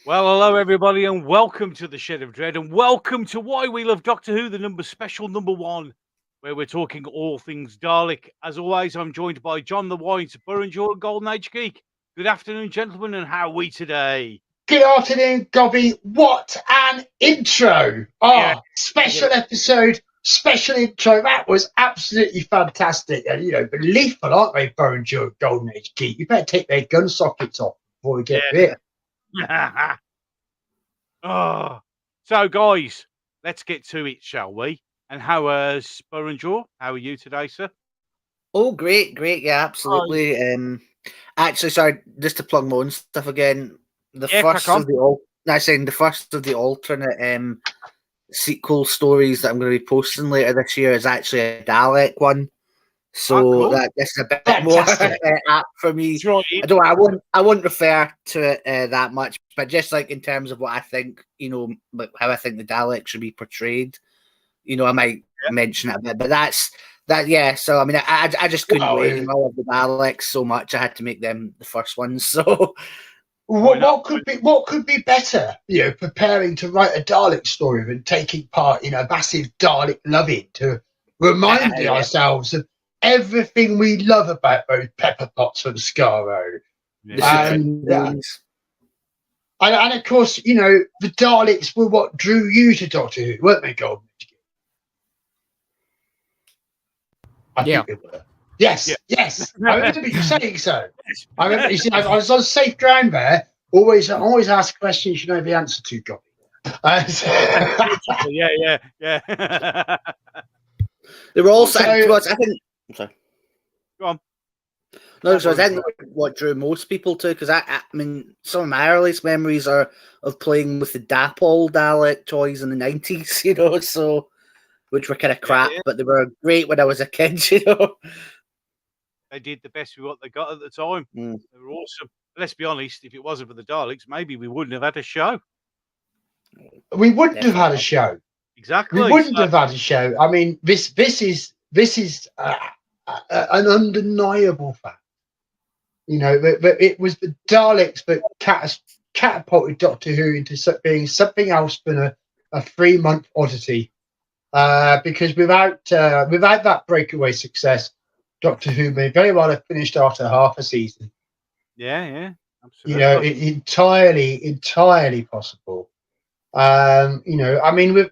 Well, hello everybody, and welcome to the Shed of Dread, and welcome to Why We Love Doctor Who, the number 1, where we're talking all things Dalek. As always, I'm joined by John the White, Burrinjaw, and Golden Age Geek. Good afternoon, gentlemen, and how are we today? Good afternoon, Gobby. What an intro! Yeah, Special episode, special intro. That was absolutely fantastic. And, lethal, aren't they, Burrinjaw and Golden Age Geek? You better take their gun sockets off before we get there. yeah. Oh, so guys, let's get to it, shall we? And how is Burrinjaw? How are you today, sir? Oh, great, yeah, absolutely. Actually, sorry, just to plug my own stuff again. The first of the alternate sequel stories that I'm going to be posting later this year is actually a Dalek one. So cool. this is a bit more apt for me. Right. I won't refer to it that much, but just like in terms of what I think, how I think the Daleks should be portrayed. I might mention it a bit, but that's that. Yeah. So I mean, I just couldn't wait. I love the Daleks so much. I had to make them the first ones. So what could be better? Preparing to write a Dalek story than taking part in a massive Dalek loving to remind ourselves of everything we love about both Pepper Potts and Scarrow. And of course, the Daleks were what drew you to Doctor Who, weren't they, Golden? I think they were. Yes. I remember you saying so. I remember. You see, I was on safe ground there. Always ask questions you know the answer to, Gobby. Yeah. They were also. I think. I'm sorry. Go on. No, so I think what drew most people to, because I mean, some of my earliest memories are of playing with the Dapol Dalek toys in the 90s, so which were kind of crap, but they were great when I was a kid, They did the best with what they got at the time. They were awesome. Let's be honest, if it wasn't for the Daleks, maybe we wouldn't have had a show. We wouldn't have had a show. Exactly. We wouldn't have had a show. I mean, this is an undeniable fact. But it was the Daleks that catapulted Doctor Who into being something else than a 3-month oddity. Because without that breakaway success, Doctor Who may very well have finished after half a season. Yeah, absolutely. Entirely possible. I mean, with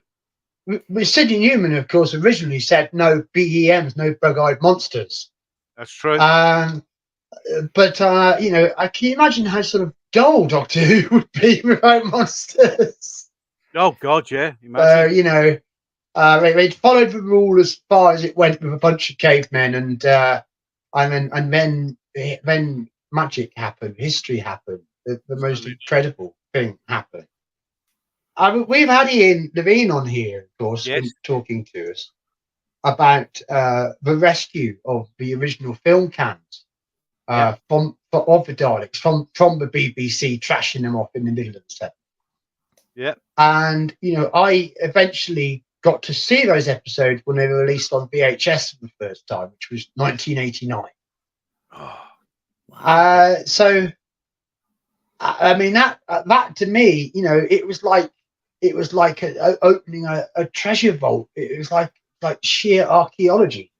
Sidney Newman, of course, originally said no BEMs, no bug-eyed monsters. That's true. But I can imagine how sort of dull Doctor Who would be without monsters. Oh God, yeah. Imagine. They'd followed the rule as far as it went with a bunch of cavemen, and then magic happened, history happened, the most incredible thing happened. We've had Ian Levine on here, of course, talking to us about the rescue of the original film cans of the Daleks from the BBC, trashing them off in the middle of the set. Yeah, and I eventually got to see those episodes when they were released on VHS for the first time, which was 1989. Oh, wow. So, I mean, that to me, it was like opening a treasure vault. It was like sheer archaeology.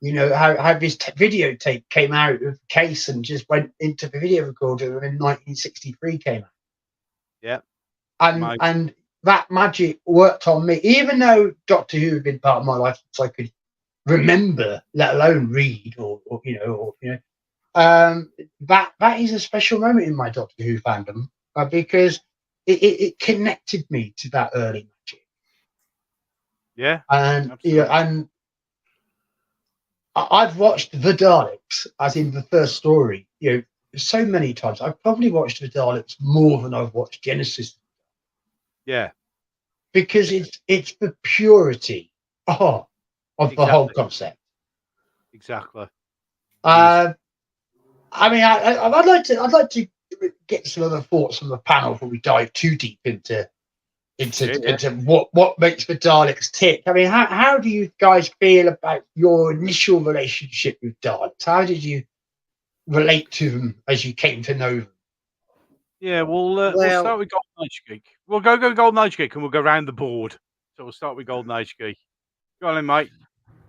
How this videotape came out of the case and just went into the video recorder, and in 1963 came out. Yeah, and that magic worked on me, even though Doctor Who had been part of my life since I could remember, let alone read, that is a special moment in my Doctor Who fandom because it connected me to that early magic. Yeah, and absolutely. And I've watched the Daleks, as in the first story, so many times. I've probably watched the Daleks more than I've watched Genesis. Yeah, because it's the purity of the whole concept. Exactly. I mean, I'd like to get some other thoughts from the panel before we dive too deep into what makes the Daleks tick. I mean, how do you guys feel about your initial relationship with Daleks? How did you relate to them as you came to know them? Yeah, we'll start with Golden Age Geek. We'll go Golden Age Geek, and we'll go round the board. So we'll start with Golden Age Geek. Go on, then, mate.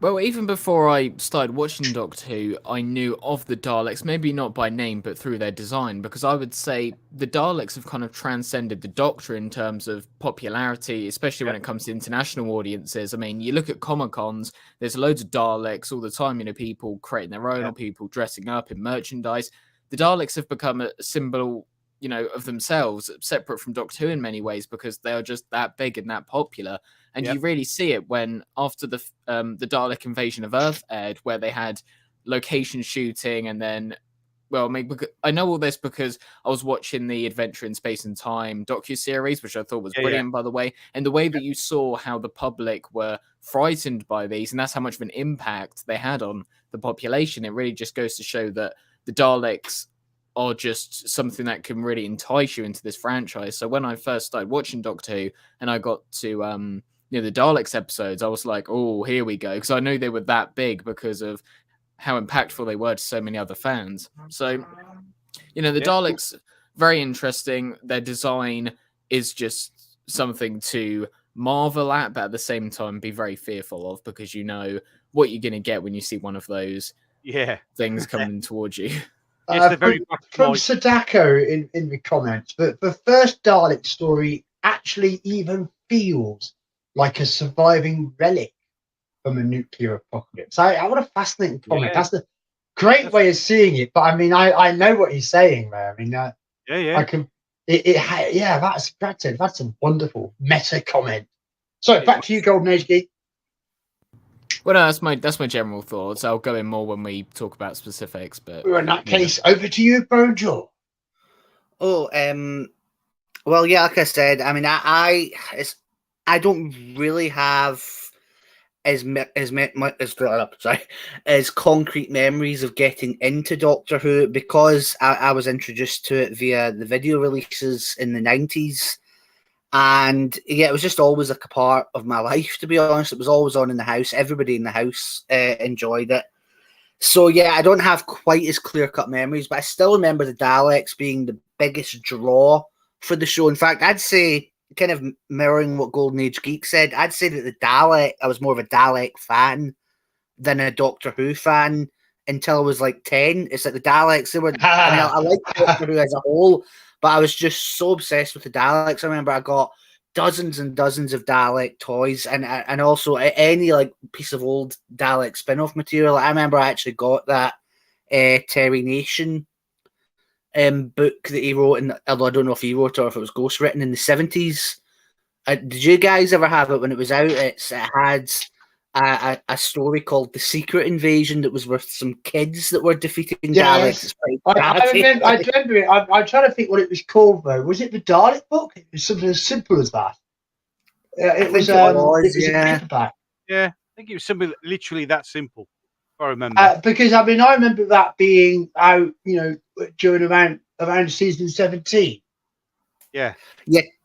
Well, even before I started watching Doctor Who, I knew of the Daleks, maybe not by name, but through their design, because I would say the Daleks have kind of transcended the Doctor in terms of popularity, especially when it comes to international audiences. I mean, you look at Comic-Cons, there's loads of Daleks all the time, people creating their own or people dressing up in merchandise. The Daleks have become a symbol, of themselves, separate from Doctor Who in many ways, because they are just that big and that popular. And you really see it when, after the Dalek invasion of Earth aired, where they had location shooting, and then, well, I know all this because I was watching the Adventure in Space and Time docuseries, which I thought was brilliant, by the way. And the way that you saw how the public were frightened by these, and that's how much of an impact they had on the population. It really just goes to show that the Daleks are just something that can really entice you into this franchise. So when I first started watching Doctor Who and I got to the Daleks episodes, I was like, oh, here we go. Because I knew they were that big because of how impactful they were to so many other fans. So, the Daleks, very interesting. Their design is just something to marvel at, but at the same time be very fearful of, because you know what you're going to get when you see one of those things coming towards you. Yes, they're very from Sadako in the comments, but the first Dalek story actually even feels like a surviving relic from a nuclear apocalypse. What a fascinating comment. That's a great way of seeing it. But I mean, I know what he's saying there. I mean, I can. That's a wonderful meta comment. So back to you, Golden Age Geek. Well, no, that's my general thoughts. I'll go in more when we talk about specifics. But in that case, over to you, Bojo. Oh, well, yeah, like I said, I mean, I don't really have as concrete memories of getting into Doctor Who, because I was introduced to it via the video releases in the 90s. And it was just always like a part of my life, to be honest. It was always on in the house. Everybody in the house enjoyed it. So, I don't have quite as clear-cut memories, but I still remember the Daleks being the biggest draw for the show. In fact, I'd say, kind of mirroring what Golden Age Geek said, I'd say that I was more of a Dalek fan than a Doctor Who fan until I was like 10. It's like the Daleks, I like Doctor Who as a whole, but I was just so obsessed with the Daleks. I remember I got dozens and dozens of Dalek toys, and also any like piece of old Dalek spin-off material. I remember I actually got that Terry Nation book that he wrote, although I don't know if he wrote it or if it was ghostwritten in the 70s. Did you guys ever have it when it was out? It had a story called The Secret Invasion that was with some kids that were defeating Daleks. I remember it. I'm trying to think what it was called, though. Was it the Dalek book? It was something as simple as that. It was a paperback. Yeah, I think it was something literally that simple. If I remember. Because I mean, I remember that being out, during around season 17. Yeah.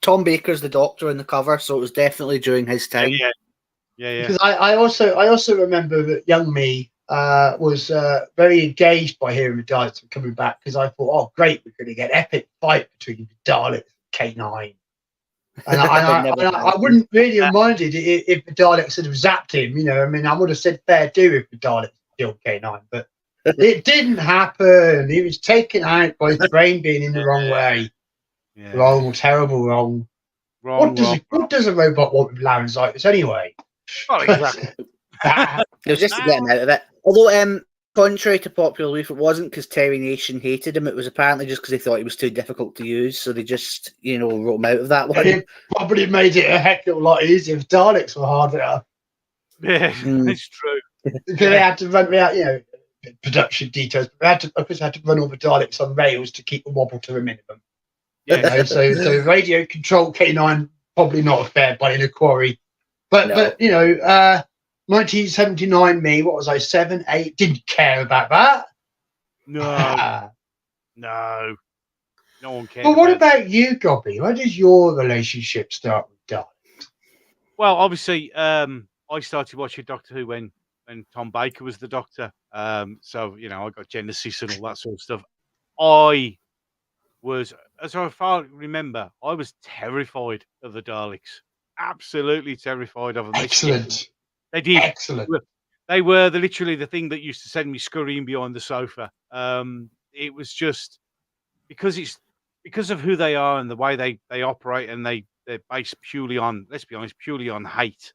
Tom Baker's the Doctor in the cover, so it was definitely during his time. Yeah. Because I also remember that young me was very engaged by hearing the Daleks were coming back, because I thought, oh great, we're going to get epic fight between the Daleks and K9. And I wouldn't really have minded if the Daleks had zapped him. I mean, I would have said fair do if the Daleks killed K9, but it didn't happen. He was taken out by his brain being in the wrong way. Yeah. Wrong, terrible wrong. What does a robot want with laryngitis anyway? Oh, exactly. It was just to get him out of it. Although, contrary to popular belief, it wasn't because Terry Nation hated him. It was apparently just because they thought he was too difficult to use, so they just, wrote him out of that one. It probably made it a heck of a lot easier if Daleks were harder. Yeah, it's true. Because they had to run out, production details. But they had to run all the Daleks on rails to keep the wobble to a minimum. Yeah, so radio control K9 probably not fair by in a quarry, but 1979 me, what was I, 7, 8? Didn't care about that. No, no one cared. Well, what about you, Gobby? Where does your relationship start with Daleks? Well, obviously, I started watching Doctor Who when Tom Baker was the Doctor. So I got Genesis and all that sort of stuff. I was as I far remember, I was terrified of the Daleks. Absolutely terrified of them. Excellent. They did. Excellent. They were literally the thing that used to send me scurrying behind the sofa. It was just because of who they are and the way they operate, and they're based purely on, let's be honest, purely on hate.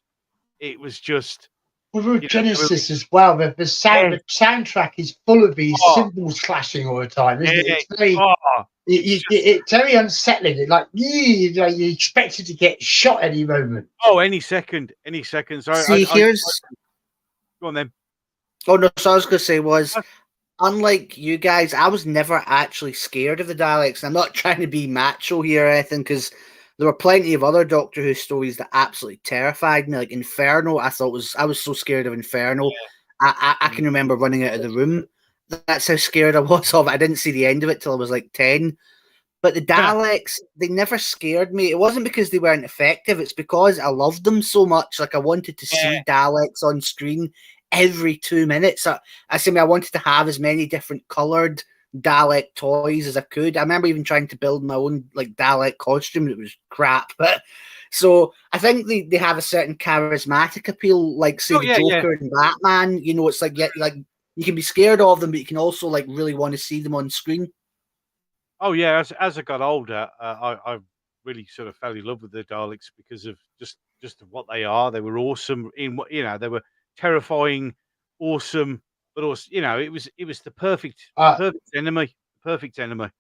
It was just, Well, you know, Genesis as well. The soundtrack is full of these cymbals clashing all the time, isn't it? It's very, it's very unsettling. It's like you expect it to get shot any moment. Any second. So See, here's. Go on then. Oh no! So I was going to say was, unlike you guys, I was never actually scared of the Daleks. I'm not trying to be macho here or anything, because there were plenty of other Doctor Who stories that absolutely terrified me. Like Inferno, I was so scared of Inferno. Yeah. I can remember running out of the room. That's how scared I was of it. I didn't see the end of it till I was like 10. But the Daleks, they never scared me. It wasn't because they weren't effective. It's because I loved them so much. Like I wanted to see Daleks on screen every 2 minutes. I wanted to have as many different coloured Dalek toys as I could. I remember even trying to build my own like Dalek costume. It was crap, but so I think they have a certain charismatic appeal, like say the Joker and Batman. You know, it's like like you can be scared of them, but you can also like really want to see them on screen. Oh yeah, as I got older, I really sort of fell in love with the Daleks because of just what they are. They were awesome in what, you know, they were terrifying, awesome. But also, you know, it was the perfect enemy. Perfect enemy.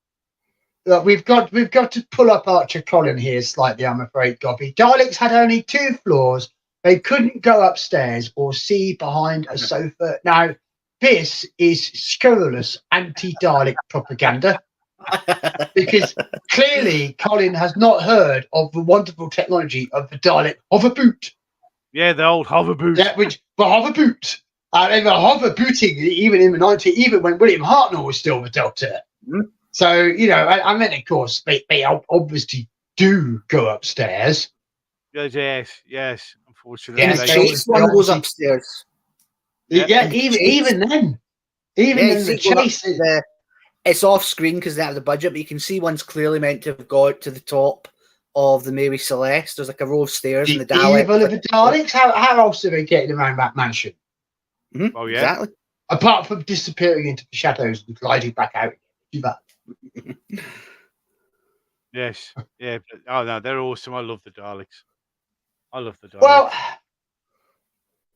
Look, we've got to pull up Archer Colin here slightly, I'm afraid, Gobby. Daleks had only 2 floors. They couldn't go upstairs or see behind a sofa. Now, this is scurrilous anti-Dalek propaganda. Because clearly Colin has not heard of the wonderful technology of the Dalek hover boot. Yeah, the old hover boot. Yeah, the hover boot. And the hover booting, even in the 90s, even when William Hartnell was still the Doctor. Mm-hmm. So, you know, I mean, of course, they obviously do go upstairs. Yes. Unfortunately, the chase one goes upstairs. Yeah, even then, the chase. It's off screen because they have the budget, but you can see one's clearly meant to have got to the top of the Mary Celeste. There's like a row of stairs in the Daleks. Evil of the Daleks. How else are they getting around that mansion? Mm-hmm. Oh yeah, exactly. Apart from disappearing into the shadows and gliding back out again. Yes. Yeah. Oh no, they're awesome. I love the Daleks. Well,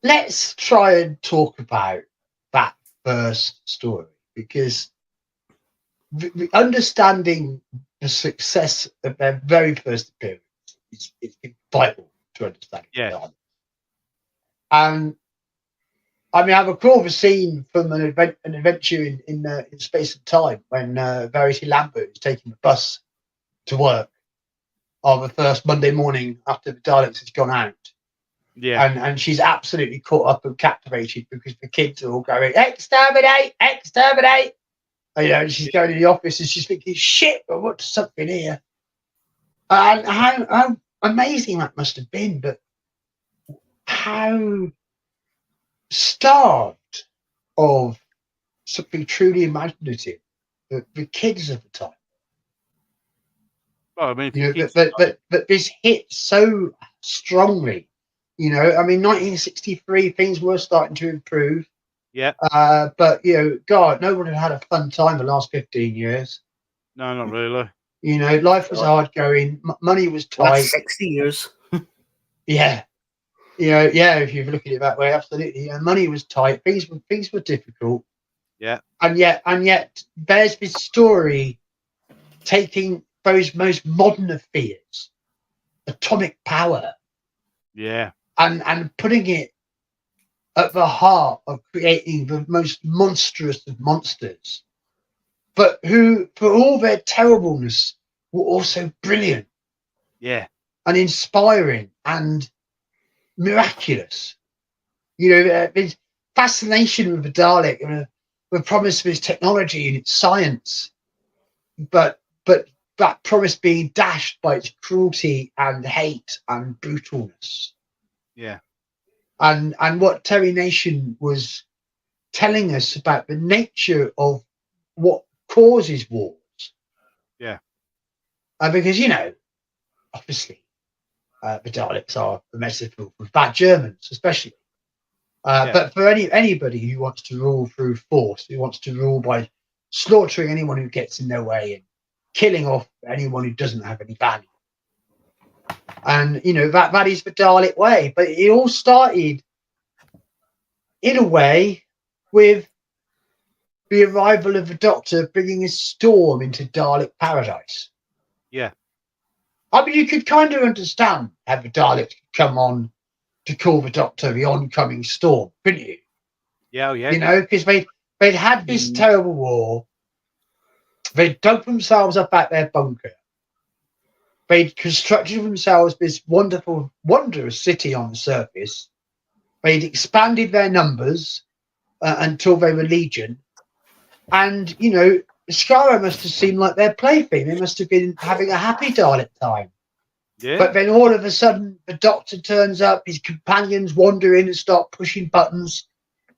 let's try and talk about that first story, because understanding the success of their very first appearance is vital to understand. Yeah. And I mean, I recall the scene from an adventure in Space and Time when Verity Lambert is taking the bus to work on the first Monday morning after the Daleks has gone out. Yeah. And she's absolutely caught up and captivated because the kids are all going, exterminate, exterminate. You know, she's going to the office and she's thinking, shit, but what's something here? And how amazing that must have been, but how starved of something truly imaginative the kids of the time. Well, I mean, you know, but this hit so strongly. You know, I mean, 1963, things were starting to improve. Yeah. But, you know, God, no one had a fun time the last 15 years. No, not really. You know, life was hard going. Money was tight. 60 years. Yeah. You know, yeah, if you look at it that way, absolutely. And money was tight. Things were difficult. Yeah. And yet there's this story taking those most modern of fears, atomic power. Yeah. And putting it at the heart of creating the most monstrous of monsters, but who, for all their terribleness, were also brilliant. Yeah. And inspiring and miraculous. You know, this fascination with the Dalek and the promise of its technology and its science, but that promise being dashed by its cruelty and hate and brutalness. Yeah. And what Terry Nation was telling us about the nature of what causes wars. Yeah. because obviously the Daleks are a metaphor for bad Germans, especially. But for anybody who wants to rule through force, who wants to rule by slaughtering anyone who gets in their way and killing off anyone who doesn't have any value. And that is the Dalek way. But it all started in a way with the arrival of the Doctor bringing a storm into Dalek paradise. Yeah. I mean, you could kind of understand how the Daleks could come on to call the Doctor the oncoming storm, couldn't you? Yeah, yeah. Because they'd had this terrible war. They'd dug themselves up at their bunker. They'd constructed themselves this wonderful, wondrous city on the surface. They'd expanded their numbers until they were legion. And, Skaro must have seemed like their plaything. They must have been having a happy Dalek time. Yeah. But then all of a sudden, the Doctor turns up, his companions wander in and start pushing buttons,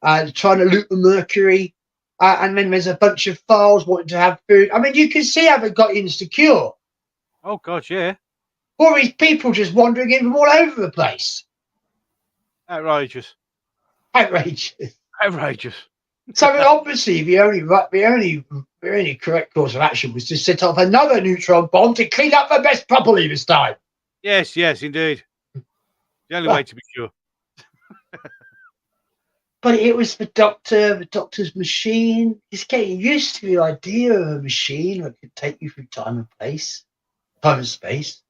trying to loot the Mercury. And then there's a bunch of files wanting to have food. I mean, you can see how they got insecure. Oh, God, yeah. All these people just wandering in from all over the place. Outrageous. Outrageous. So obviously, the only correct course of action was to set off another neutron bomb to clean up the mess properly this time. Yes, indeed. The only way to be sure. But it was the Doctor's machine. He's getting used to the idea of a machine that could take you through time and space.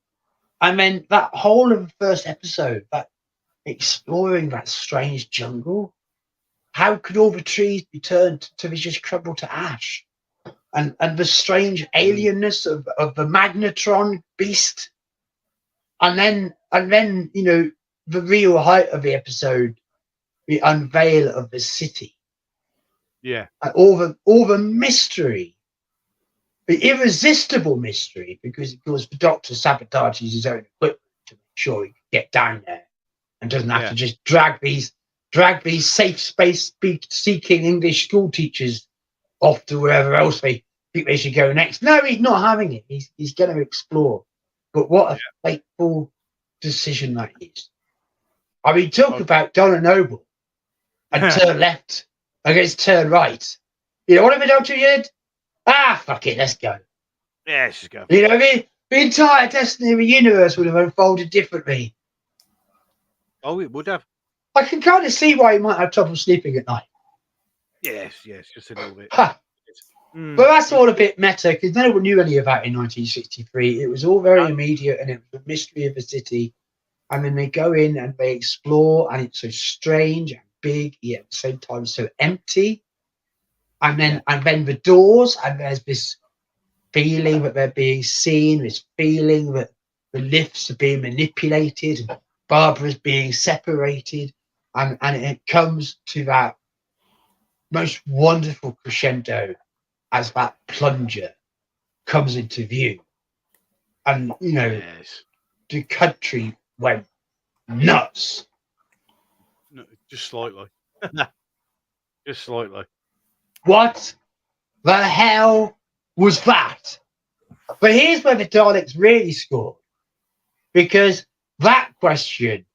And then that whole of the first episode, that exploring that strange jungle, how could all the trees be turned to be just crumbled to ash? And the strange alienness of the magnetron beast. And then, the real height of the episode, the unveil of the city. Yeah. And all the mystery, the irresistible mystery, because of course the Doctor sabotages his own equipment to make sure he can get down there and doesn't have to just drag these safe space seeking English school teachers off to wherever else they think they should go next. No, he's not having it. He's going to explore. But what a fateful decision that is. I mean, talk about Donna Noble and turn left against turn right. What have the Doctor did? Fuck it, let's go. Yeah, let's just go. You know what I mean? The entire destiny of the universe would have unfolded differently. Oh, it would have. I can kind of see why you might have trouble sleeping at night. Yes, just a little bit. But that's all a bit meta, because no one knew any of that in 1963. It was all very immediate, and it was the mystery of the city. And then they go in and they explore, and it's so strange and big, yet at the same time so empty. And then the doors, and there's this feeling that they're being seen, this feeling that the lifts are being manipulated, and Barbara's being separated, and it comes to that most wonderful crescendo as that plunger comes into view. And, the country went nuts. No, just slightly. Just slightly. What the hell was that? But here's where the Daleks really scored, because that question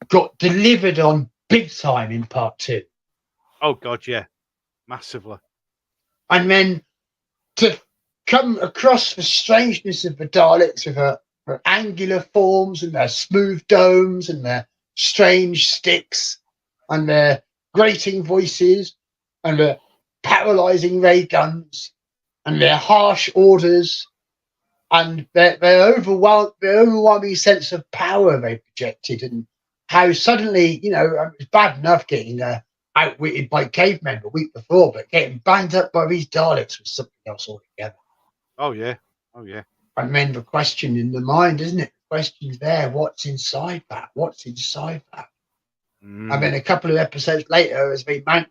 got delivered on big time in part 2. Oh, God, yeah. Massively. And then to come across the strangeness of the Daleks with their angular forms and their smooth domes and their strange sticks and their grating voices and their paralyzing ray guns and their harsh orders and their overwhelming sense of power they projected, and how suddenly, it was bad enough getting outwitted by cavemen the week before, but getting banged up by these Daleks was something else altogether. Oh, yeah. And then the question in the mind, isn't it? The question's there. What's inside that? And then a couple of episodes later, as we mount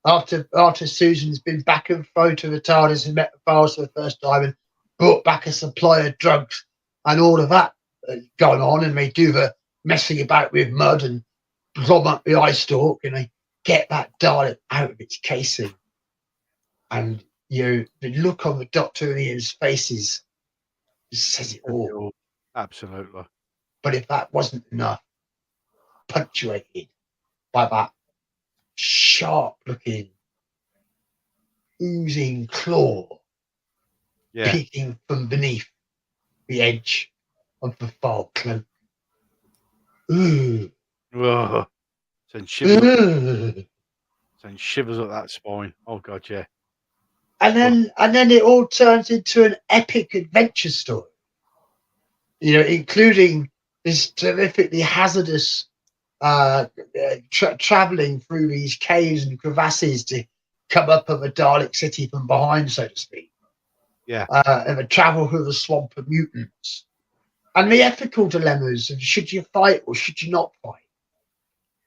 after Susan's been back and fro to the TARDIS and met the files for the first time and brought back a supply of drugs and all of that going on, and they do the messing about with mud and plumb up the eye stalk, and they get that Dalek out of its casing. And the look on the Doctor and Ian's faces just says it all. Absolutely. But if that wasn't enough, punctuated by that sharp-looking, oozing claw peeking from beneath the edge of the fog cloak. Ooh. Ugh. Send shivers up that spine. Oh god, yeah. And then it all turns into an epic adventure story. Including this terrifically hazardous traveling through these caves and crevasses to come up of a Dalek city from behind, so to speak. Yeah. And a travel through the swamp of mutants. And the ethical dilemmas of should you fight or should you not fight?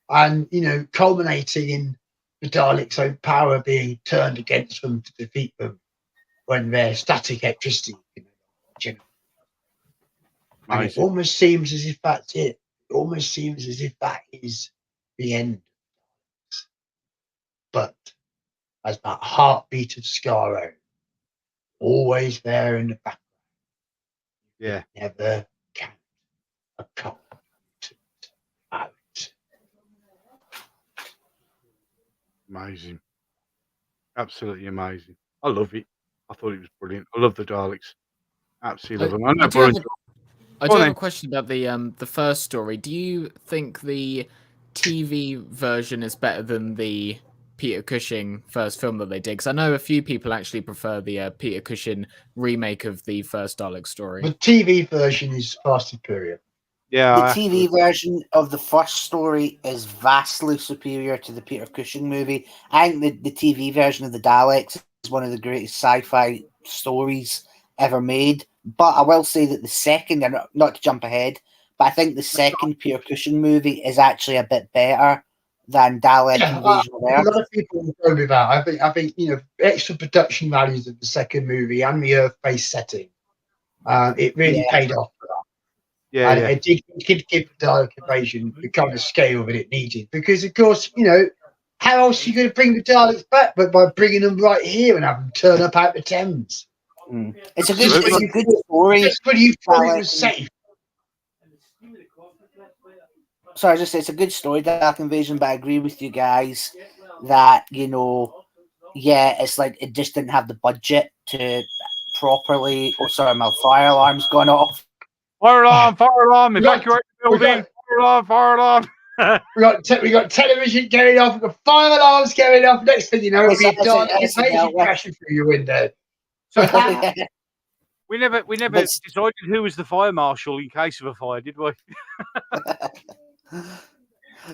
And, culminating in the Daleks' own power being turned against them to defeat them when their static electricity generate. And it almost seems as if that's it. It almost seems as if that is the end. But as that heartbeat of Scarrow, always there in the background. Yeah. Never count a count out. Amazing. Absolutely amazing. I love it. I thought it was brilliant. I love the Daleks. Absolutely love them. I do have a question about the first story. Do you think the TV version is better than the Peter Cushing first film that they did? Because I know a few people actually prefer the Peter Cushing remake of the first Dalek story. The TV version is far superior. Yeah, the TV version of the first story is vastly superior to the Peter Cushing movie. I think the TV version of the Daleks is one of the greatest sci-fi stories ever made. But I will say that the second, and not to jump ahead, but I think the second Peter Cushing movie is actually a bit better than Dalek Invasion of Earth. A lot of people will go with that. I think extra production values of the second movie and the Earth-based setting, it really paid off for that. Yeah, and it did give the Dalek Invasion the kind of scale that it needed. Because, of course, how else are you going to bring the Daleks back but by bringing them right here and have them turn up out the Thames? It's a good story. Just when you thought it was safe. So it's a good story, Dalek Invasion, but I agree with you guys that, it's like it just didn't have the budget to properly... Oh, sorry, my fire alarm's gone off. Fire alarm, evacuate the building, fire alarm. we got television going off, we got fire alarms going off. Next thing you know, it'll be a Dalek Invasion crashing through your window. We never decided who was the fire marshal in case of a fire, did we?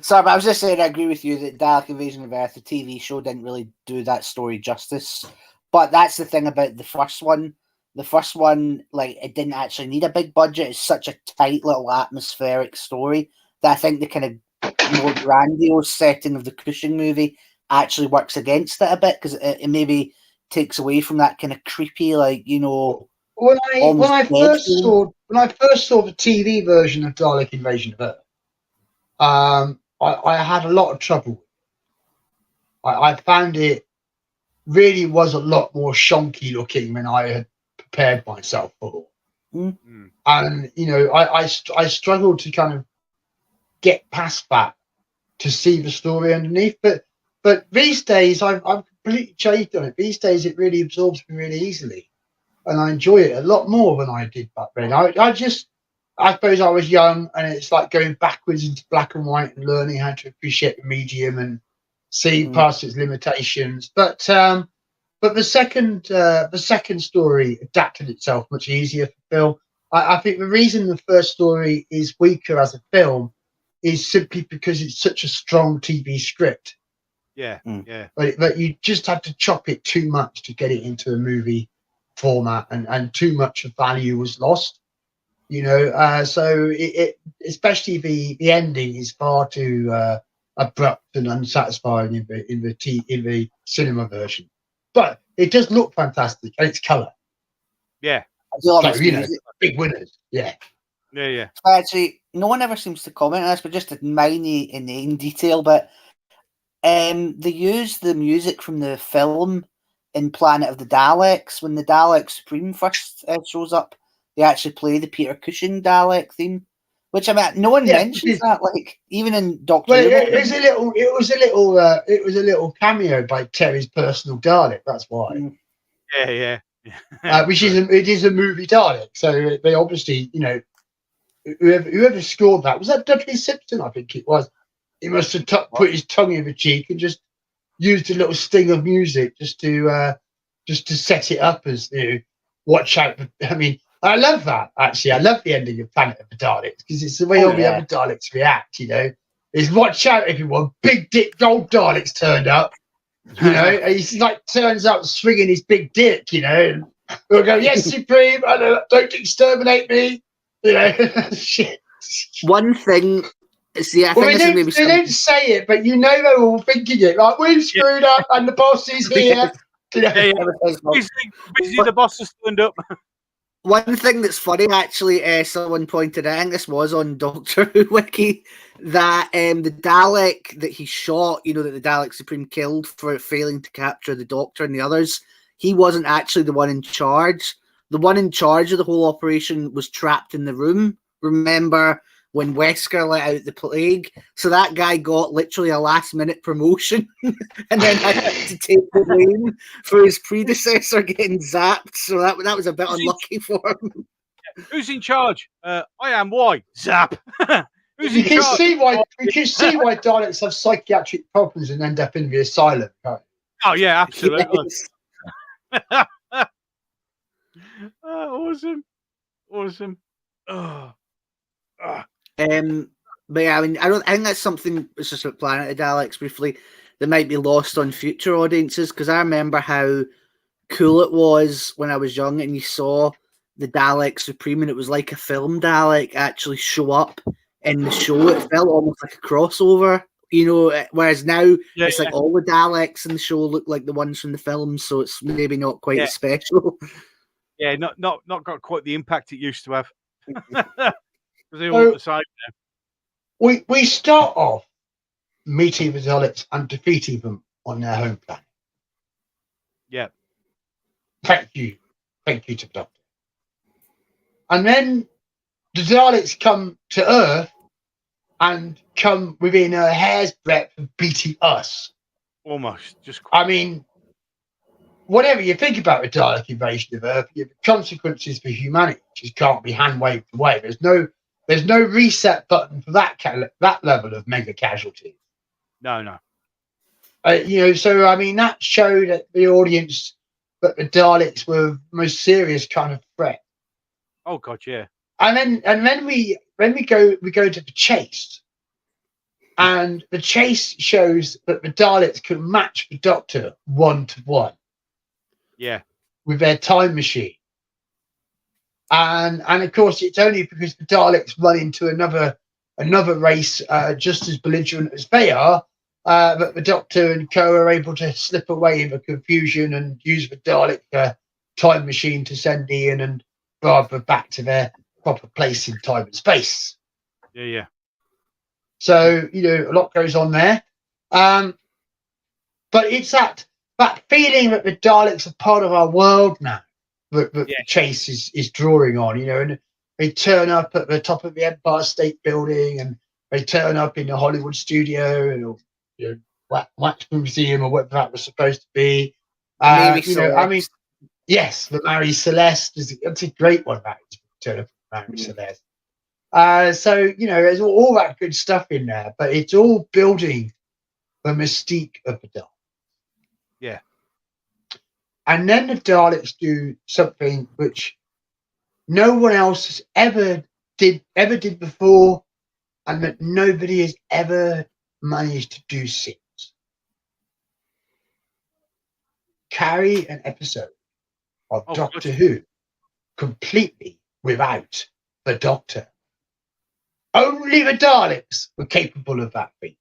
Sorry, but I was just saying I agree with you that Dalek Invasion of Earth, the TV show, didn't really do that story justice. But that's the thing about the first one. The first one, it didn't actually need a big budget. It's such a tight little atmospheric story that I think the kind of more grandiose setting of the Cushing movie actually works against it a bit because it maybe takes away from that kind of creepy, When I first saw the TV version of Dalek Invasion of Earth, I had a lot of trouble. I found it really was a lot more shonky looking than I had prepared myself for. And I struggled to kind of get past that to see the story underneath. But these days I'm completely changed on it. These days it really absorbs me really easily. And I enjoy it a lot more than I did back then. I suppose I was young, and it's like going backwards into black and white and learning how to appreciate the medium and see past its limitations. But the second story adapted itself much easier for film. I think the reason the first story is weaker as a film is simply because it's such a strong TV script. Yeah. But you just had to chop it too much to get it into a movie format, and too much of value was lost. So it especially the ending is far too abrupt and unsatisfying in the cinema version. But it does look fantastic, and it's colour. Yeah. So, big winners. Yeah. Yeah. Actually, no one ever seems to comment on this, but just a minor inane detail. But they use the music from the film in Planet of the Daleks when the Dalek Supreme first shows up. they actually play the Peter Cushing Dalek theme, which I mean, no one mentions that. Like even in Doctor Who, it was a little cameo by Terry's personal Dalek. That's why. Yeah. It is a movie Dalek, so they obviously, whoever scored that, was that Dudley Simpson? I think it was. He must have put his tongue in the cheek and just used a little sting of music just to set it up as watch out. I mean, I love that actually. I love the ending of Planet of the Daleks because it's the way all the other Daleks react. Is watch out, everyone! Big dick gold Daleks turned up. And he's like turns up swinging his big dick. And we'll go, yes, Supreme. Don't exterminate me. Shit. One thing. See, I think they don't say it, but they're all thinking it. Like, we've screwed up and the boss is here. Busy, the boss has turned up. One thing that's funny, actually, someone pointed out, I think this was on Doctor Who Wiki, that the Dalek that he shot, that the Dalek Supreme killed for failing to capture the Doctor and the others, he wasn't actually the one in charge. The one in charge of the whole operation was trapped in the room. Remember when Wesker let out the plague? So that guy got literally a last-minute promotion and then had to take the blame for his predecessor getting zapped. So that was a bit unlucky for him. Who's in charge? I am. Why? Zap. You can see why Daleks have psychiatric problems and end up in the asylum. Right? Oh yeah, absolutely. Yes. Awesome. But yeah, I mean, I think that's something. It's just about Planet of Daleks briefly that might be lost on future audiences, because I remember how cool it was when I was young and you saw the Dalek Supreme and it was like a film Dalek actually show up in the show. It felt almost like a crossover, whereas now it's like all the Daleks in the show look like the ones from the film, so it's maybe not quite as special. Yeah, not got quite the impact it used to have. They all the same now. We start off meeting the Daleks and defeating them on their home planet. Yeah. Thank you to the Doctor. And then the Daleks come to Earth and come within a hair's breadth of beating us. Almost. I mean, whatever you think about the Dalek invasion of Earth, the consequences for humanity just can't be hand-waved away. There's no reset button for that level of mega casualty. No. So I mean that showed the audience that the Daleks were the most serious kind of threat. Oh God, yeah. And then we go to the chase, and the chase shows that the Daleks can match the Doctor 1-to-1. Yeah. With their time machine. And of course it's only because the Daleks run into another race just as belligerent as they are that the Doctor and co are able to slip away in the confusion and use the Dalek time machine to send Ian and Barbara back to their proper place in time and space. Yeah. So, a lot goes on there. But it's that feeling that the Daleks are part of our world now that the chase is drawing on, and they turn up at the top of the Empire State Building and they turn up in the Hollywood studio and Wax Museum or whatever that was supposed to be. Yes, the Mary Celeste that's a great one. That turn up at Mary Celeste. So there's all that good stuff in there, but it's all building the mystique of the Daleks. Yeah. And then the Daleks do something which no one else has ever did before, and that nobody has ever managed to do since. Carry an episode of Doctor Who completely without the Doctor. Only the Daleks were capable of that feat.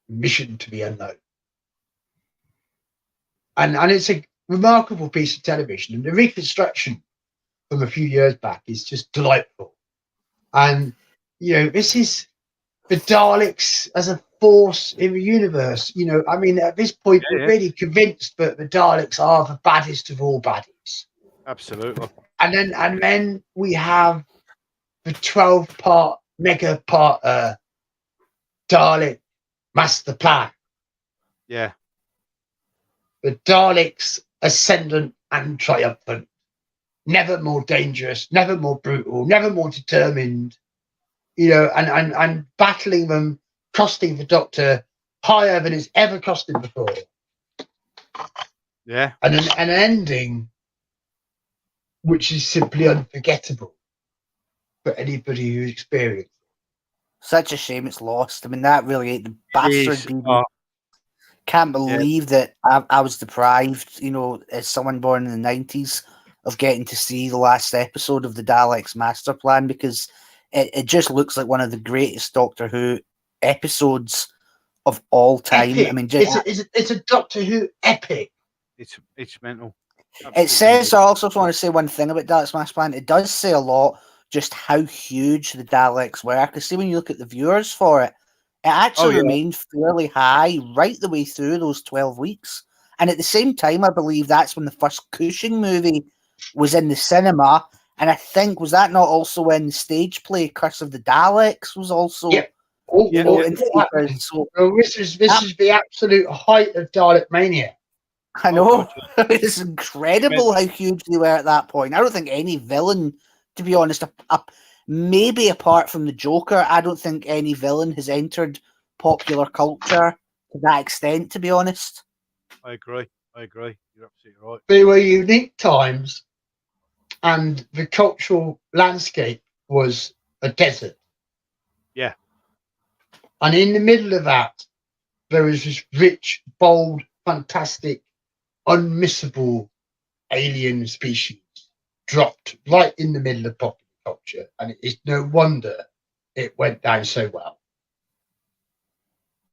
Mission to the unknown. And it's a remarkable piece of television, and the reconstruction from a few years back is just delightful. And this is the Daleks as a force in the universe. I mean, at this point, we're really convinced that the Daleks are the baddest of all baddies. Absolutely. And then we have the 12-part mega part Dalek master plan. Yeah. The Daleks ascendant and triumphant, never more dangerous, never more brutal, never more determined, and battling them, costing the Doctor higher than it's ever cost him before. Yeah. And an ending which is simply unforgettable for anybody who's experienced. Such a shame it's lost. I mean, that really ate the bastard. Can't believe that I was deprived, as someone born in the 90s, of getting to see the last episode of the Daleks Master Plan, because it just looks like one of the greatest Doctor Who episodes of all time. Epic. I mean, it's a Doctor Who epic. It's mental. Absolutely. It says, I also want to say one thing about Daleks Master Plan. It does say a lot just how huge the Daleks were. Because see, when you look at the viewers for it, it actually remained fairly high right the way through those 12 weeks. And at the same time, I believe that's when the first Cushing movie was in the cinema. And I think, was that not also when the stage play Curse of the Daleks was also in theaters? So, this is the absolute height of Dalek mania. I know. It's incredible how huge they were at that point. I don't think any villain, to be honest, maybe apart from the Joker, I don't think any villain has entered popular culture to that extent, to be honest. I agree. You're absolutely right. They were unique times, and the cultural landscape was a desert. Yeah. And in the middle of that, there was this rich, bold, fantastic, unmissable alien species dropped right in the middle of popular culture, and it's no wonder it went down so well.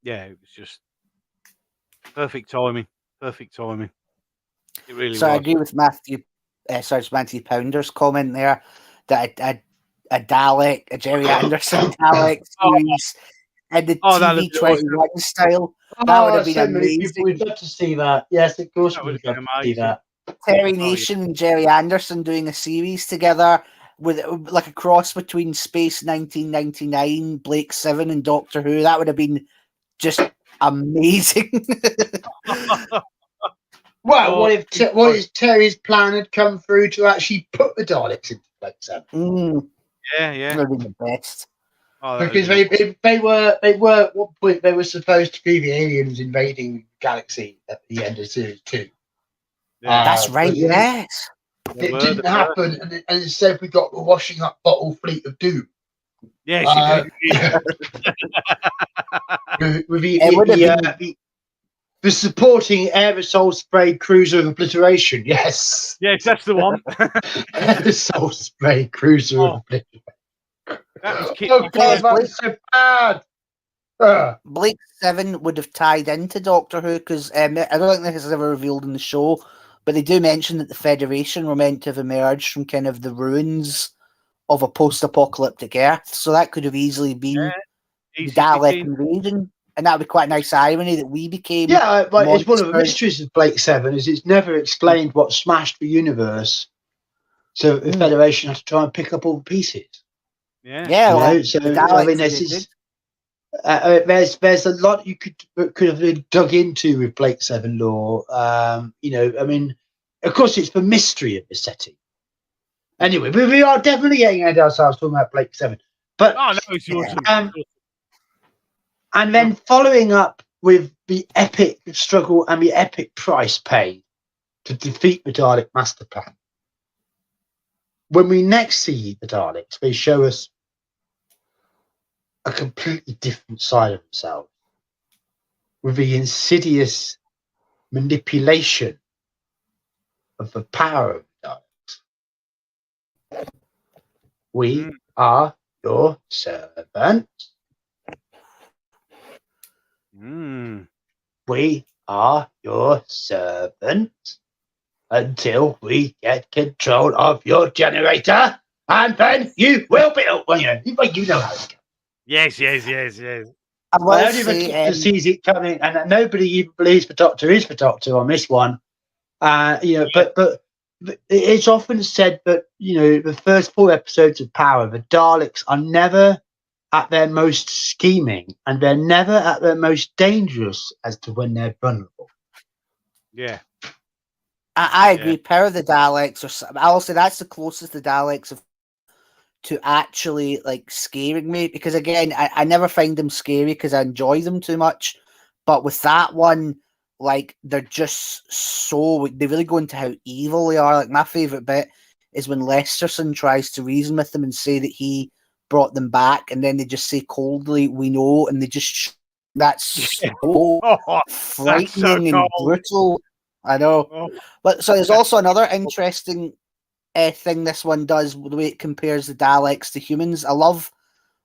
Yeah, it was just perfect timing. It really so was. I agree with Matthew Pounder's comment there that a Dalek, a Jerry Anderson Dalek series and the TV 21 style, that would have been amazing. We'd love to see that. Yes, of course we'd love to see that. Terry Nation and Jerry Anderson doing a series together with like a cross between Space 1999, Blake 7 and Doctor Who. That would have been just amazing. Well, what if Terry's plan had come through to actually put the Daleks into Blake 7? Yeah. That would have been the best. Because they were at what point they were supposed to be the aliens invading the galaxy at the end of series 2. That's right, yes. It didn't happen, and instead we got the washing up bottle fleet of doom. Yeah, she did. With the supporting aerosol spray cruiser of obliteration, yes. Yes, that's the one. Aerosol spray cruiser of obliteration. That was so bad. Blake 7 would have tied into Doctor Who because I don't think this is ever revealed in the show, but they do mention that the Federation were meant to have emerged from kind of the ruins of a post-apocalyptic Earth, so that could have easily been the Dalek invasion, and that would be quite a nice irony that we became. Yeah, but it's one of the mysteries of Blake 7 is it's never explained what smashed the universe, so the Federation had to try and pick up all the pieces. So I mean, there's a lot you could have dug into with Blake 7 lore. I mean, of course, it's the mystery of the setting. Anyway, we are definitely getting ahead of ourselves talking about Blake 7. But it's awesome. And then following up with the epic struggle and the epic price paid to defeat the Dalek Master Plan. When we next see the Daleks, they show us a completely different side of themselves with the insidious manipulation of the power of the Daleks. We are your servants. We are your servants until we get control of your generator, and then you will be. Well, you know how it goes. Yes. Only the Doctor sees it coming, and nobody even believes the Doctor is the Doctor on this one. But it's often said that, the first 4 episodes of Power, the Daleks are never at their most scheming, and they're never at their most dangerous as to when they're vulnerable. Yeah. I agree. Power of the Daleks, I'll say that's the closest the Daleks have to actually like scaring me, because again, I never find them scary because I enjoy them too much. But with that one, like they're just they really go into how evil they are. Like my favorite bit is when Lesterson tries to reason with them and say that he brought them back, and then they just say coldly, "We know," and they just that's so frightening and brutal. I know, but so there's also another interesting thing this one does, the way it compares the Daleks to humans. I love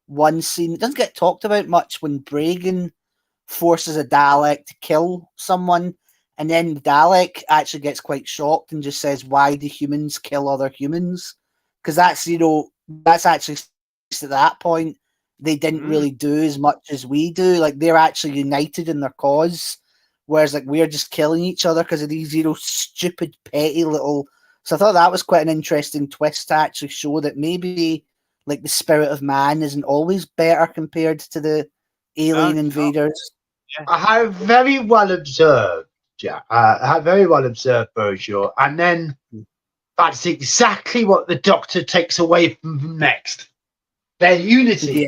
one scene. It doesn't get talked about much when Bragan forces a Dalek to kill someone, and then the Dalek actually gets quite shocked and just says, "Why do humans kill other humans?" Because that's that's actually at that point they didn't really do as much as we do. Like they're actually united in their cause, whereas like we're just killing each other because of these stupid petty little. So I thought that was quite an interesting twist to actually show that maybe like the spirit of man isn't always better compared to the alien invaders. Yeah. I have very well observed, Jack. I have very well observed, Bojo. And then that's exactly what the Doctor takes away from them next. Their unity.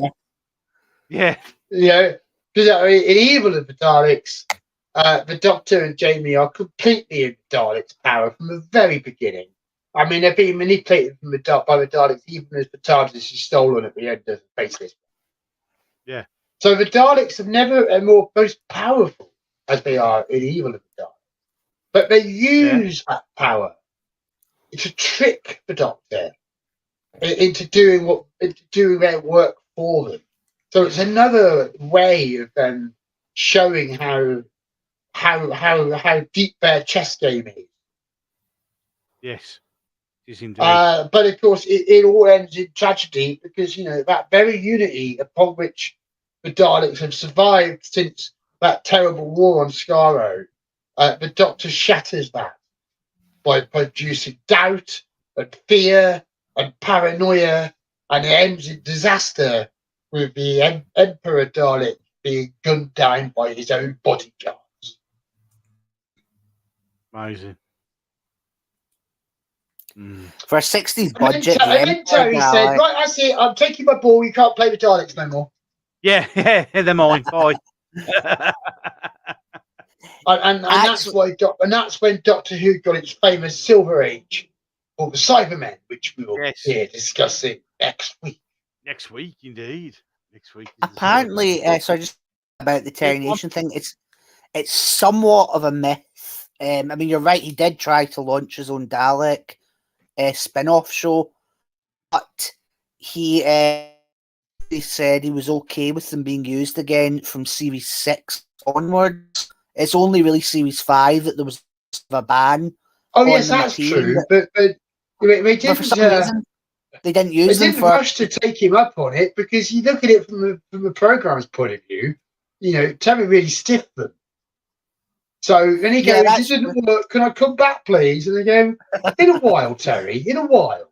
Yeah. Because in Evil of the Daleks, the Doctor and Jamie are completely in the Daleks' power from the very beginning. I mean, they're being manipulated by the Daleks, even as the TARDIS is stolen at the end of the Faceless. Yeah. So the Daleks have never been most powerful as they are in Evil of the Daleks. But they use that power to trick the Doctor into doing their work for them. So it's another way of them showing how deep their chess game is. Yes. But of course, it all ends in tragedy because that very unity upon which the Daleks have survived since that terrible war on Skaro, the Doctor shatters that by producing doubt and fear and paranoia, and it ends in disaster with the Emperor Dalek being gunned down by his own bodyguards. Amazing. For a 60s budget, and then Terry said, "Right, that's it. I'm taking my ball. You can't play the Daleks no more." Yeah, they're mine. Bye. and that's why, and that's when Doctor Who got its famous Silver Age, or the Cybermen, which we will be discussing next week. Next week, indeed. Next week. Apparently, so just about the Terry Nation thing, it's somewhat of a myth. I mean, you're right. He did try to launch his own Dalek spin-off show, but he said he was okay with them being used again from series 6 onwards. It's only really series 5 that there was a ban. Oh yes, that's true. But they didn't. For some reason, they didn't use them. They didn't rush to take him up on it because you look at it from the program's point of view. Terry really stiffed them. So then he goes, "It didn't work. Can I come back, please?" And they go, "In a while, Terry. In a while.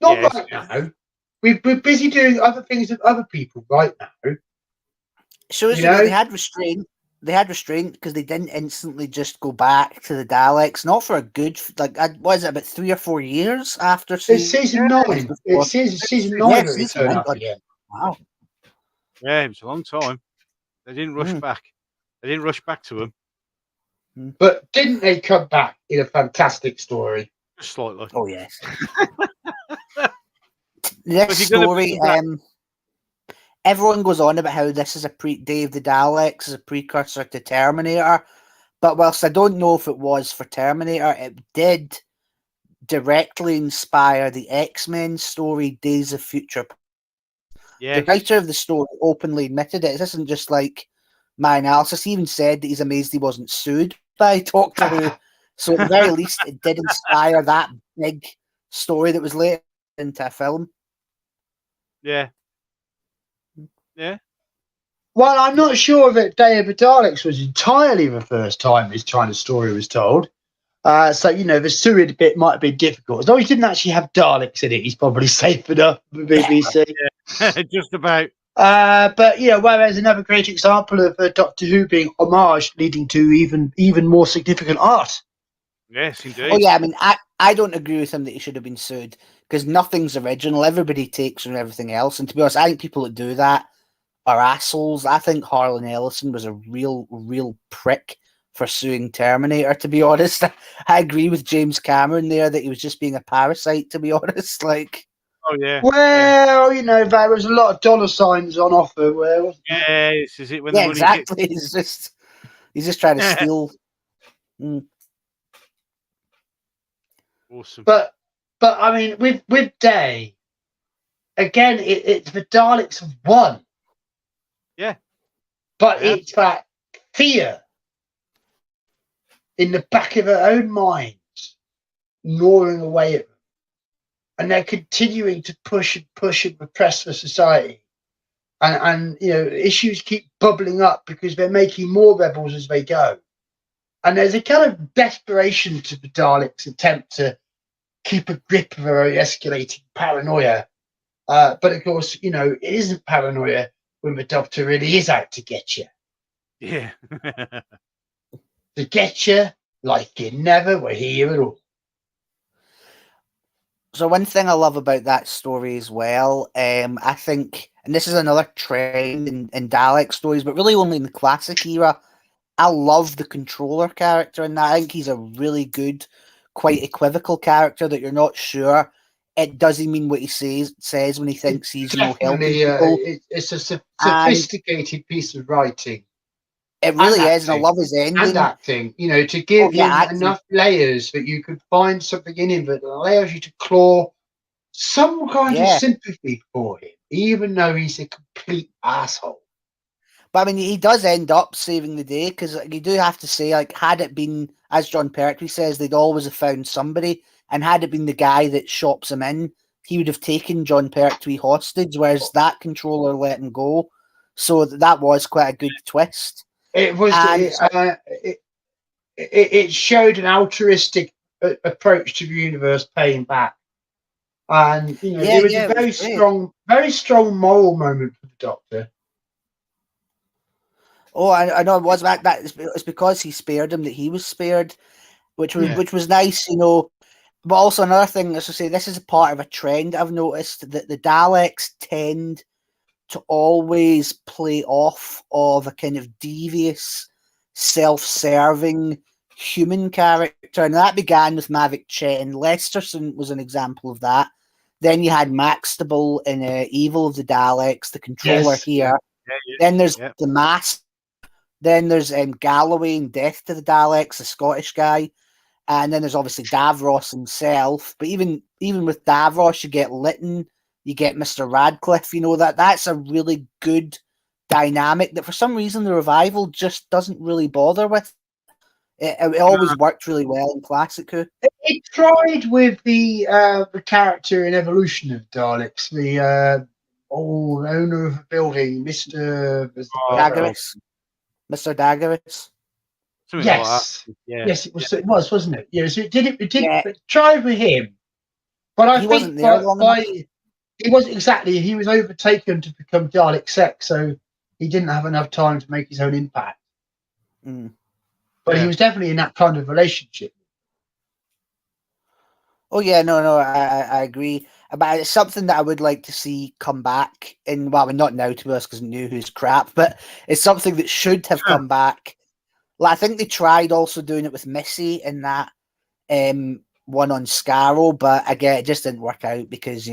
Not right now. We're busy doing other things with other people right now." Shows you they had restraint. They had restraint because they didn't instantly just go back to the Daleks. Not for a good, what is it, about 3 or 4 years after season 9. It's season 9 that they turned up again. Wow. Yeah, it was a long time. They didn't rush back. They didn't rush back to them. But didn't they come back in a fantastic story? Just slightly. Oh, yes. This story, everyone goes on about how this is Day of the Daleks is a precursor to Terminator. But whilst I don't know if it was for Terminator, it did directly inspire the X-Men story Days of Future Past. The writer of the story openly admitted it. This isn't just like my analysis. He even said that he's amazed he wasn't sued by Doctor Who. So at the very least, it did inspire that big story that was later into a film. Yeah. Yeah. Well, I'm not sure that Day of the Daleks was entirely the first time this kind of story was told. So, the Suid bit might be difficult. As long as he didn't actually have Daleks in it, he's probably safe enough for BBC. Just about. But, whereas another great example of Doctor Who being homage leading to even more significant art. Yes, indeed. Oh, yeah, I mean, I don't agree with him that he should have been sued, because nothing's original. Everybody takes from everything else. And to be honest, I think people that do that are assholes. I think Harlan Ellison was a real prick for suing Terminator, to be honest. I agree with James Cameron there that he was just being a parasite, to be honest. Like, oh yeah. Well, there was a lot of dollar signs on offer. Where wasn't there? Yes, is it when yeah, the money exactly. He's just trying to steal. Awesome. But I mean, with Day, again, it's the Daleks have won. Yeah. But it's that fear in the back of their own minds gnawing away at them. And they're continuing to push and repress the society. And issues keep bubbling up because they're making more rebels as they go. And there's a kind of desperation to the Daleks' attempt to keep a grip of their escalating paranoia. But of course, it isn't paranoia when the Doctor really is out to get you. Yeah. To get you like you never were here at all. So one thing I love about that story as well, I think, and this is another trend in Dalek stories, but really only in the classic era, I love the controller character in that. I think he's a really good, quite equivocal character that you're not sure. It doesn't mean what he says when he thinks he's helping people. It's a sophisticated piece of writing. It really is, and I love his ending. And acting, to give him enough layers that you could find something in him that allows you to claw some kind of sympathy for him, even though he's a complete asshole. But I mean, he does end up saving the day, because you do have to say, like, had it been, as John Pertwee says, they'd always have found somebody, and had it been the guy that shops him in, he would have taken John Pertwee hostage, whereas that controller let him go. So that was quite a good twist. It was. It showed an altruistic approach to the universe paying back, and it was a very strong moral moment for the Doctor. Oh, I know it was that. It's because he spared him that he was spared, which was nice, But also another thing, as I say, this is a part of a trend I've noticed, that the Daleks tend to always play off of a kind of devious, self-serving human character, and that began with Mavic Chetton. Lesterson was an example of that. Then you had Maxtable in Evil of the Daleks, the controller here. Then there's the Mask. Then there's Galloway in Death to the Daleks, the Scottish guy. And then there's obviously Davros himself. But even with Davros, you get Lytton, you get Mr. Radcliffe. That's a really good dynamic that for some reason the revival just doesn't really bother with. It always worked really well in Classic Who. It tried with the character in Evolution of Daleks, the owner of a building, Mr. Daggeris. Mr. Daggeris. Yes, yes, it was, wasn't it? Yeah, so it did try with him, but I think wasn't there long enough. He wasn't exactly. He was overtaken to become Dalek Sec, so he didn't have enough time to make his own impact. But he was definitely in that kind of relationship. Oh yeah, no, I agree. But it's something that I would like to see come back in. Well, I mean, not now to us because New Who's crap, but it's something that should have come back. Like, I think they tried also doing it with Missy in that one on Scarrow, but again, it just didn't work out because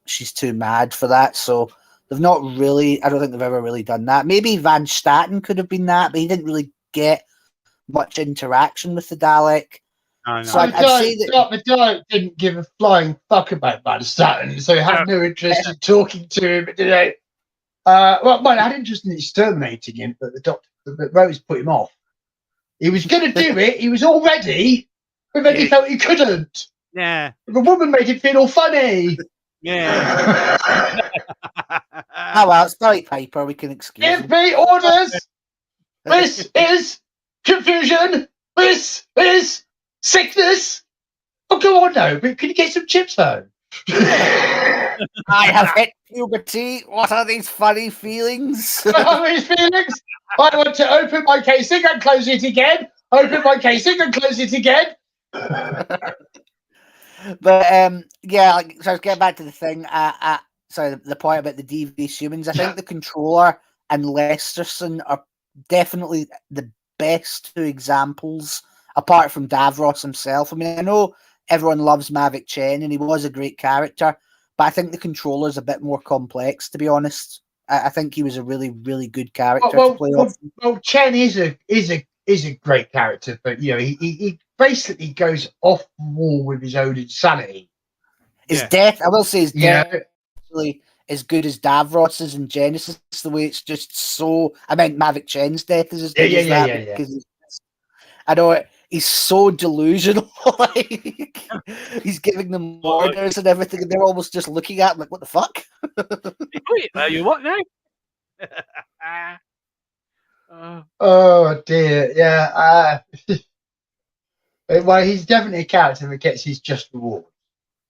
she's too mad for that. So they've not really. I don't think they've ever really done that. Maybe Van Staten could have been that, but he didn't really get much interaction with the Dalek. No. So I'd say that the Dalek didn't give a flying fuck about Van Staten, so he had no interest in talking to him. I had interest in exterminating him, but the Doctor, Rose put him off. He was going to do it. He was all ready, but then he felt he couldn't. Yeah. The woman made him feel all funny. Yeah. Oh well, it's Dalek Piper. We can excuse him. Give me orders. This is confusion. This sickness. Oh, go on now. Can you get some chips home? I have hit puberty. What are these funny feelings? What are these feelings? I want to open my casing and close it again. Open my casing and close it again. But yeah, so getting back to the thing, sorry, the point about the devious humans. I think the Controller and Lesterson are definitely the best two examples, apart from Davros himself. I mean, I know everyone loves Mavic Chen, and he was a great character, but I think the Controller is a bit more complex, to be honest. I think he was a really, really good character to play off. Well, Chen is a great character, but you know, he basically goes off wall with his own insanity. His death, I will say, his death really as good as Davros's in Genesis. The way it's just so. I mean, Mavic Chen's death is as good as that because I know he's so delusional. Like, he's giving them orders and everything, and they're almost just looking at him like, "What the fuck?" You what now? Oh dear, yeah. Well, he's definitely a character that gets his just reward.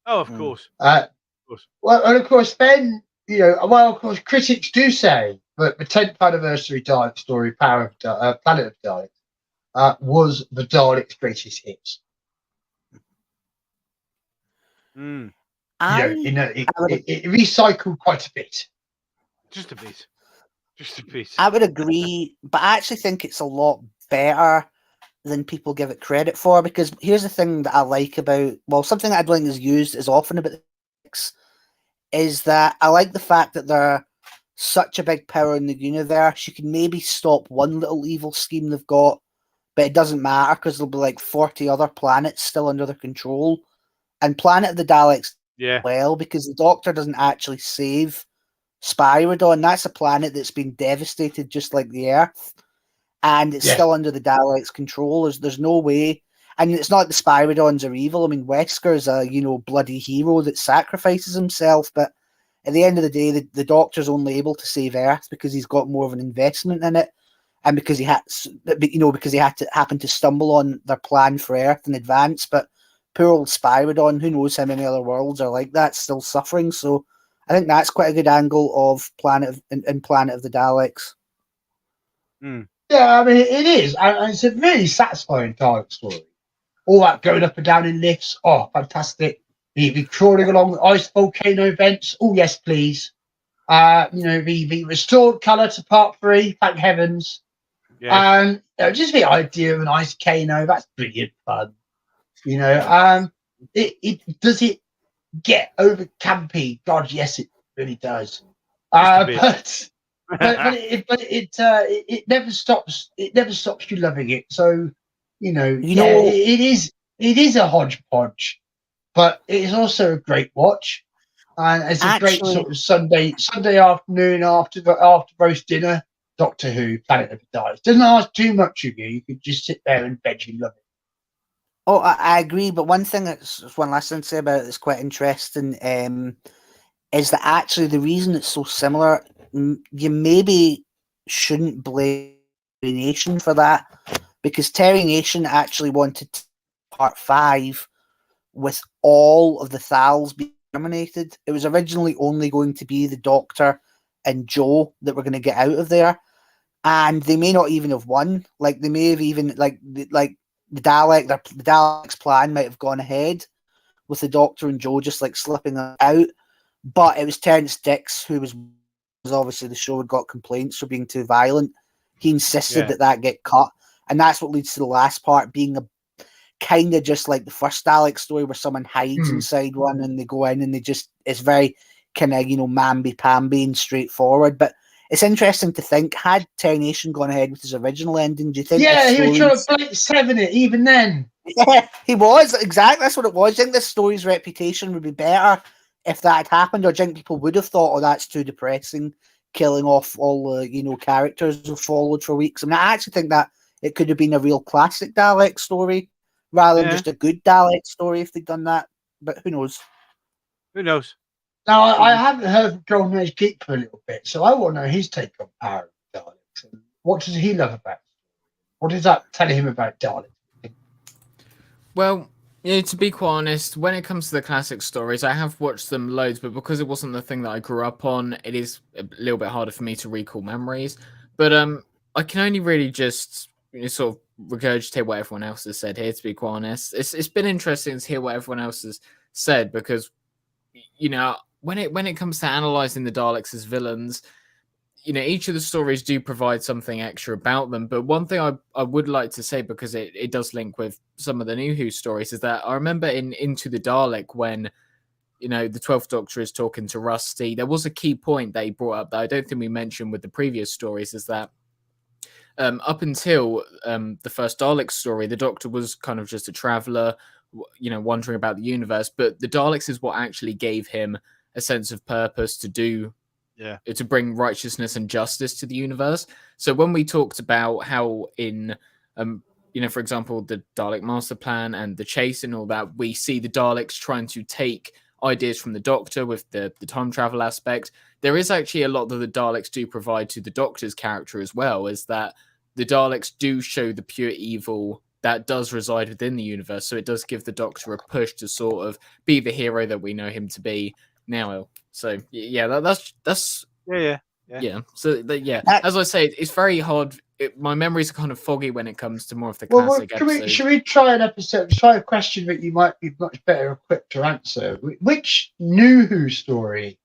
Oh, of course. Well, and of course, then of course, critics do say that the 10th anniversary Dalek story, Planet of Daleks, was the Daleks' greatest hits. Mm. It recycled quite a bit. Just a bit. Just a bit. I would agree, but I actually think it's a lot better than people give it credit for, because here's the thing that I like about, well, something that I don't think is used as often about Daleks is that I like the fact that they're such a big power in the universe. You can maybe stop one little evil scheme they've got, but it doesn't matter because there'll be like 40 other planets still under their control. And Planet of the Daleks, well, because the Doctor doesn't actually save Spyridon. That's a planet that's been devastated just like the Earth, and it's still under the Daleks' control. There's no way, and it's not the Spyridons are evil. I mean, Wesker's a bloody hero that sacrifices himself, but at the end of the day, the Doctor's only able to save Earth because he's got more of an investment in it, and because he had to happen to stumble on their plan for Earth in advance. But poor old Spyridon, who knows how many other worlds are like that, still suffering. So I think that's quite a good angle of Planet of the Daleks. Mm. Yeah, I mean, it is. And it's a really satisfying Dalek story. All that going up and down in lifts. Oh, fantastic. The crawling along the ice volcano vents. Oh, yes, please. The restored colour to part 3. Thank heavens. Yes. Just the idea of an ice volcano. That's brilliant fun. Does it get over campy? God, yes, it really does. But it never stops. It never stops you loving it. So it is a hodgepodge, but it's also a great watch, and it's a great sort of Sunday afternoon after roast dinner. Doctor Who, Planet of the Daleks doesn't ask too much of you. You could just sit there and veg and love it. Oh, I agree. But one thing that's one last thing to say about it that's quite interesting is that actually the reason it's so similar, you maybe shouldn't blame Terry Nation for that, because Terry Nation actually wanted part 5 with all of the Thals being terminated. It was originally only going to be the Doctor and Joe that were going to get out of there, and they may not even have won. Like they may have even the Daleks' plan might have gone ahead with the Doctor and Joe just like slipping out. But it was Terence Dix, who was obviously the show had got complaints for being too violent. He insisted that get cut. And that's what leads to the last part being a kind of just like the first Dalek story where someone hides inside one and they go in and it's very kind of, mamby-pamby and straightforward. But it's interesting to think, had Terry Nation gone ahead with his original ending, do you think? Yeah, he was trying to Blake 7 it even then. Yeah, he was. Exactly. That's what it was. I think this story's reputation would be better if that had happened, or do you think people would have thought, oh, that's too depressing, killing off all the, characters who followed for weeks? I mean, I actually think that it could have been a real classic Dalek story rather than just a good Dalek story if they'd done that. But who knows? Who knows? Now, I haven't heard from Golden Age Geek for a little bit, so I want to know his take on Power of Daleks. And what does he love about it? What does that tell him about Daleks? Well, yeah, to be quite honest, when it comes to the classic stories, I have watched them loads, but because it wasn't the thing that I grew up on, it is a little bit harder for me to recall memories. But I can only really just sort of regurgitate what everyone else has said here. To be quite honest, it's been interesting to hear what everyone else has said because when it comes to analyzing the Daleks as villains, each of the stories do provide something extra about them. But one thing I would like to say, because it does link with some of the New Who stories, is that I remember in Into the Dalek when, the 12th Doctor is talking to Rusty, there was a key point they brought up that I don't think we mentioned with the previous stories, is that up until the first Dalek story, the Doctor was kind of just a traveler, wandering about the universe. But the Daleks is what actually gave him a sense of purpose to bring righteousness and justice to the universe. So when we talked about how in, for example, the Dalek Master Plan and the Chase and all that, we see the Daleks trying to take ideas from the Doctor with the time travel aspect. There is actually a lot that the Daleks do provide to the Doctor's character as well, is that the Daleks do show the pure evil that does reside within the universe. So it does give the Doctor a push to sort of be the hero that we know him to be now. So yeah, that's yeah. So as I say, it's very hard. My memories are kind of foggy when it comes to more of the classic episodes. Should we try an episode? Try a question that you might be much better equipped to answer. Which New Who story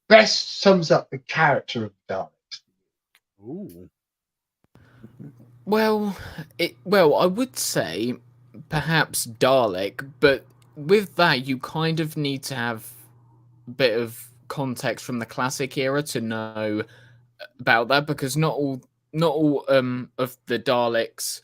best sums up the character of Daleks? Ooh. Well, I would say perhaps Dalek, but with that, you kind of need to have a bit of context from the classic era to know about that, because not all of the Daleks,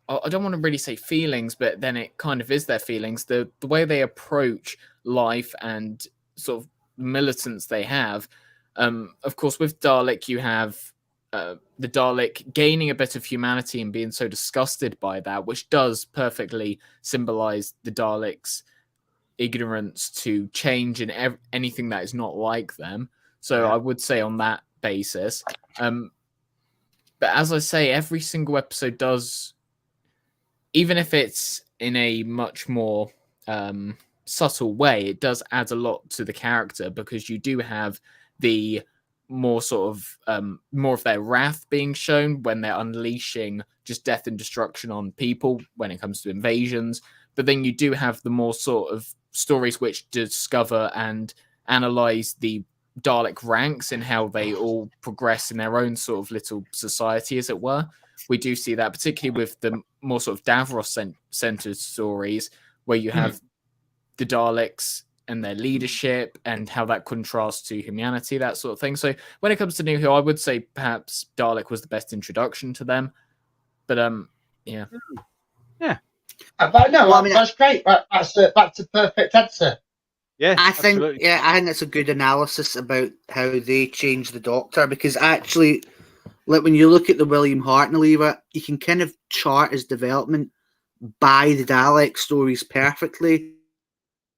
I don't want to really say feelings, but then it kind of is their feelings. The way they approach life and sort of militance they have. Of course, with Dalek, you have the Dalek gaining a bit of humanity and being so disgusted by that, which does perfectly symbolize the Daleks' ignorance to change and anything that is not like them. So I would say on that basis. But as I say, every single episode does, even if it's in a much more subtle way, it does add a lot to the character, because you do have the more sort of more of their wrath being shown when they're unleashing just death and destruction on people when it comes to invasions. But then you do have the more sort of stories which discover and analyze the Dalek ranks and how they all progress in their own sort of little society, as it were. We do see that particularly with the more sort of Davros-centered stories, where you have the Daleks and their leadership and how that contrasts to humanity, that sort of thing. So when it comes to New Who, I would say perhaps Dalek was the best introduction to them. But but no, that's great. That's a perfect answer. Yeah, I think that's a good analysis about how they changed the Doctor, because actually, like when you look at the William Hartnell era, you can kind of chart his development by the Dalek stories perfectly.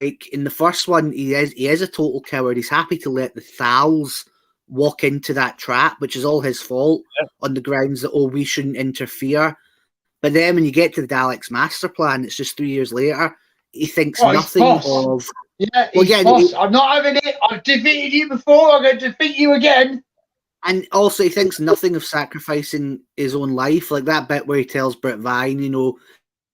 Like in the first one, he is a total coward. He's happy to let the Thals walk into that trap, which is all his fault, on the grounds that, we shouldn't interfere. But then when you get to the Daleks Master Plan, it's just 3 years later, he thinks nothing of... Yeah, boss. I'm not having it. I've defeated you before. I'm going to defeat you again. And also, he thinks nothing of sacrificing his own life. Like that bit where he tells Brett Vine,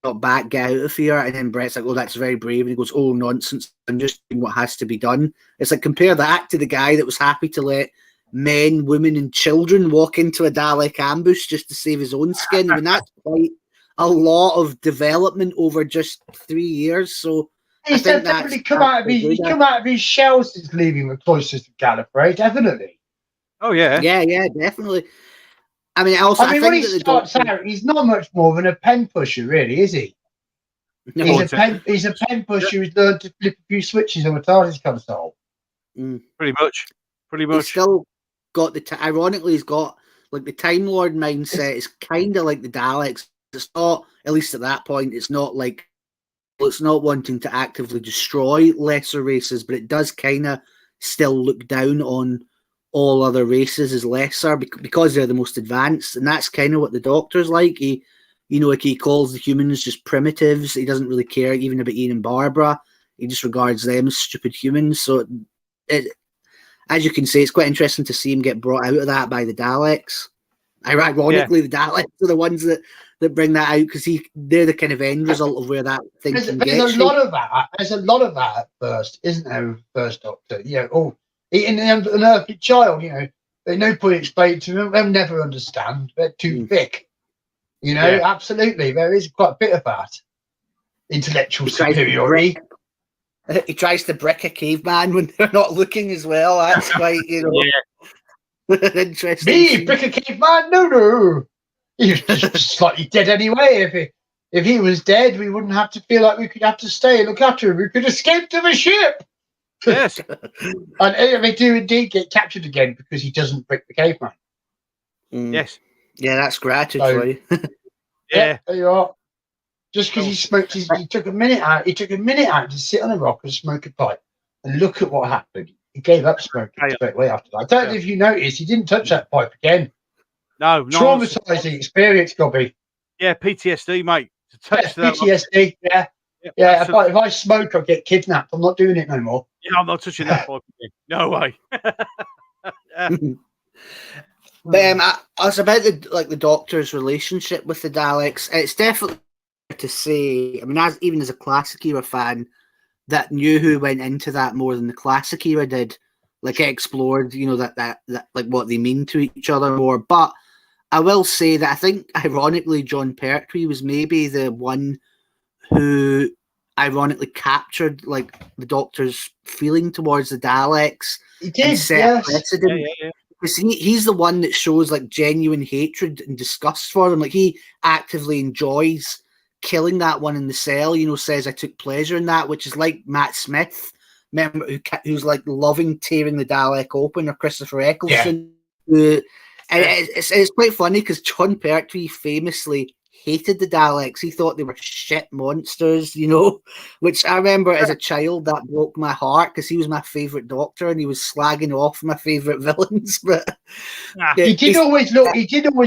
not back, get out of here. And then Brett's like, that's very brave. And he goes, nonsense. I'm just doing what has to be done. It's like, compare that to the guy that was happy to let men, women, and children walk into a Dalek ambush just to save his own skin. I mean, that's quite a lot of development over just 3 years. So he's definitely come out of his shell since leaving the cloisters of Gallifrey, definitely. Oh yeah, definitely. I mean, I think when he starts out, he's not much more than a pen pusher, really, is he? No, he's a pen pusher who's learned to flip a few switches on a TARDIS console. Pretty much. He's still got ironically, he's got like the Time Lord mindset. It's kind of like the Daleks. It's not, at least at that point, it's not like, it's not wanting to actively destroy lesser races, but it does kind of still look down on all other races as lesser because they're the most advanced, and that's kind of what the Doctor's like. He You know, like he calls the humans just primitives. He doesn't really care even about Ian and Barbara. He just regards them as stupid humans. So, as you can see, it's quite interesting to see him get brought out of that by the Daleks. Ironically, the Daleks are the ones that bring that out because they're the kind of end result of where that thinking gets. There's a lot of that. There's a lot of that at first, isn't there? With the first Doctor, eating an unearthly child. There's no point explaining to them. They'll never understand. They're too thick. Absolutely, there is quite a bit of that intellectual superiority. He tries to brick a caveman when they're not looking as well. That's quite, interesting. Me, brick a caveman? No. He was just slightly dead anyway. If he was dead, we wouldn't have to feel like we could have to stay and look after him. We could escape to the ship. Yes. And they do indeed get captured again because he doesn't brick the caveman. Yes. Yeah, that's gratitude for you. Yeah, there you are. Just because he smoked he took a minute out. He took a minute out to sit on a rock and smoke a pipe and look at what happened. He gave up smoking straight away after that. I don't know if you noticed, he didn't touch that pipe again. No, traumatizing experience, Gobby. Yeah, PTSD, mate. To touch that PTSD. Yeah. If I smoke, I'll get kidnapped. I'm not doing it no more. Yeah, I'm not touching that pipe again. No way. But I was about the Doctor's relationship with the Daleks. It's definitely to say. I mean, even as a classic era fan, that knew who went into that more than the classic era did. Like it explored, that like what they mean to each other more. But I will say that I think, ironically, John Pertwee was maybe the one who ironically captured like the Doctor's feeling towards the Daleks. He did, yes. Precedent. Yeah. Because he's the one that shows like genuine hatred and disgust for them. Like he actively enjoys killing that one in the cell. Says I took pleasure in that, which is like Matt Smith, remember, who's like loving tearing the Dalek open, or Christopher Eccleston. Yeah. And it's quite funny because John Pertwee famously hated the Daleks. He thought they were shit monsters, which I remember as a child that broke my heart because he was my favourite Doctor and he was slagging off my favourite villains. But he did always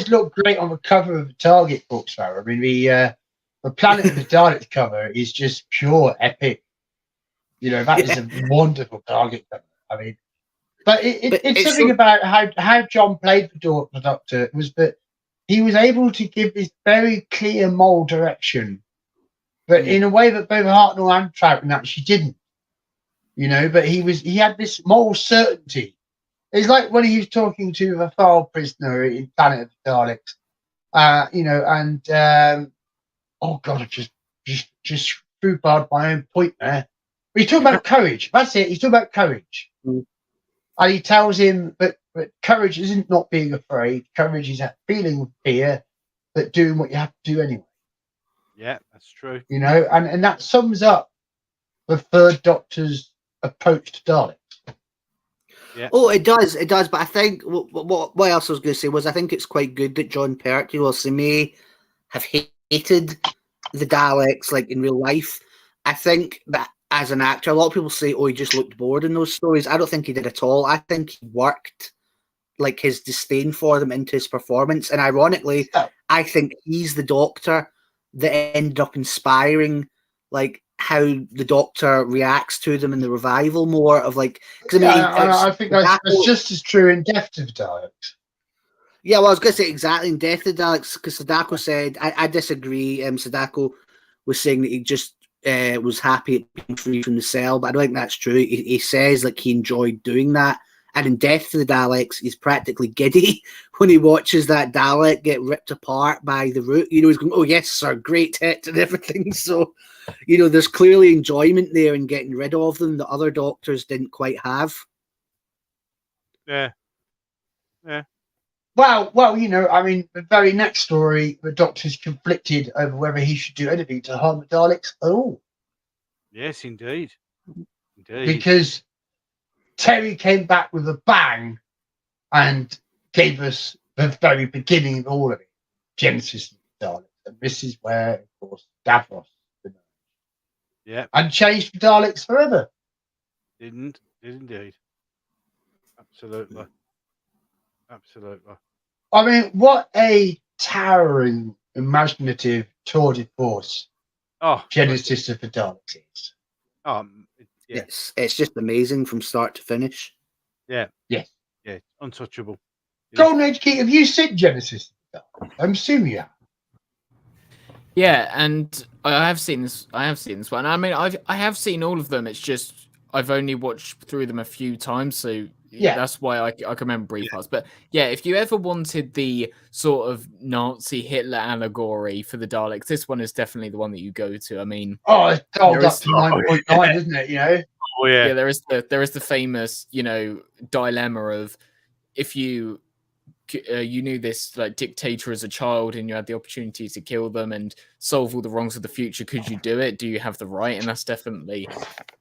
look great on the cover of the Target books, though. I mean, the Planet of the Daleks cover is just pure epic. That is a wonderful Target cover. I mean, but it's something about how John played the Doctor was that he was able to give this very clear moral direction, but in a way that both Hartnell and Troughton actually didn't. But he had this moral certainty. It's like when he was talking to the Thal prisoner in Planet of the Daleks, oh God, I just foobarred my own point there. But he's talking about courage. That's it. He's talking about courage. And he tells him that courage isn't not being afraid. Courage is that feeling of fear, but doing what you have to do anyway. Yeah, that's true. And that sums up the third Doctor's approach to Daleks. Yeah. Oh, it does. But I think what else I was going to say was I think it's quite good that John Pertwee, whilst he may have hated the Daleks like in real life, I think that as an actor, a lot of people say, oh, he just looked bored in those stories. I don't think he did at all. I think he worked like his disdain for them into his performance. And ironically, I think he's the Doctor that ended up inspiring like how the Doctor reacts to them in the revival more of like. I think that's just as true in Death to the Daleks. Yeah, well, I was going to say exactly in Death to the Daleks because Sadako said I disagree. Sadako was saying that he just was happy at being free from the cell, but I don't think that's true. He says like he enjoyed doing that. And in Death to the Daleks, he's practically giddy when he watches that Dalek get ripped apart by the Root. He's going, oh, yes, sir, great hit and everything. So, there's clearly enjoyment there in getting rid of them that other Doctors didn't quite have. Yeah. Well, I mean, the very next story, the Doctor's conflicted over whether he should do anything to harm the Daleks at all. Yes, indeed. Because Terry came back with a bang and gave us the very beginning of all of it. Genesis of the Daleks. And this is where, of course, Davros emerged. Yeah. And changed the Daleks forever. Did indeed. Absolutely. I mean, what a towering imaginative tour de force Genesis of the Daleks is. Yeah. It's just amazing from start to finish. Yeah. Yes. Yeah. Untouchable. Golden Age Key, have you seen Genesis of the Daleks? I'm assuming you have. Yeah, and I have seen this. I have seen this one. I mean, I have seen all of them. It's just I've only watched through them a few times, so that's why I can remember brief parts. But yeah, if you ever wanted the sort of Nazi Hitler allegory for the Daleks, this one is definitely the one that you go to. I mean, it's dialed up to 9.9, isn't it? You know. Oh yeah. Yeah, there is the famous dilemma of if you knew this like dictator as a child and you had the opportunity to kill them and solve all the wrongs of the future, could you do it? Do you have the right? And that's definitely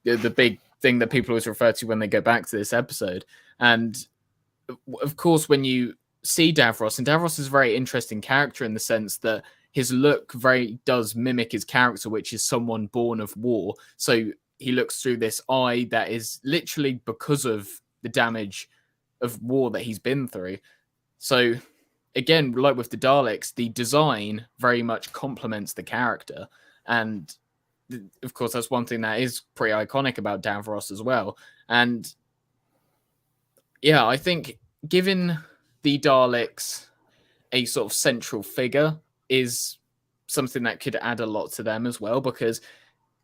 the big thing that people always refer to when they go back to this episode. And of course, when you see Davros, and Davros is a very interesting character in the sense that his look very does mimic his character, which is someone born of war. So he looks through this eye that is literally because of the damage of war that he's been through. So, again, like with the Daleks, the design very much complements the character. And, of course, that's one thing that is pretty iconic about Davros as well. And, yeah, I think giving the Daleks a sort of central figure is something that could add a lot to them as well, because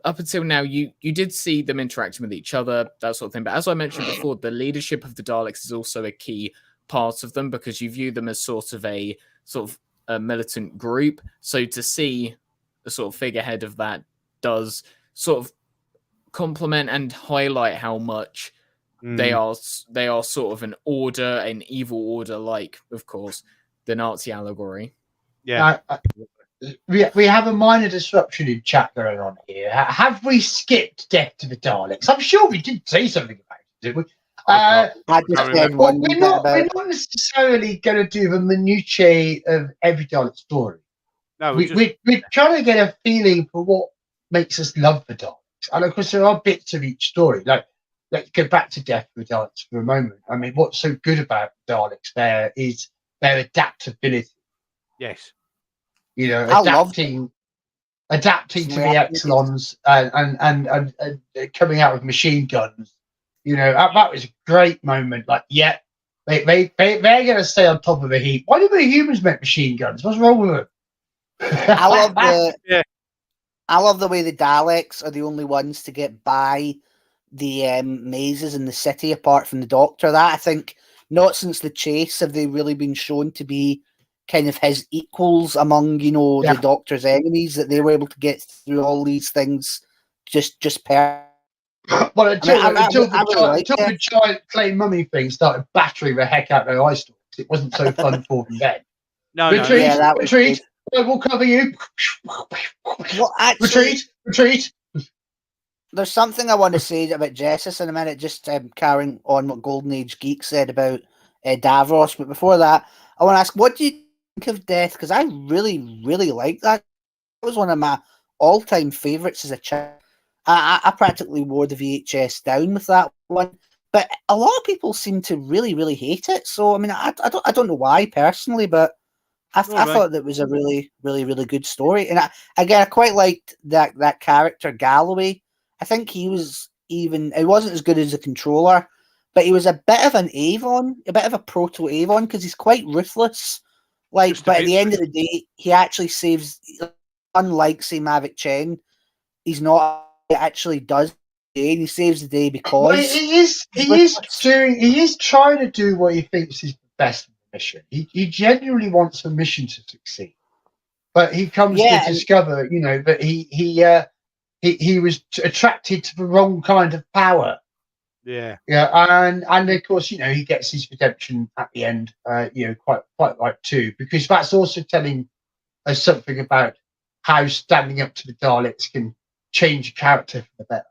up until now, you did see them interacting with each other, that sort of thing. But as I mentioned before, the leadership of the Daleks is also a key part of them because you view them as sort of a militant group. So to see the sort of figurehead of that does sort of complement and highlight how much they are sort of an order, an evil order, like, of course, the Nazi allegory. Yeah. We have a minor disruption in chat going on here. Have we skipped Death to the Daleks? I'm sure we did say something about it, did we? We're not necessarily going to do the minutiae of every Dalek story. No, we're trying to get a feeling for what makes us love the Daleks. And of course, there are bits of each story. Like, let's go back to Death to the Daleks for a moment. I mean, what's so good about Daleks there is their adaptability. Yes. Adapting to the Exelons and coming out with machine guns. That was a great moment. Like, yeah, they're going to stay on top of the heap. Why do the humans make machine guns? What's wrong with them? I love the way the Daleks are the only ones to get by the mazes in the city, apart from the Doctor. That I think not since the Chase have they really been shown to be kind of his equals among the Doctor's enemies, that they were able to get through all these things just per. Well, until the giant clay mummy thing started battering the heck out of their eye stalks, it wasn't so fun for them then. Retreat. We'll cover you. Well, actually, retreat. There's something I want to say about Genesis in a minute, just carrying on what Golden Age Geek said about Davros. But before that, I want to ask, what do you think of Death? Because I really, really like that. It was one of my all-time favourites as a child. I practically wore the VHS down with that one, but a lot of people seem to really, really hate it. So I mean, I don't know why personally, but I thought that was a really, really, really good story. And I quite liked that character Galloway. I think he wasn't as good as a controller, but he was a bit of an Avon, a bit of a proto Avon, because he's quite ruthless. But at the end of the day, he actually saves. Unlike say Mavic Chen, he's not. He actually does. He saves the day because he is trying to do what he thinks is the best mission. He genuinely wants the mission to succeed, but he comes to discover, that he was attracted to the wrong kind of power. Yeah, and of course, he gets his redemption at the end. Quite right too, because that's also telling us something about how standing up to the Daleks can change a character for the better.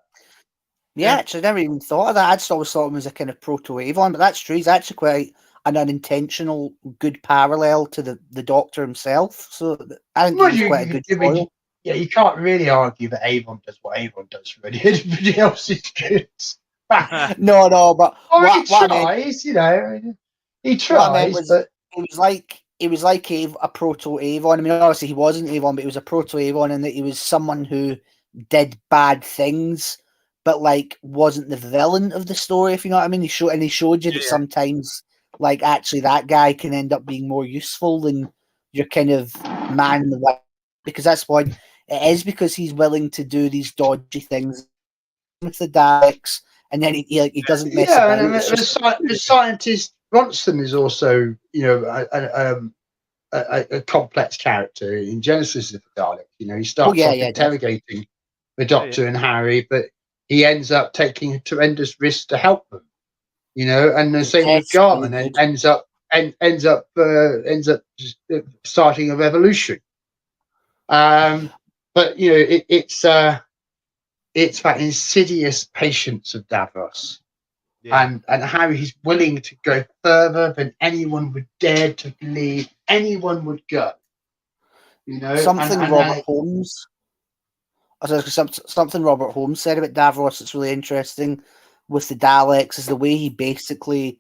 Yeah, actually, I never even thought of that. I just always thought him as a kind of proto-Avon, but that's true. He's actually quite an unintentional good parallel to the Doctor himself. So I think he's quite a good foil. Yeah, you can't really argue that Avon does what Avon does for anybody else is good. No, but he tries, he tries, but it was like he was like a proto-Avon. I mean, obviously he wasn't Avon, but he was a proto-Avon in that he was someone who did bad things, but like wasn't the villain of the story, if you know what I mean. He showed you that sometimes, like, actually that guy can end up being more useful than your kind of man in the white, because that's what it is, because he's willing to do these dodgy things with the Daleks, and then he doesn't mess about. And the scientist Bronson is also, you know, a complex character in Genesis of the Dalek. You know, he starts off interrogating the Doctor and Harry, but he ends up taking a tremendous risk to help them. You know, and the same with Gartman, and ends up starting a revolution. But you know, it's that insidious patience of Davros, and how he's willing to go further than anyone would dare to believe anyone would go. You know, something Robert Holmes said about Davros that's really interesting with the Daleks is the way he basically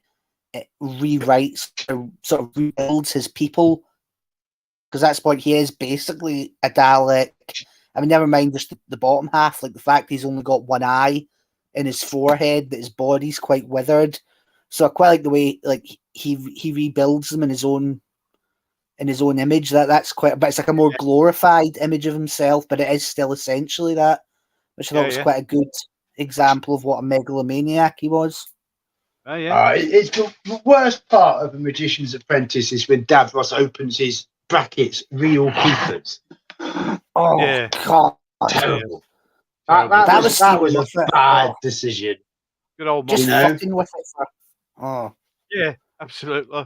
rewrites or sort of rebuilds his people, because that's what he is, basically a Dalek. I mean, never mind just the bottom half, like the fact he's only got one eye in his forehead, that his body's quite withered. So I quite like the way like he rebuilds them in his own image. That's quite, but it's like a more glorified image of himself, but it is still essentially that, which I thought was quite a good example of what a megalomaniac he was. Oh yeah. It's the worst part of The Magician's Apprentice is when Davros opens his brackets real keepers. Oh yeah. God, terrible. That was a bad decision. Good old just fucking with it. Yeah, absolutely.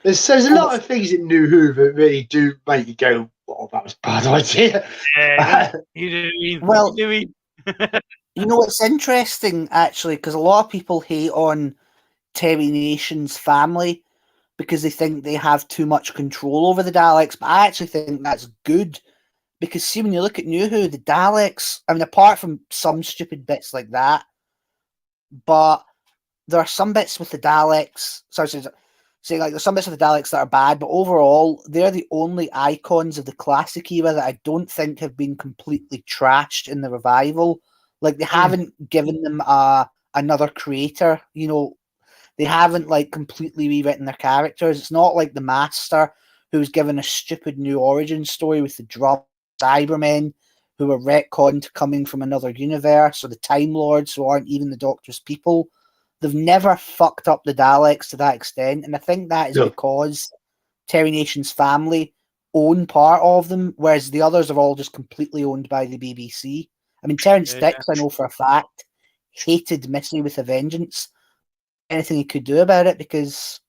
There's a lot of things in New Who that really do make you go, "Oh, that was a bad idea." Yeah, you know what's interesting actually, because a lot of people hate on Terry Nation's family because they think they have too much control over the Daleks, but I actually think that's good, because see, when you look at New Who, the Daleks, I mean, apart from some stupid bits like that, but there are some bits with the Daleks, saying like there's some bits of the Daleks that are bad, but overall they're the only icons of the classic era that I don't think have been completely trashed in the revival. Like they haven't given them another creator, you know, they haven't like completely rewritten their characters. It's not like the Master, who's given a stupid new origin story with the drum Cybermen who are retconned coming from another universe, or the Time Lords who aren't even the Doctor's people. They've never fucked up the Daleks to that extent, and I think that is because Terry Nation's family own part of them, whereas the others are all just completely owned by the BBC. I mean, Terence Dicks, I know for a fact, hated Missy with a vengeance. Anything he could do about it, because,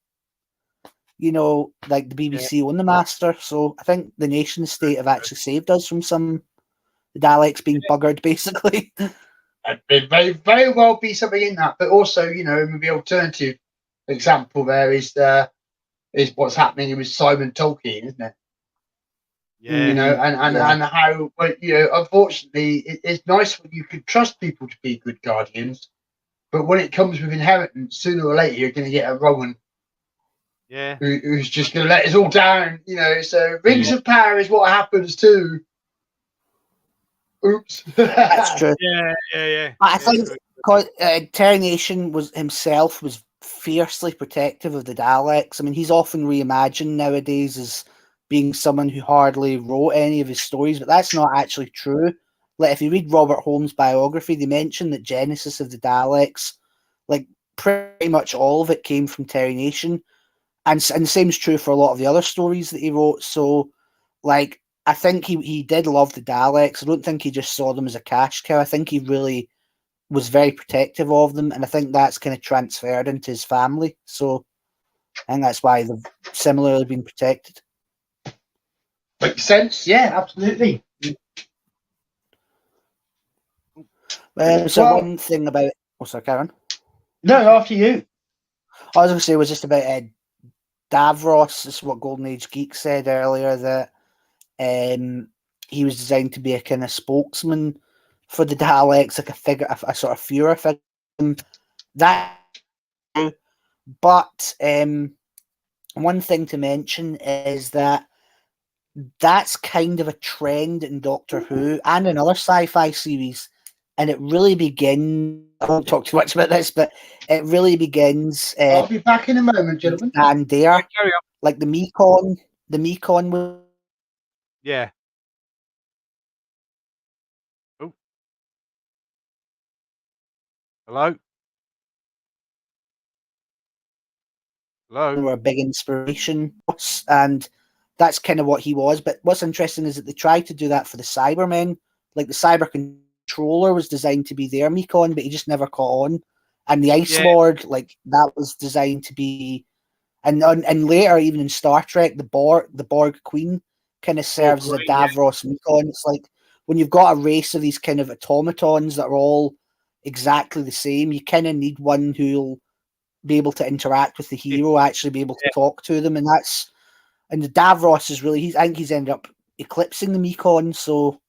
you know, like the BBC own the Master, so I think the nation state have actually saved us from the Daleks being buggered, basically. It may very well be something in that, but also, you know, the alternative example there is what's happening with Simon Tolkien, isn't it? Yeah. You know, and how, you know, unfortunately, it's nice when you can trust people to be good guardians, but when it comes with inheritance, sooner or later you're going to get a Rowan. Yeah. Who's just going to let us all down, you know? So rings of power is what happens too. Oops. That's true. Yeah. I think Terry Nation was fiercely protective of the Daleks. I mean, he's often reimagined nowadays as being someone who hardly wrote any of his stories, but that's not actually true. Like, if you read Robert Holmes' biography, they mention that Genesis of the Daleks, like, pretty much all of it came from Terry Nation. And the same is true for a lot of the other stories that he wrote. So, like, I think he did love the Daleks. I don't think he just saw them as a cash cow. I think he really was very protective of them, and I think that's kind of transferred into his family. So I think that's why they've similarly been protected. Makes sense. Yeah, absolutely. One thing about... Oh, sorry, Karen. No, after you. I was going to say was just about Davros. This is what Golden Age Geek said earlier, that he was designed to be a kind of spokesman for the Daleks, like a figure, a sort of Führer figure. That, but one thing to mention is that that's kind of a trend in Doctor Who and in other sci-fi series, and it really begins. I won't talk too much about this, but it really begins. I'll be back in a moment, gentlemen. And there, Yeah, carry on. like the Mekon was. Yeah. Oh. Hello? Hello? Were a big inspiration, and that's kind of what he was. But what's interesting is that they tried to do that for the Cybermen. Like the Cyber Controller was designed to be their Mekon, but he just never caught on. And the Ice Lord, like that was designed to be, and later even in Star Trek, the Borg Queen kind of serves as a Davros Mekon. It's like when you've got a race of these kind of automatons that are all exactly the same, you kind of need one who'll be able to interact with the hero, actually be able to talk to them, and the Davros is really, I think he's ended up eclipsing the Mekon, so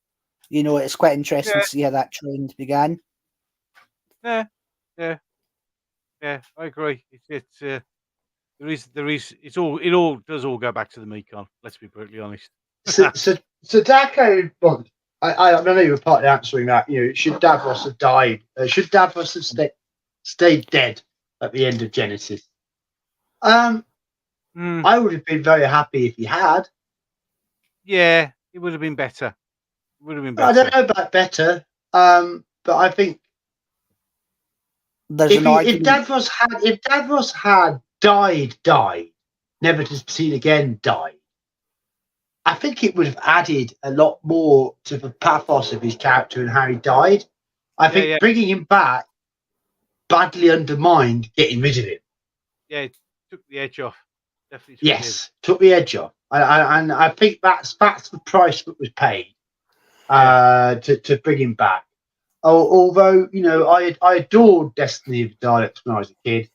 it's quite interesting to see how that trend began. Yeah, I agree. It all does all go back to the Mekon. Let's be brutally honest. So Daco, well, I know you were partly answering that. Should Davros have died? Should Davros have stayed dead at the end of Genesis? I would have been very happy if he had. Yeah, it would have been better. I don't know about better, but I think if Davros had died, never to be seen again, died, I think it would have added a lot more to the pathos of his character and how he died. I think bringing him back badly undermined getting rid of him. Yeah, it took the edge off. Definitely. Took the edge off. And I think that's the price that was paid to bring him back. Although, I adored Destiny of the Daleks when I was a kid.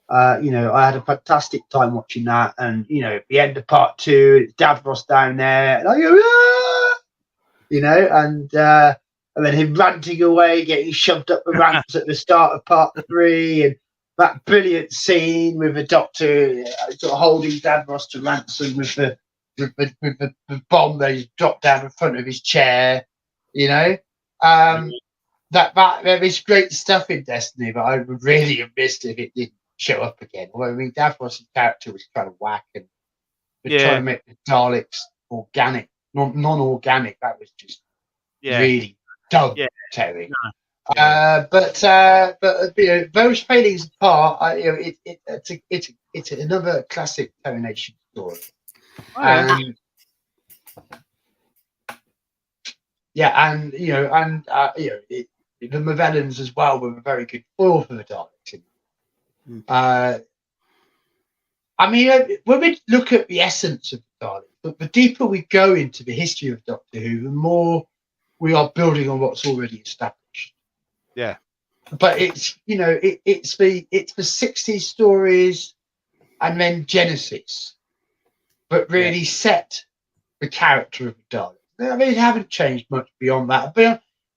I had a fantastic time watching that, and at the end of part 2, it's Davros down there, and I go, and then him ranting away, getting shoved up the ramps at the start of part 3, and that brilliant scene with the Doctor sort of holding Davros to ransom with the bomb that he's dropped down in front of his chair, that there is great stuff in Destiny, but I would really have missed if it didn't show up again. Although, I mean, Davros' character was kind of whack, and trying to make the Daleks organic, non-organic, that was just really dumb, Terry. No. But those failings apart, it's another classic Termination story. The Movellans as well were a very good foil for the Daleks. When we look at the essence of the Daleks, the deeper we go into the history of Doctor Who, the more we are building on what's already established. Yeah. But it's it's the 60s stories and then Genesis, but really set the character of the Daleks. I mean, it haven't changed much beyond that.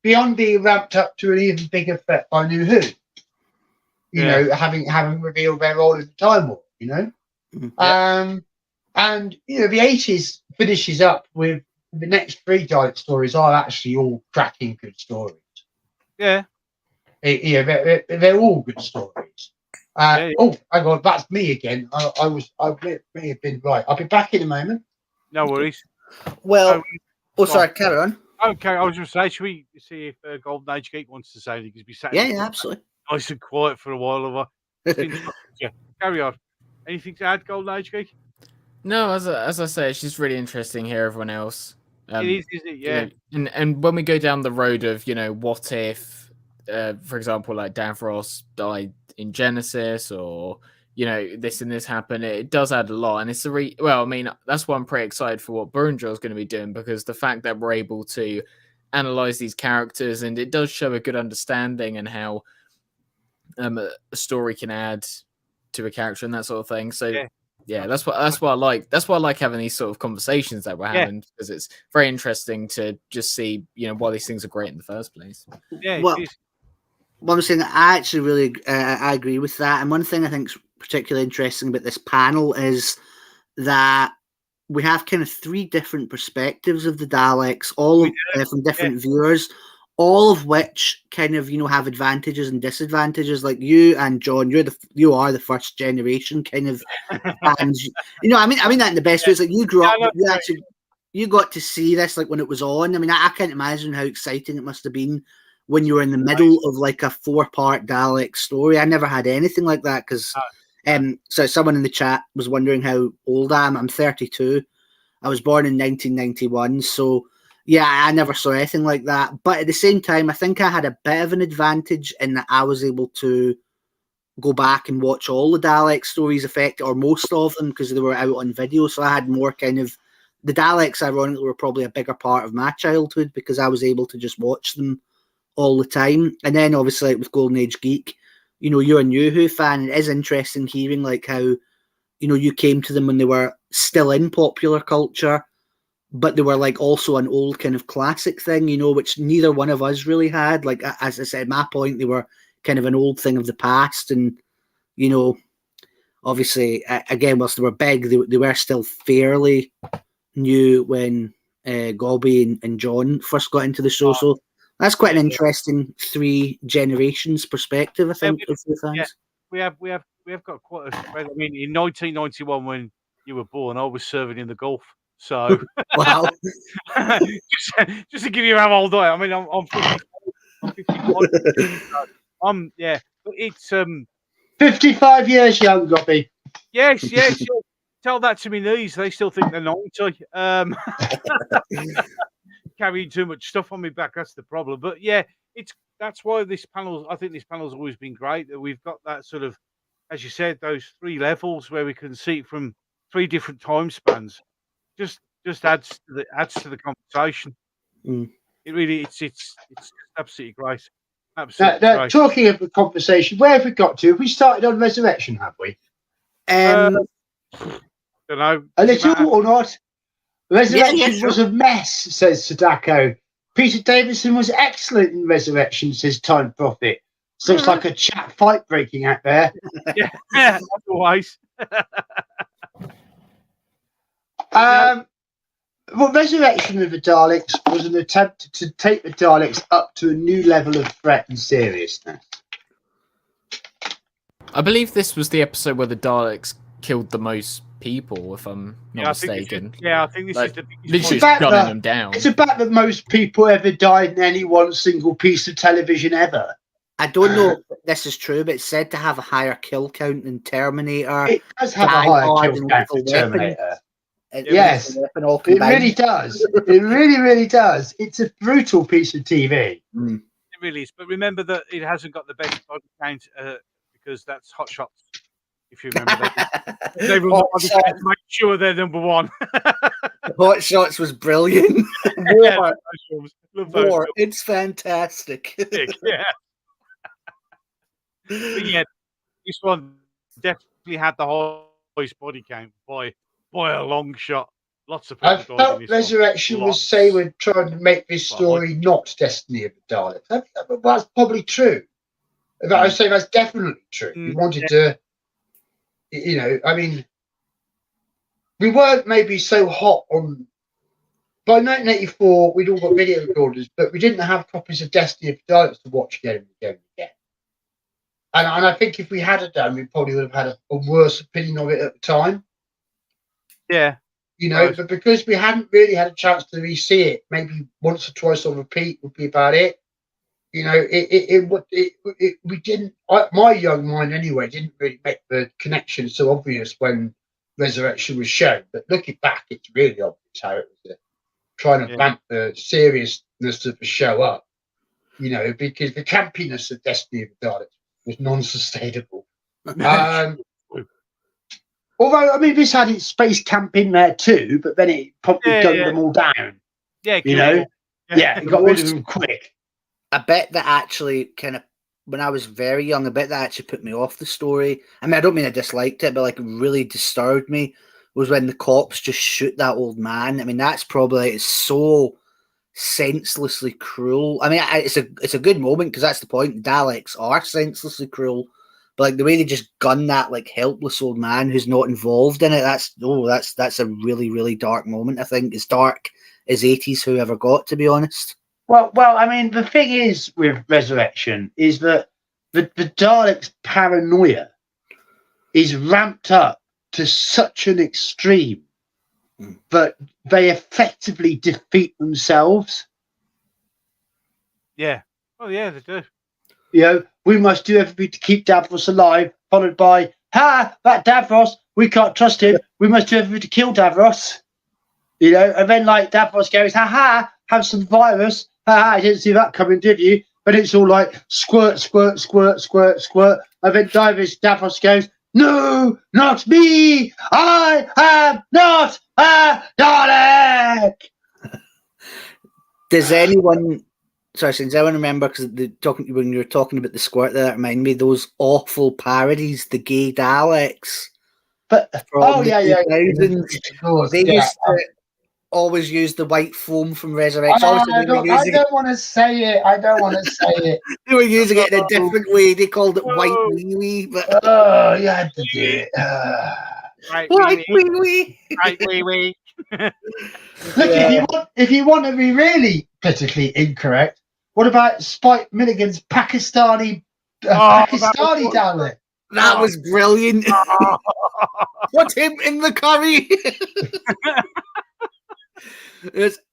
Beyond being ramped up to an even bigger threat by New Who. Having revealed their role in the Time War, and the 80s finishes up with the next 3 Dalek stories are actually all cracking good stories. Yeah. They're all good stories. Oh, hang on, that's me again. I may have been right. I'll be back in a moment. No worries. Well, sorry, carry on. Okay, I was going to say, should we see if Golden Age Geek wants to say anything? Because we sat absolutely. Nice and quiet for a while. Carry on. Anything to add, Golden Age Geek? No, as I say, it's just really interesting to hear everyone else. It is, isn't it? Yeah. And when we go down the road of, what if, for example, like Davros died in Genesis, or this and this happened, it does add a lot. And it's that's why I'm pretty excited for what Burrinjoy is going to be doing, because the fact that we're able to analyze these characters, and it does show a good understanding and how a story can add to a character and that sort of thing. So that's what I like. That's why I like having these sort of conversations that we're having, because it's very interesting to just see why these things are great in the first place. Yeah. One thing I actually really I agree with that, and one thing I think is particularly interesting about this panel is that we have kind of 3 different perspectives of the Daleks, all from different viewers, all of which kind of, have advantages and disadvantages. Like you and John, you are the first generation kind of fans. I mean that in the best way. It's like you grew up, you got to see this like when it was on. I mean, I can't imagine how exciting it must have been when you were in the middle of like a 4-part Dalek story. I never had anything like that because so someone in the chat was wondering how old I am. I'm 32. I was born in 1991. So yeah, I never saw anything like that. But at the same time, I think I had a bit of an advantage in that I was able to go back and watch all the Dalek stories or most of them because they were out on video. So I had more kind of the Daleks, ironically, were probably a bigger part of my childhood because I was able to just watch them all the time. And then obviously like with Golden Age Geek, you're a New Who fan. It is interesting hearing like how, you came to them when they were still in popular culture, but they were like also an old kind of classic thing, which neither one of us really had. Like, as I said, my point, they were kind of an old thing of the past. And, obviously, again, whilst they were big, they were still fairly new when Gobby and John first got into the show. So that's quite an interesting 3 generations perspective, I think. We have got quite a spread. I mean, in 1991, when you were born, I was serving in the Gulf. So, wow. just to give you how old I am. I mean, I'm 55. But it's 55 years young, Gobby. Yes. Tell that to me knees. They still think they're 90. Carrying too much stuff on me back. That's the problem. But yeah, that's why this panel. I think this panel's always been great. That we've got that sort of, as you said, those 3 levels where we can see it from 3 different time spans. Just adds to the conversation. It really it's absolutely great. Absolutely great. Talking of the conversation, where have we got to? Have we started on Resurrection? Have we? Don't know. A little or not? Resurrection was a mess, says Sadako. Peter Davison was excellent in Resurrection, says Time Prophet. So it's like a chat fight breaking out there. Yeah, otherwise. Well, Resurrection of the Daleks was an attempt to take the Daleks up to a new level of threat and seriousness. I believe this was the episode where the Daleks killed the most people, if I'm not mistaken. I think this is the literally gunning them down. It's about that most people ever died in any one single piece of television ever. I don't know if this is true, but it's said to have a higher kill count than Terminator. It does have a higher kill count than Terminator. Yes, it really does. It really, really does. It's a brutal piece of TV. It really is. But remember that it hasn't got the best body count because that's Hot Shots. If you remember that, they will make sure they're number 1. Hot Shots was brilliant. War. It's fantastic. Yeah. But yeah, this one definitely had the highest body count by a long shot. Lots of people. I felt Resurrection was say we're trying to make this story not Destiny of the Daleks. That's probably true. I would say that's definitely true. We wanted to, I mean, we weren't maybe so hot on. By 1984, we'd all got video recorders, but we didn't have copies of Destiny of the Daleks to watch again and again and again. And I think if we had done, we probably would have had a worse opinion of it at the time. Yeah. But because we hadn't really had a chance to re-see it, maybe once or twice on repeat would be about it. We didn't. My young mind anyway didn't really make the connection so obvious when Resurrection was shown. But looking back, it's really obvious how it was trying to ramp the seriousness of the show up. Because the campiness of Destiny of the Daleks was non-sustainable. Although, I mean, this had its space camp in there too, but then it probably gunned them all down. Yeah, it got rid of them quick. A bit that actually kind of, when I was very young, a bit that actually put me off the story. I mean, I don't mean I disliked it, but like really disturbed me was when the cops just shoot that old man. I mean, that's probably it's so senselessly cruel. I mean, it's a good moment because that's the point. The Daleks are senselessly cruel, But like the way they just gun that like helpless old man who's not involved in it, that's a really, really dark moment. I think as dark as 80s who ever got, to be honest. Well, I mean, the thing is with Resurrection is that the Daleks' paranoia is ramped up to such an extreme that they effectively defeat themselves. Yeah. Oh, yeah, they do. You know, we must do everything to keep Davros alive, followed by, that Davros, we can't trust him. We must do everything to kill Davros. You know, and then like Davros goes, have some virus. I didn't see that coming, did you? But it's all like squirt, squirt, squirt, squirt, squirt. And then Davros goes, no, not me. I am not a Dalek. Does anyone remember, because when you were talking about the squirt there, that reminded me those awful parodies, the gay Daleks. But They used to always use the white foam from Resurrection. I don't want to say it. They were using it in a different way. They called it white wee wee. But you had to do it. Right, white wee wee. Right, wee wee. Look, if you want to be really politically incorrect, what about Spike Milligan's Pakistani Dalek? That was brilliant. Put him in the curry.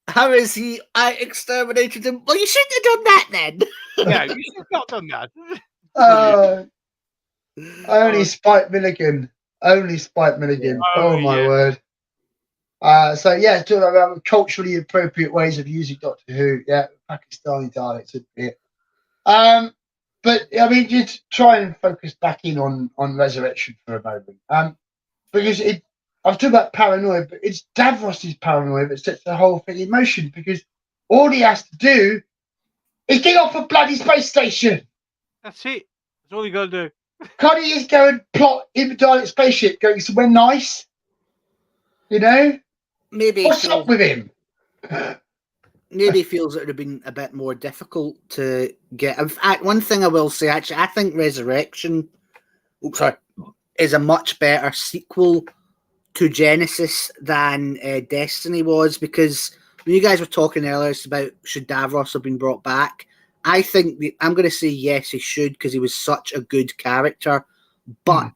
How is he? I exterminated him. Well, you shouldn't have done that then. Yeah, you should have not done that. Only Spike Milligan. Oh my word. So yeah, talking about culturally appropriate ways of using Doctor Who. Yeah, Pakistani Daleks would be it. But I mean, just try and focus back in on Resurrection for a moment. Because I was talking about paranoia, but it's Davros' paranoia that sets the whole thing in motion, because all he has to do is get off a bloody space station. That's it. That's all you got to do. Can't he just go and plot in the Dalek spaceship going somewhere nice? You know? Maybe. What's up with him? Maybe feels it would have been a bit more difficult to get. In fact, one thing I will say, actually, I think Resurrection is a much better sequel to Genesis than Destiny was, because when you guys were talking earlier about should Davros have been brought back, I think I'm going to say yes, he should, because he was such a good character. But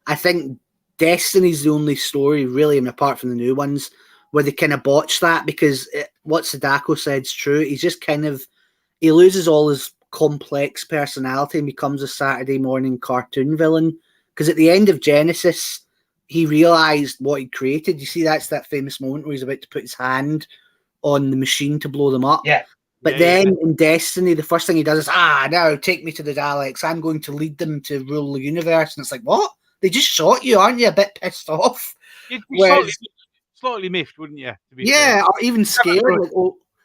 I think Destiny's the only story, really, and apart from the new ones, where they kind of botch that, because what Sadako said is true. He's just he loses all his complex personality and becomes a Saturday morning cartoon villain. Because at the end of Genesis, he realized what he created. You see, that's that famous moment where he's about to put his hand on the machine to blow them up. Yeah. But then in Destiny, the first thing he does is, now take me to the Daleks. I'm going to lead them to rule the universe. And it's like, what? They just shot you, aren't you? A bit pissed off. You'd be slightly miffed, wouldn't you? Yeah, or even scared.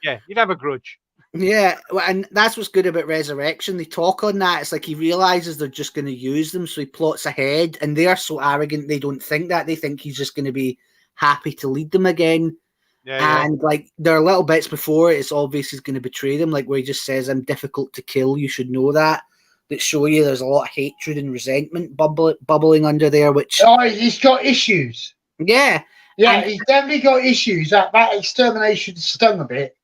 Yeah, you'd have a grudge. Yeah, and that's what's good about Resurrection. They talk on that. It's like he realizes they're just going to use them, so he plots ahead, and they're so arrogant they don't think that. They think he's just going to be happy to lead them again. And like there are little bits before it's obvious he's going to betray them, like where he just says, "I'm difficult to kill. You should know that." That show you there's a lot of hatred and resentment bubbling under there. Which he's got issues. Yeah, he's definitely got issues. That extermination stung a bit.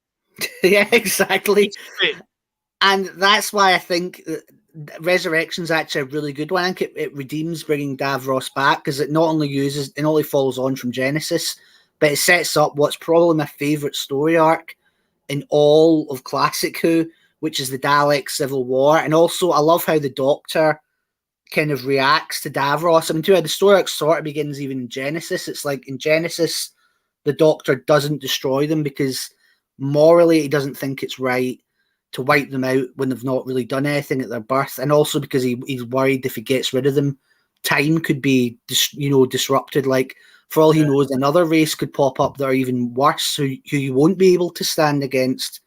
Yeah, exactly. And that's why I think Resurrection's actually a really good one. I think it redeems bringing Davros back, because it not only follows on from Genesis, but it sets up what's probably my favourite story arc in all of Classic Who, which is the Dalek Civil War. And also, I love how the Doctor kind of reacts to Davros. I mean, the story arc sort of begins even in Genesis. It's like in Genesis, the Doctor doesn't destroy them because morally he doesn't think it's right to wipe them out when they've not really done anything at their birth. And also because he's worried if he gets rid of them, time could be disrupted. Like, for all he knows, another race could pop up that are even worse, who you won't be able to stand against.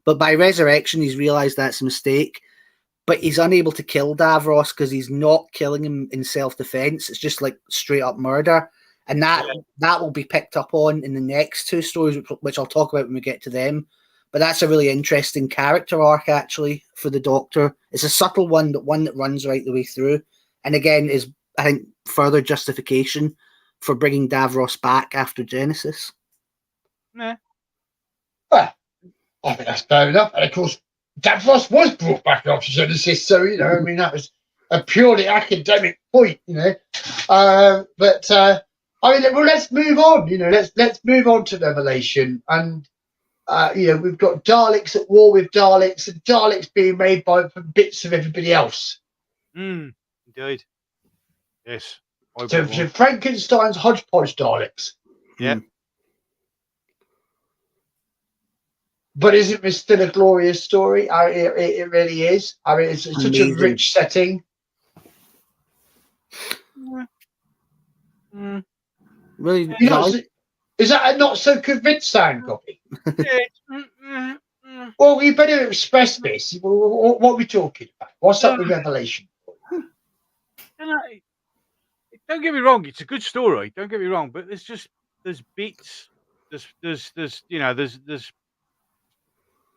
But by Resurrection, he's realised that's a mistake. But he's unable to kill Davros because he's not killing him in self-defence. It's just like straight up murder. And that will be picked up on in the next two stories, which I'll talk about when we get to them. But that's a really interesting character arc, actually, for the Doctor. It's a subtle one, but one that runs right the way through. and again is, I think, further justification for bringing Davros back after Genesis. Nah. Well, I think that's fair enough. And of course, Davros was brought back after Genesis, so I mean, that was a purely academic point, But I mean, well, let's move on. Let's move on to Revelation, and we've got Daleks at war with Daleks, and Daleks being made from bits of everybody else. Indeed. Yes. So Frankenstein's hodgepodge Daleks. Yeah. But isn't this still a glorious story? It really is. I mean, it's such a rich setting. Really, is that a not so convincing copy? Well, you better express this. What are we talking about? What's up with Revelation? Don't get me wrong; it's a good story. Don't get me wrong, but there's bits. There's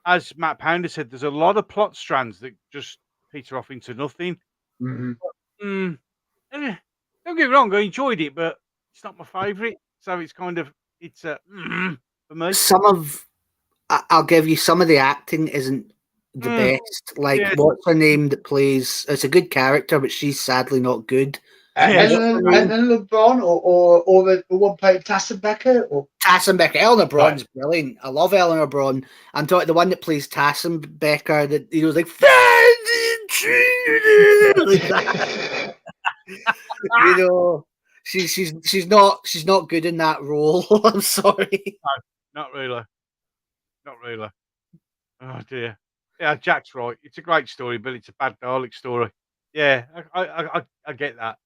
as Matt Pounder said, there's a lot of plot strands that just peter off into nothing. Mm-hmm. Don't get me wrong; I enjoyed it, but it's not my favourite. So it's kind of for me. I'll give you, some of the acting isn't the best. Like, what's her name that plays? It's a good character, but she's sadly not good. Eleanor Braun or the one playing Tassenbecker? Tassenbecker. Eleanor Braun's brilliant. I love Eleanor Braun. I'm talking the one that plays Tassenbecker, that he was like, she's not good in that role. I'm sorry. No, not really. Oh dear. Yeah, Jack's right. It's a great story, but it's a bad Dalek story. Yeah, I get that.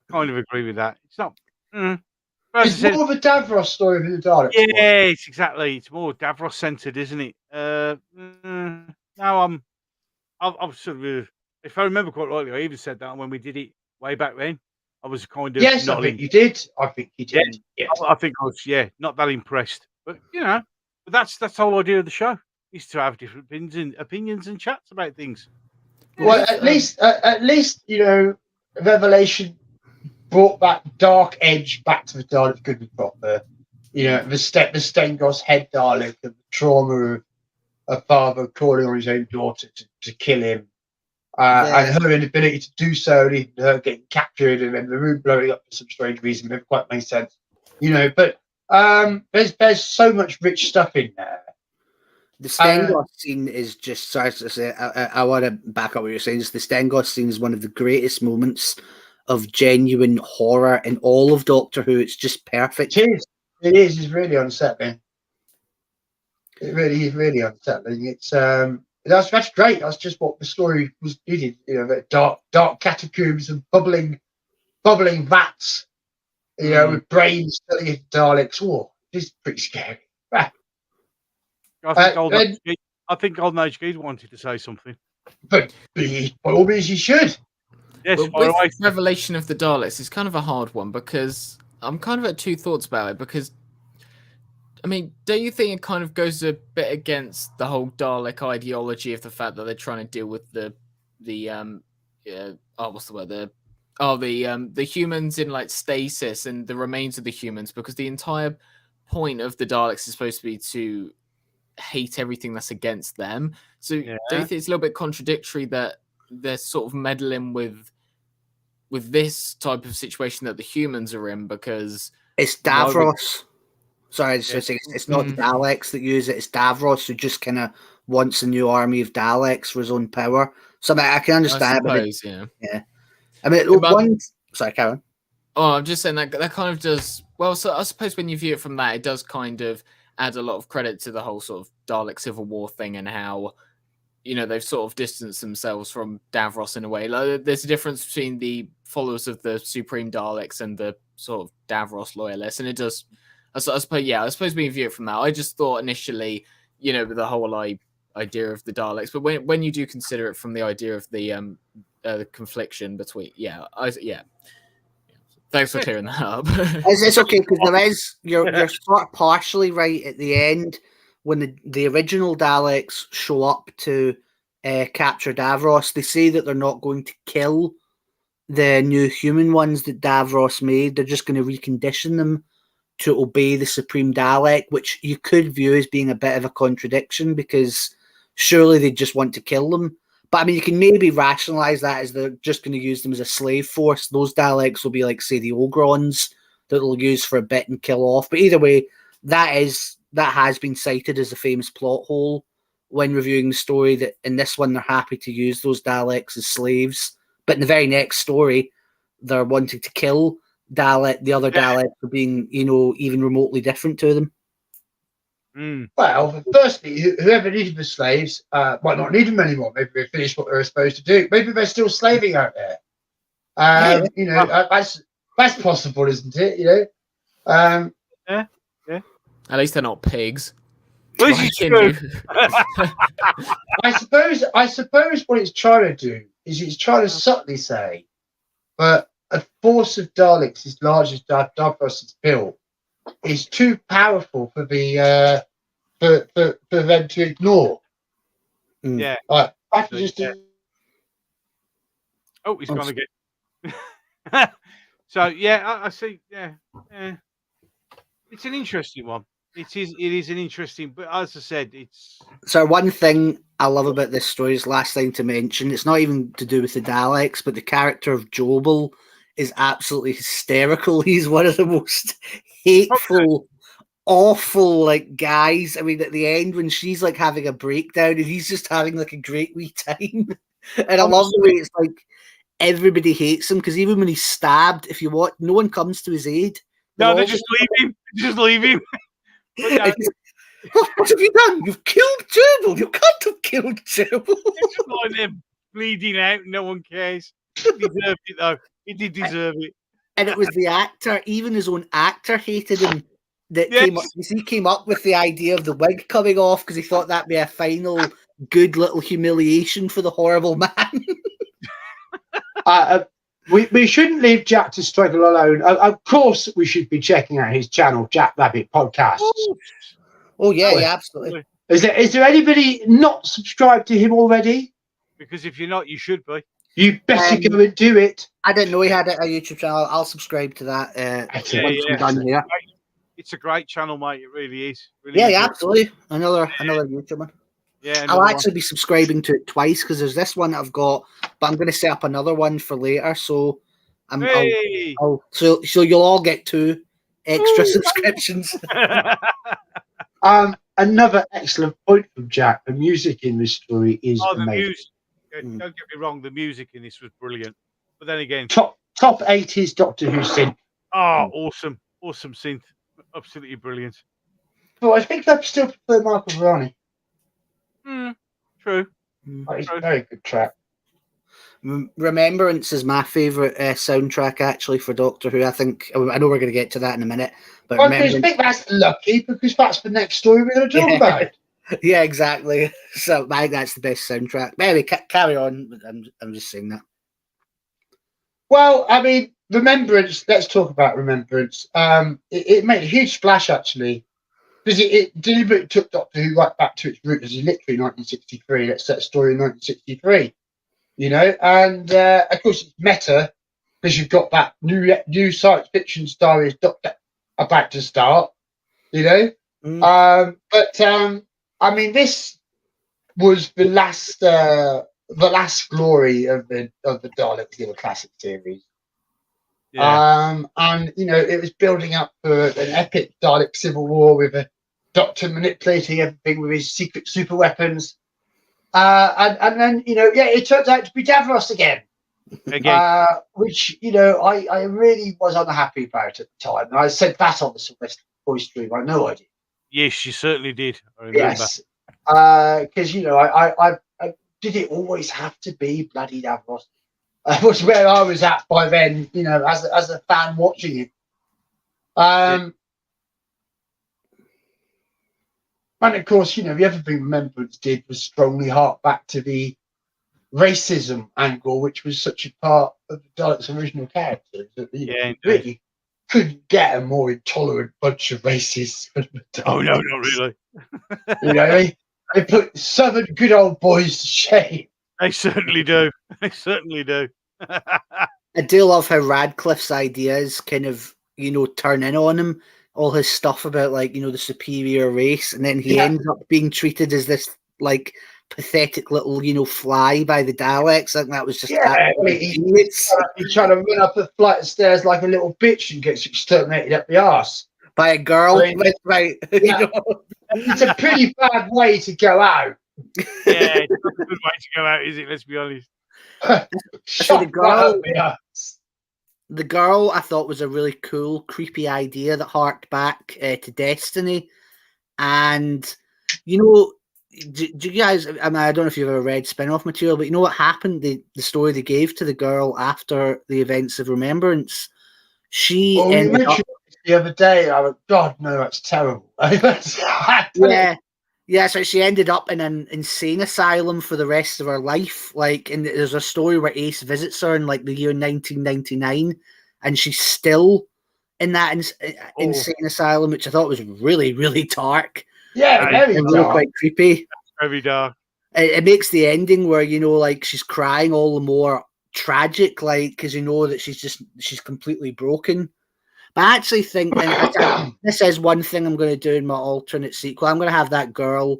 Kind of agree with that. It's not. It's more of a Davros story than the Daleks. Yes, exactly. It's more Davros centered, isn't it? Now I'm sort of. If I remember quite rightly, I even said that when we did it way back then. I was kind of. Yes, I think you did. I think you did. Yes. I think I was. Yeah, not that impressed. But but that's the whole idea of the show, is to have different opinions and chats about things. Well, at least Revelation brought that dark edge back to the Dalek good and proper. The Stengos head Dalek and the trauma of a father calling on his own daughter to kill him, and her inability to do so, and her getting captured, and then the room blowing up for some strange reason. Never quite made sense, But there's so much rich stuff in there. The Stengos scene is just, sorry to say, I want to back up what you're saying. The Stengos scene is one of the greatest moments of genuine horror in all of Doctor Who. It's just perfect. It is. It's really unsettling. It really is really unsettling. It's that's great. That's just what the story was needed. That dark catacombs and bubbling vats. With brains filling into Daleks. Oh, it's pretty scary. I think Golden Age Geese wanted to say something. But by all means, he should. Yes, with Revelation of the Daleks, it's kind of a hard one because I'm kind of at two thoughts about it. Because, I mean, don't you think it kind of goes a bit against the whole Dalek ideology of the fact that they're trying to deal with the humans in like stasis and the remains of the humans, because the entire point of the Daleks is supposed to be to hate everything that's against them. So don't you think it's a little bit contradictory that they're sort of meddling with this type of situation that the humans are in, because it's Davros. Sorry, it's not the Daleks that use it. It's Davros who just kind of wants a new army of Daleks for his own power. So I can understand. I suppose, yeah. I mean, sorry, Karen. Oh, I'm just saying that kind of does well. So I suppose when you view it from that, it does kind of add a lot of credit to the whole sort of Dalek Civil War thing and how, they've sort of distanced themselves from Davros in a way. Like, there's a difference between the followers of the Supreme Daleks and the sort of Davros loyalists, and it does. I suppose we view it from that. I just thought initially, with the whole idea of the Daleks, but when you do consider it from the idea of the confliction between, Thanks for clearing that up. It's okay, because there is, you're sort of partially right at the end when the original Daleks show up to capture Davros. They say that they're not going to kill the new human ones that Davros made, they're just going to recondition them to obey the Supreme Dalek, which you could view as being a bit of a contradiction because surely they just want to kill them. But I mean, you can maybe rationalize that as they're just going to use them as a slave force. Those Daleks will be like, say, the Ogrons that they'll use for a bit and kill off. But either way, that has been cited as a famous plot hole when reviewing the story, that in this one they're happy to use those Daleks as slaves. But in the very next story, they're wanting to kill the other Daleks for being, even remotely different to them. Well, firstly, whoever needed the slaves might not need them anymore. Maybe they finished what they were supposed to do. Maybe they're still slaving out there. That's possible, isn't it? Yeah. At least they're not pigs. Well, this is true. I suppose what it's trying to do is it's trying to subtly say, but a force of Daleks as large as Davros has built is too powerful for the for them to ignore. Yeah. Oh, he's gone again. So yeah, I see. Yeah. It's an interesting one. It is an interesting, but as I said, it's. So one thing I love about this story is, last thing to mention, it's not even to do with the Daleks, but the character of Jobel is absolutely hysterical. He's one of the most hateful, awful guys. I mean, at the end when she's having a breakdown and he's just having a great wee time. And I love the way it's everybody hates him, because even when he's stabbed, if you watch, no one comes to his aid. No, they just leave him. Just leave him. What have you done? You've killed Jubal. You can't have killed Jubal. It's just like them bleeding out. No one cares. He deserved it, though. He did deserve it. And it was the actor, even his own actor hated him. That came up with the idea of the wig coming off because he thought that'd be a final good little humiliation for the horrible man. We shouldn't leave Jack to struggle alone. Of course, we should be checking out his channel, Jack Rabbit Podcasts. Oh yeah, absolutely. Is there anybody not subscribed to him already? Because if you're not, you should be. You better go and do it. I didn't know he had a YouTube channel. I'll subscribe to that. Once we're done here. It's a great channel, mate. It really is. Really yeah, absolutely. Another YouTuber. Yeah, I'll actually be subscribing to it twice because there's this one I've got, but I'm going to set up another one for later. So so you'll all get 2 extra subscriptions. Another excellent point from Jack. The music in this story is amazing. Music. Don't get me wrong, the music in this was brilliant. But then again, top 80s Doctor Who synth. Oh, awesome synth, absolutely brilliant. Well, I think I still prefer Michael Varani. True. It's a very good track. Remembrance is my favourite soundtrack actually for Doctor Who. I know we're going to get to that in a minute, but I think that's lucky because that's the next story we're going to talk about. Yeah, exactly. So I think that's the best soundtrack. Anyway, carry on. I'm just saying that. Well, I mean, Remembrance. Let's talk about Remembrance. It made a huge splash actually, because it deliberately took Doctor Who right back to its roots as literally 1963. Let's set a story in 1963. And of course it's meta because you've got that new science fiction story Doctor about to start. I mean, this was the last glory of the Daleks in the classic series. Yeah. And it was building up for an epic Dalek civil war with a Doctor manipulating everything with his secret super weapons. And then it turns out to be Davros again. Which I really was unhappy about at the time. And I said that on the Sylvester Boy stream. I know I did. Yes, you certainly did. I remember. Yes, because I did it always have to be bloody Davros? Was where I was at by then. As a fan watching it. And of course, the other thing Remembrance did was strongly hark back to the racism angle, which was such a part of the Daleks' original characters. Really couldn't get a more intolerant bunch of racists. Oh no, not really. They put Southern good old boys to shame. They certainly do. They certainly do. I do love how Radcliffe's ideas kind of, turn in on him. All his stuff about, like, the superior race, and then he ends up being treated as this, like, pathetic little, fly by the Daleks. I think that was just he's trying to run up a flight of stairs like a little bitch and gets exterminated up the arse by a girl. I mean, right? It's a pretty bad way to go out. Yeah, it's not a good way to go out, is it? Let's be honest. So the girl I thought was a really cool, creepy idea that harked back to Destiny. And, do you guys, I don't know if you've ever read spin-off material, but you know what happened? The story they gave to the girl after the events of Remembrance. She ended up... the other day, I went, God, no, that's terrible. Yeah, so she ended up in an insane asylum for the rest of her life. Like, and there's a story where Ace visits her in like the year 1999, and she's still in that insane asylum, which I thought was really, really dark. Yeah, very dark. Really quite creepy. Very dark. It makes the ending where, like, she's crying all the more tragic, like, because that she's completely broken. But I actually think, and this is one thing I'm going to do in my alternate sequel. I'm going to have that girl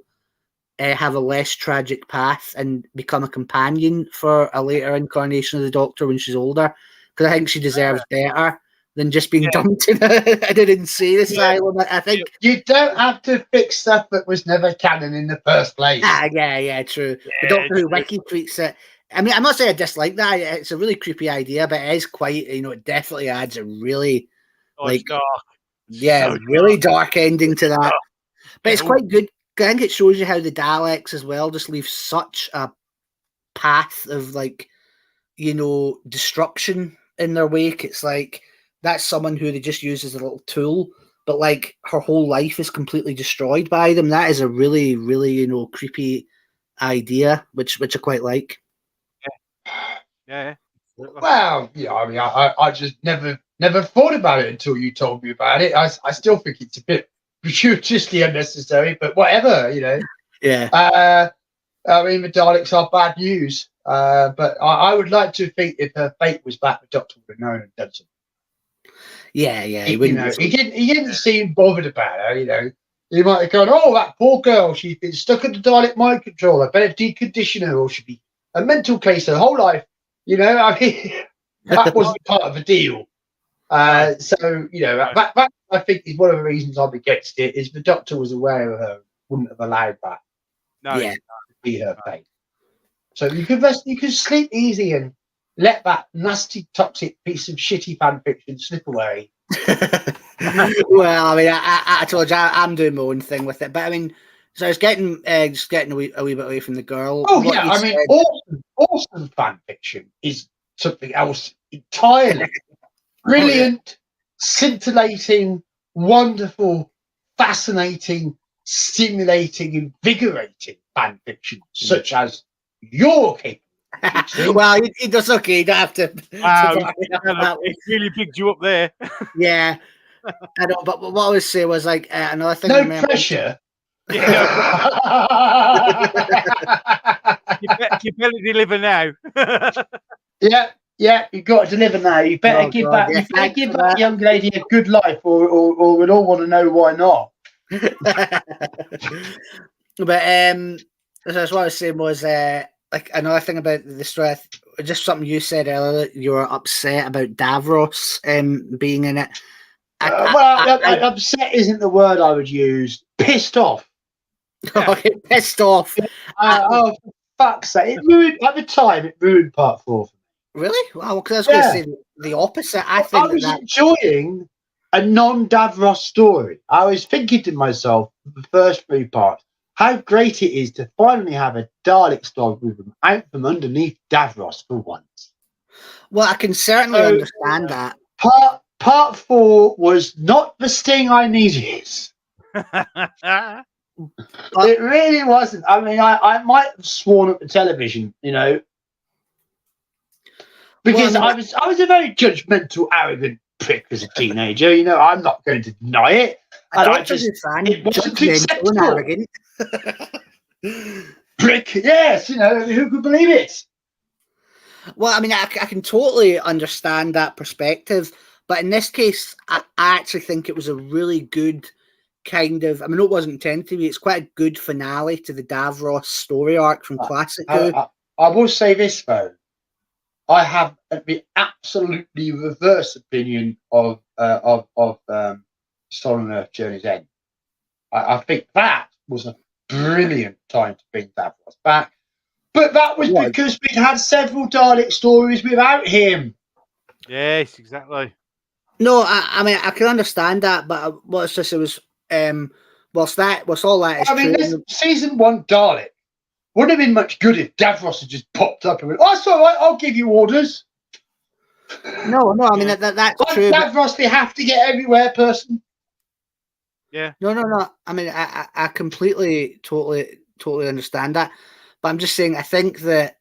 have a less tragic path and become a companion for a later incarnation of the Doctor when she's older, because I think she deserves better than just being dumped in an insane asylum. I think you don't have to fix stuff that was never canon in the first place. Yeah, true. The Doctor Who wiki treats it. I mean, I'm not saying I dislike that. It's a really creepy idea, but it is quite, it definitely adds a really dark. Yeah, so really dark ending to that. But it's quite good. I think it shows you how the Daleks as well just leave such a path of, like, destruction in their wake. It's like that's someone who they just use as a little tool, but like her whole life is completely destroyed by them. That is a really, really, creepy idea, which I quite like. Yeah. Well, I mean, I just never thought about it until you told me about it. I still think it's a bit gratuitously unnecessary, but whatever, Yeah. I mean, the Daleks are bad news, but I would like to think if her fate was back, the Doctor would have known and done something. Yeah. He didn't seem bothered about her. He might have gone, "Oh, that poor girl, she's been stuck in the Dalek mind control. I better decondition her, or she'd be a mental case her whole life." I mean, that wasn't part of the deal. That I think is one of the reasons I'm against it. Is the Doctor was aware of her, wouldn't have allowed that. To be her fate. So you can rest, you can sleep easy and let that nasty, toxic piece of shitty fan fiction slip away. Well, I mean, I told you I'm doing my own thing with it, but I mean, so it's getting a wee bit away from the girl. Oh yeah, I mean, awesome fan fiction is something else entirely. Brilliant, scintillating, wonderful, fascinating, stimulating, invigorating fan fiction, such as your capable. Well, it does okay. You don't have to. It really picked you up there. Yeah, I know. But what I was saying was like another thing. No pressure. Yeah. You better deliver now. Yeah, you've got to deliver now. You better give that young lady a good life, or we'd all want to know why not. But that's what I was saying was like another thing about the story, just something you said earlier, that you were upset about Davros being in it. Upset isn't the word I would use. Pissed off. Okay, pissed off. For fuck's sake! It ruined at the time. It ruined part 4. Really? Well, because I was going to say the opposite. I was enjoying a non-Davros story. I was thinking to myself, the first 3 parts, how great it is to finally have a Dalek story with them out from underneath Davros for once. Well, I can certainly understand that. Part 4 was not the sting I needed. It really wasn't. I mean, I might have sworn at the television, because I was a very judgmental, arrogant prick as a teenager. I'm not going to deny it. It wasn't acceptable. And Prick, yes. Who could believe it? Well, I mean, I can totally understand that perspective, but in this case, I actually think it was a really good kind of. I mean, it wasn't intended to be. It's quite a good finale to the Davros story arc from Classic Who. I will say this though, I have the absolutely reverse opinion of Soul Earth Journey's End. I think that was a brilliant time to bring Davros back. But that was because we'd had several Dalek stories without him. Yes, exactly. No, I mean I can understand that, but it was whilst all that is true. This season 1 Dalek wouldn't have been much good if Davros had just popped up and went, "Oh, it's all right, I'll give you orders." No, I mean that's true. Davros, they have to get everywhere person. Yeah. No. I mean I completely, totally understand that. But I'm just saying, I think that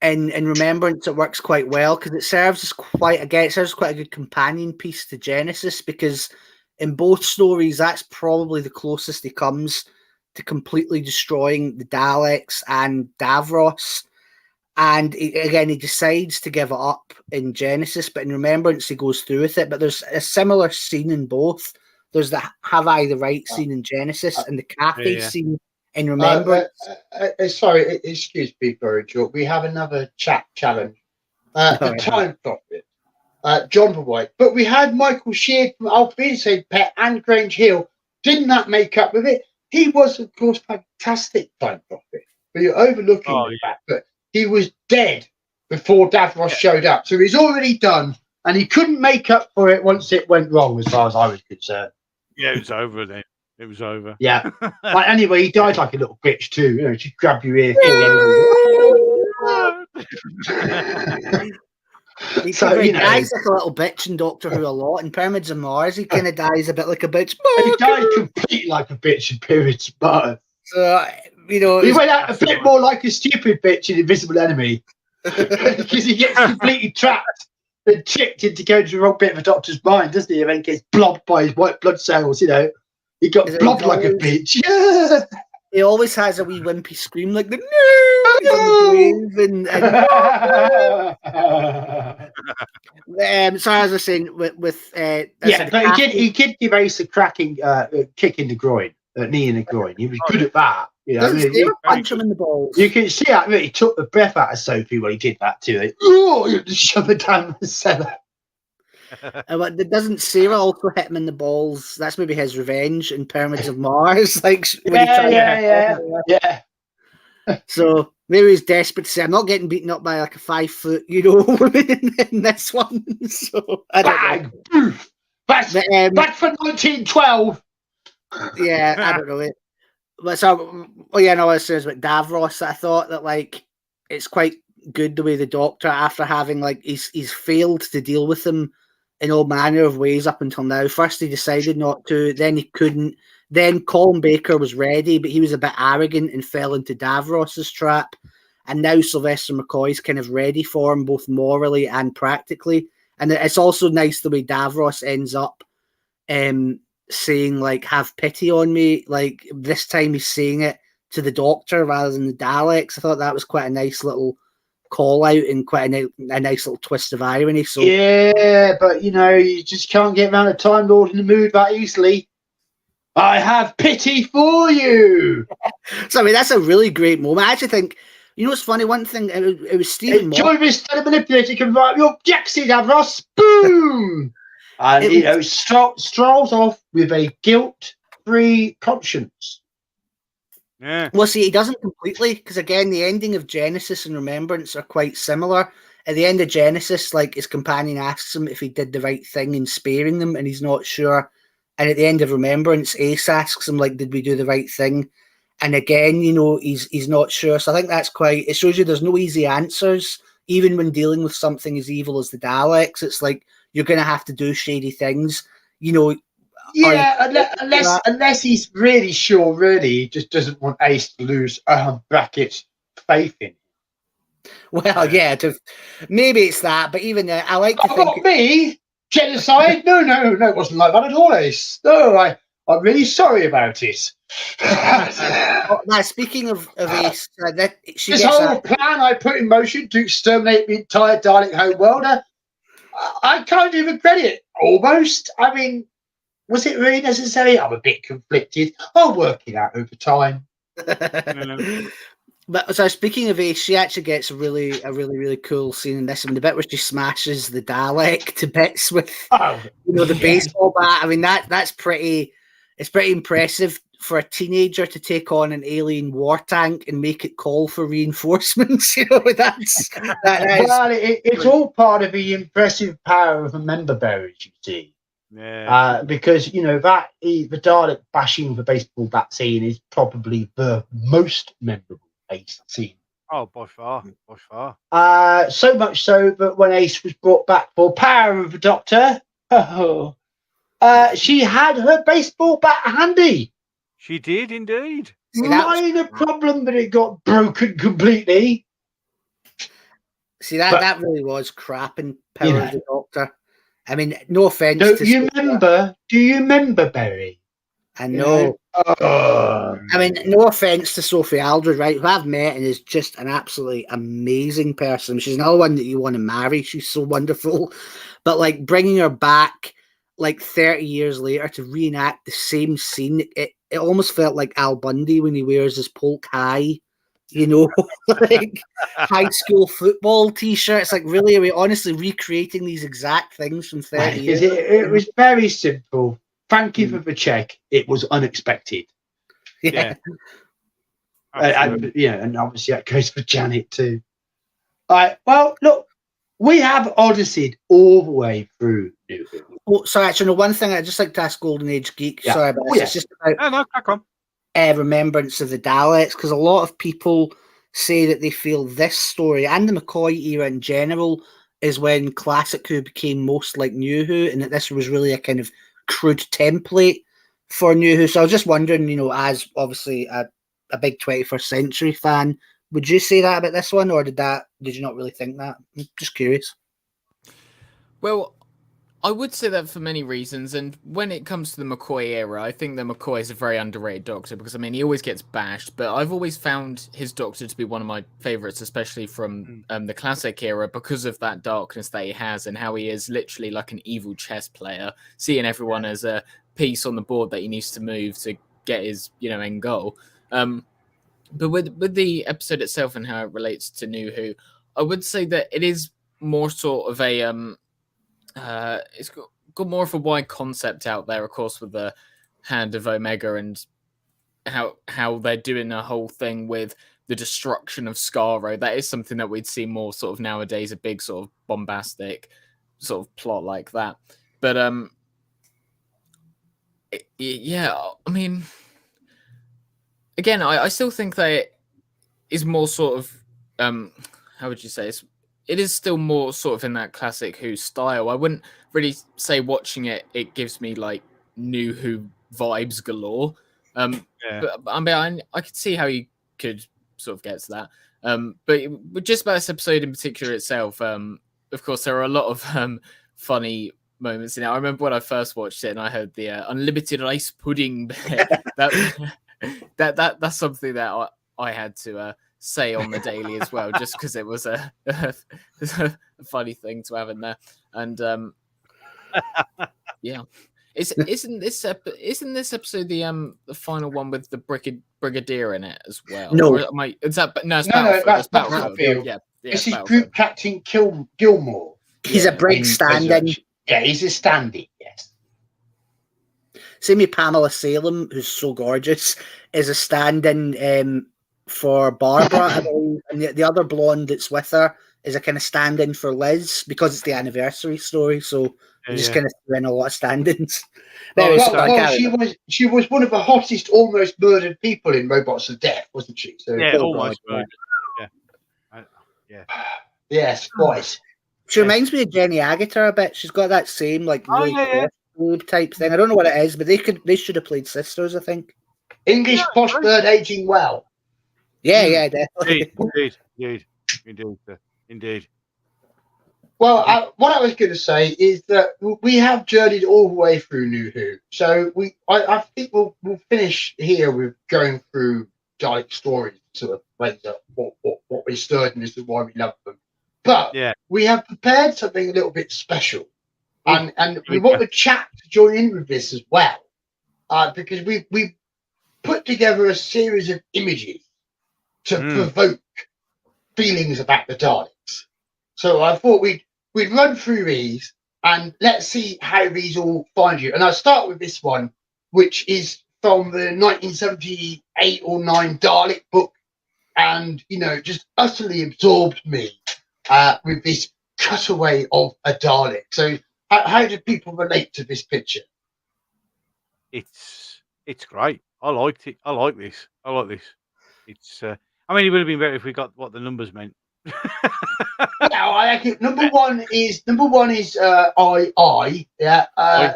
in Remembrance it works quite well because it serves quite a good companion piece to Genesis, because in both stories that's probably the closest he comes to completely destroying the Daleks and Davros. And he decides to give it up in Genesis, but in Remembrance he goes through with it. But there's a similar scene in both. There's the "Have I the Right" scene in Genesis and the cafe scene in Remembrance. Sorry, excuse me, very short. We have another chat challenge. The Time Prophet, John White. But we had Michael Sheard from Alpha Pet and Grange Hill. Didn't that make up with it? He was, of course, fantastic Time Prophet. But you're overlooking the fact that he was dead before Davros showed up. So he's already done, and he couldn't make up for it once it went wrong, as far as I was concerned. Yeah, it was over then. It was over. Yeah. But anyway, he died like a little bitch too. You know, just grab your ear. He dies like a little bitch in Doctor Who a lot. In Pyramids of Mars, he kind of dies a bit like a bitch. He died completely like a bitch in Pyramids of Mars. So, you know, he went out a bit more like a stupid bitch in Invisible Enemy, because he gets completely trapped and tricked into going to the wrong bit of a doctor's mind, doesn't he? And then gets blobbed by his white blood cells. You know, he got blobbed like a bitch. Yeah. He always has a wee wimpy scream like the no. So as I was saying, with but he did give Ace a cracking kick in the groin, knee in the groin. He was good at that. You know, punch him in the balls. You can see that he took the breath out of Sophie when he did that too. Like, oh, you just shove it down the cellar. But doesn't Sarah also hit him in the balls? That's maybe his revenge in Pyramids of Mars. Like, yeah. So maybe he's desperate to say, "I'm not getting beaten up by like a 5 foot, woman in this one." So I don't know. That's for 1912. Yeah, I don't know. But so, I was saying about Davros. I thought that like it's quite good the way the Doctor, after having like he's failed to deal with him in all manner of ways up until now. First he decided not to, then he couldn't. Then Colin Baker was ready, but he was a bit arrogant and fell into Davros's trap. And now Sylvester McCoy's kind of ready for him, both morally and practically. And it's also nice the way Davros ends up saying, like, "Have pity on me." Like, this time he's saying it to the Doctor rather than the Daleks. I thought that was quite a nice little call out and quite a nice little twist of irony. So yeah, but you just can't get around a Time Lord in the mood that easily. I have pity for you. So I mean, that's a really great moment. I actually think, what's funny? One thing, it was Stephen. Enjoy this manipulator can write your Jackson Davros. Boom. And strolls off with a guilt-free conscience. Yeah. Well, see, he doesn't completely, because again, the ending of Genesis and Remembrance are quite similar. At the end of Genesis, like, his companion asks him if he did the right thing in sparing them, and he's not sure. And at the end of Remembrance, Ace asks him, like, did we do the right thing? And again, he's not sure. So I think that's it shows you there's no easy answers, even when dealing with something as evil as the Daleks. It's like, you're going to have to do shady things, Yeah, unless he's really sure, he just doesn't want Ace to lose brackets faith in him. Well, yeah, maybe it's that, but even I like to think me genocide. No, it wasn't like that at all, Ace. No, I'm really sorry about it. Now, speaking of Ace, this whole plan I put in motion to exterminate the entire Dalek homeworld, I can't even regret it. Almost. I mean, was it really necessary? I'm a bit conflicted. I'll work it out over time. But so speaking of Ace, she actually gets a really cool scene in this. I mean, the bit where she smashes the Dalek to bits with the baseball bat. I mean, that's pretty. It's pretty impressive for a teenager to take on an alien war tank and make it call for reinforcements. You know, it's all part of the impressive power of the member bearers, you see. Yeah. Because the Dalek bashing the baseball bat scene is probably the most memorable Ace scene. Oh, by far. So much so that when Ace was brought back for Power of the Doctor, she had her baseball bat handy. She did indeed. Minor problem, but it got broken completely. See, that really was crap in Power of the Doctor. I mean, no offense. Do you remember, Barry? I know. I mean, no offense to Sophie Aldred, right? Who I've met and is just an absolutely amazing person. She's another one that you want to marry. She's so wonderful. But like bringing her back like 30 years later to reenact the same scene, it almost felt like Al Bundy when he wears his Polk High, like high school football t-shirts. Like, really, are we honestly recreating these exact things from 30 years? It was very simple. Thank you for the check. It was unexpected. Yeah. And obviously that goes for Janet too. All right. Well, look, we have Odysseyed all the way through New Who. Oh, sorry, actually, one thing I'd just like to ask Golden Age Geek. Yeah. Sorry about this. It's just about crack on. Remembrance of the Daleks, because a lot of people say that they feel this story and the McCoy era in general is when Classic Who became most like New Who, and that this was really a kind of crude template for New Who. So I was just wondering, as obviously a big 21st century fan, would you say that about this one, or did you not really think that? I'm just curious. Well, I would say that for many reasons, and when it comes to the McCoy era, I think that McCoy is a very underrated Doctor, because, I mean, he always gets bashed, but I've always found his Doctor to be one of my favourites, especially from the classic era, because of that darkness that he has, and how he is literally like an evil chess player, seeing everyone as a piece on the board that he needs to move to get his, end goal. But with the episode itself and how it relates to New Who, I would say that it is more sort of a... it's got more of a wide concept out there, of course, with the Hand of Omega and how they're doing a whole thing with the destruction of Skaro. That is something that we'd see more sort of nowadays, a big sort of bombastic sort of plot like that. But I mean, again, I still think that it is more sort of how would you say it is still more sort of in that Classic Who style. I wouldn't really say watching it gives me like New Who vibes galore. But I mean, I could see how you could sort of get to that. But just about this episode in particular itself, of course, there are a lot of funny moments in it. I remember when I first watched it and I heard the unlimited ice pudding bit. That's something that I had to say on the daily as well, just because it was a funny thing to have in there. And isn't this episode the final one with the brigadier in it as well? No, it's Battlefield. That's Battlefield. Yeah, this is Group Captain Gilmore. He's a break stand-in. Yeah, he's a stand-in. Yes. See me, Pamela Salem, who's so gorgeous, is a stand-in for Barbara, I believe, and the other blonde that's with her is a kind of stand-in for Liz because it's the anniversary story. So I'm just kind of doing a lot of stand-ins. She was one of the hottest, almost murdered people in Robots of Death, wasn't she? So, almost murdered. Yes, boys. She reminds me of Jenny Agutter a bit. She's got that same type thing. I don't know what it is, but they should have played sisters, I think. English posh bird aging well. Yeah, definitely. Indeed. Well, what I was going to say is that we have journeyed all the way through New Who, so I think we'll finish here with going through Dalek stories, sort of raise up what we started and this is why we love them. But we have prepared something a little bit special, and we want the chat to join in with this as well, because we put together a series of images to provoke feelings about the Daleks. So I thought we'd run through these and let's see how these all find you. And I'll start with this one, which is from the 1978 or 9 Dalek book, and just utterly absorbed me with this cutaway of a Dalek. So how do people relate to this picture? It's great. I liked it. I like this. It's I mean, it would have been better if we got what the numbers meant. Well, I think number one is I. Yeah.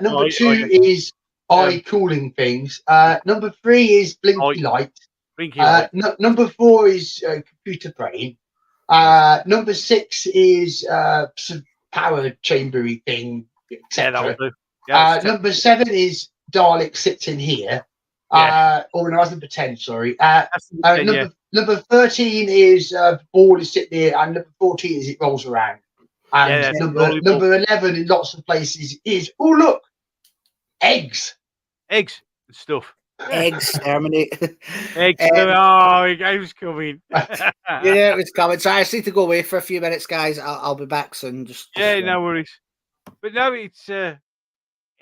Number two is I cooling things. Number 3 is blinky light. Number 4 is computer brain. Number 6 is some power chambery thing, etc. Number 7 is Dalek sits in here. Or no, that's number 10. Sorry. Number 13 is ball is sitting there, and number 14 is it rolls around. And number 11 in lots of places is eggs and stuff. Eggs terminate. Eggs. It was coming. Yeah, it was coming. So I just need to go away for a few minutes, guys. I'll be back soon. No worries. But no, it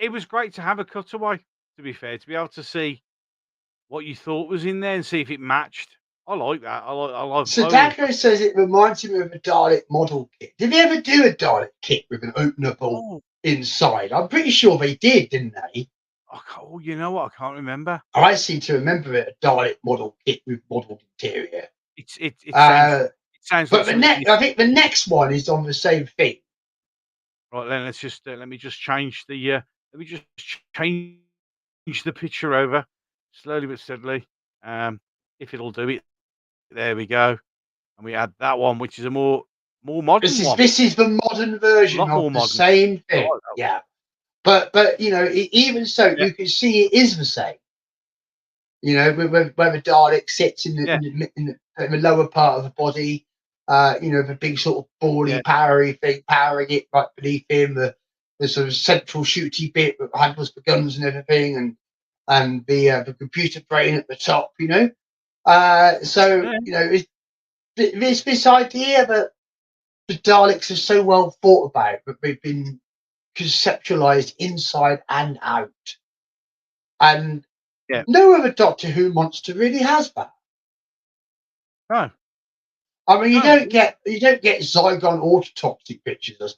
was great to have a cutaway. To be fair, to be able to see what you thought was in there and see if it matched. I like that. I like. Sadako says it reminds him of a Dalek model kit. Did they ever do a Dalek kit with an openable inside? I'm pretty sure they did, didn't they? Oh, you know what? I can't remember. I seem to remember it, a Dalek model kit with modelled interior. It sounds. But I think the next one is on the same thing. Right then, let's just let me just change the change the picture over slowly but steadily. If it'll do it, there we go, and we add that one, which is a more modern one. This is the modern version of the same thing. Yeah, but even so, you can see it is the same. Where the Dalek sits in the lower part of the body. The big sort of bally, powery thing powering it right beneath him. The sort of central shooty bit that handles the guns and everything, and the computer brain at the top. It's this idea that the Daleks are so well thought about, that they've been conceptualized inside and out, and no other Doctor Who monster really has that. No. I mean, you don't get Zygon autotoxic pictures,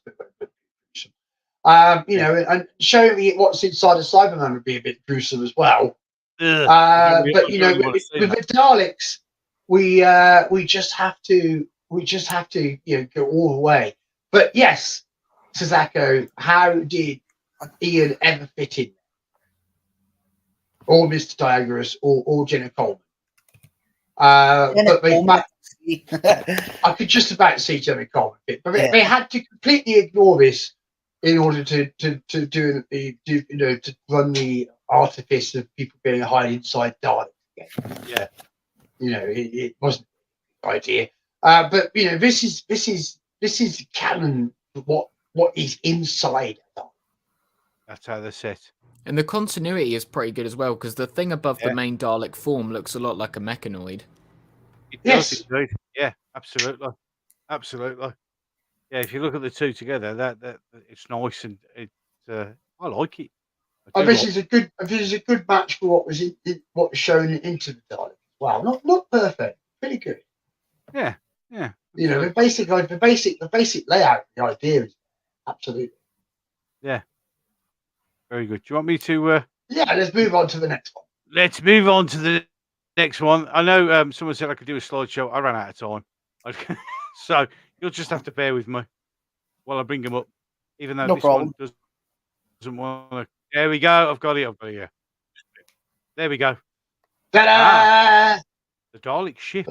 and showing me what's inside a Cyberman would be a bit gruesome as well. But with the Daleks, we just have to go all the way. But yes, Sazako, how did Ian ever fit in? Or Mr. Diagoras or Jenna Coleman? But I could just about see Jenna Coleman fit, but they had to completely ignore this in order to run the artifice of people being hiding inside Daleks again. It wasn't a good idea. But this is canon. What is inside Dalek. That's how they're set. And the continuity is pretty good as well, because the thing above the main Dalek form looks a lot like a mechanoid. It does, indeed. Yeah, absolutely. Yeah, if you look at the two together, that it's nice and I like it. This is a good match for what was what was shown into the Dalek. Wow, not perfect, pretty good. Yeah. The basic layout, the idea is absolutely. Yeah. Very good. Do you want me to? Yeah, let's move on to the next one. Let's move on to the next one. I know someone said I could do a slideshow. I ran out of time, so you'll just have to bear with me while I bring them up. Even though this one doesn't want to. There we go. I've got it. Yeah. There we go. Ta-da! The Dalek ship.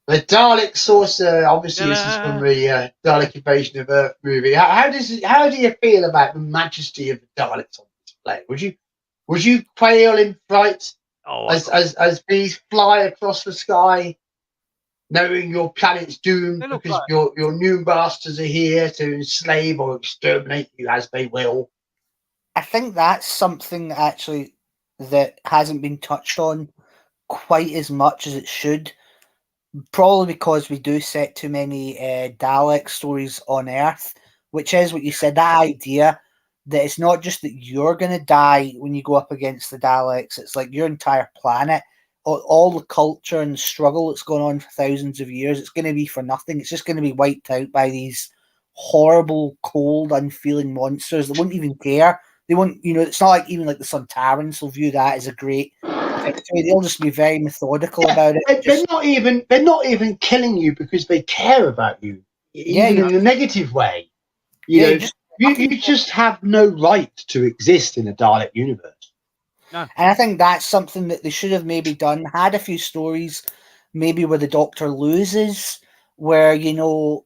The Dalek saucer, obviously, this is from the Dalek Invasion of Earth movie. How do you feel about the majesty of the Daleks on display? Would you quail in fright as bees fly across the sky, knowing your planet's doomed because your new masters are here to enslave or exterminate you as they will? I think that's something actually that hasn't been touched on quite as much as it should. Probably because we do set too many Dalek stories on Earth, which is what you said, that idea that it's not just that you're going to die when you go up against the Daleks, it's like your entire planet, all the culture and struggle that's gone on for thousands of years, it's going to be for nothing. It's just going to be wiped out by these horrible, cold, unfeeling monsters that won't even care. They won't, it's not like even like the Sontarans will view that as a great victory. They'll just be very methodical about it. They're not even killing you because they care about you, even in a negative way. You just have no right to exist in a Dalek universe. No. And I think that's something that they should have maybe done. Had a few stories, maybe where the Doctor loses, where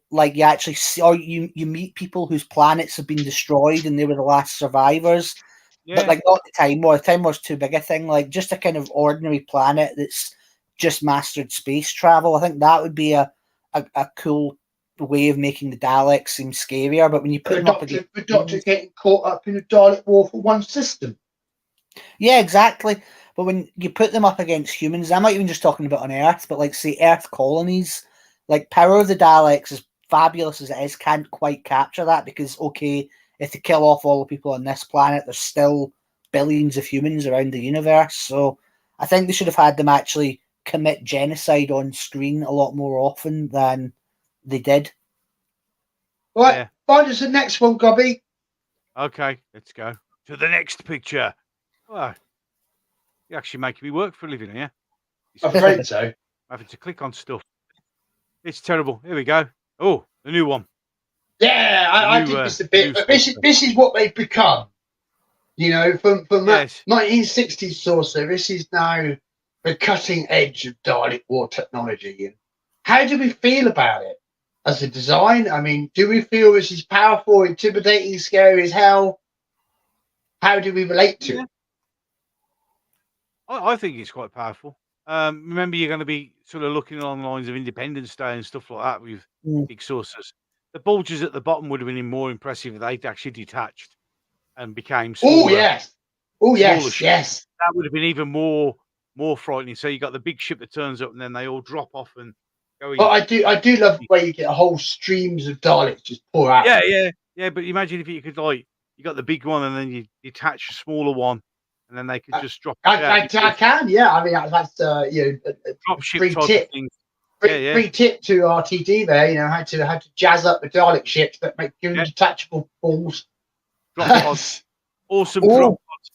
like you actually see, or you meet people whose planets have been destroyed and they were the last survivors. Yeah. But like not the Time War. The Time War's too big a thing. Like just a kind of ordinary planet that's just mastered space travel. I think that would be a cool way of making the Daleks seem scarier. But when you put them up against the Doctor getting caught up in a Dalek war for one system. Yeah, exactly. But when you put them up against humans, I'm not even just talking about on Earth, but like say Earth colonies, like Power of the Daleks, as fabulous as it is, can't quite capture that because if they kill off all the people on this planet, there's still billions of humans around the universe. So I think they should have had them actually commit genocide on screen a lot more often than they did. All right, find us the next one, Gobby. Okay, let's go to the next picture. Oh, you're actually making me work for a living, yeah? I'm afraid so. I'm having to click on stuff. It's terrible. Here we go. Oh, the new one. Yeah, I think it's a bit. But this is what they've become. From that 1960s saucer, this is now the cutting edge of Dalek war technology. And how do we feel about it as a design? I mean, do we feel this is powerful, intimidating, scary as hell? How do we relate to it? I think it's quite powerful. Remember, you're going to be sort of looking along the lines of Independence Day and stuff like that with big saucers. The bulges at the bottom would have been more impressive if they'd actually detached and became smaller. Oh yes, yes. That would have been even more frightening. So you got the big ship that turns up and then they all drop off and go. But I do love the way you get whole streams of Daleks just pour out. Yeah. But imagine if you could you got the big one and then you detach a smaller one. And then they could just drop. I can, yeah. I mean, that's a drop ship free tip. Free tip to RTD there. How to jazz up the Dalek ships, but give them detachable balls. Drop pods. Awesome drop pods.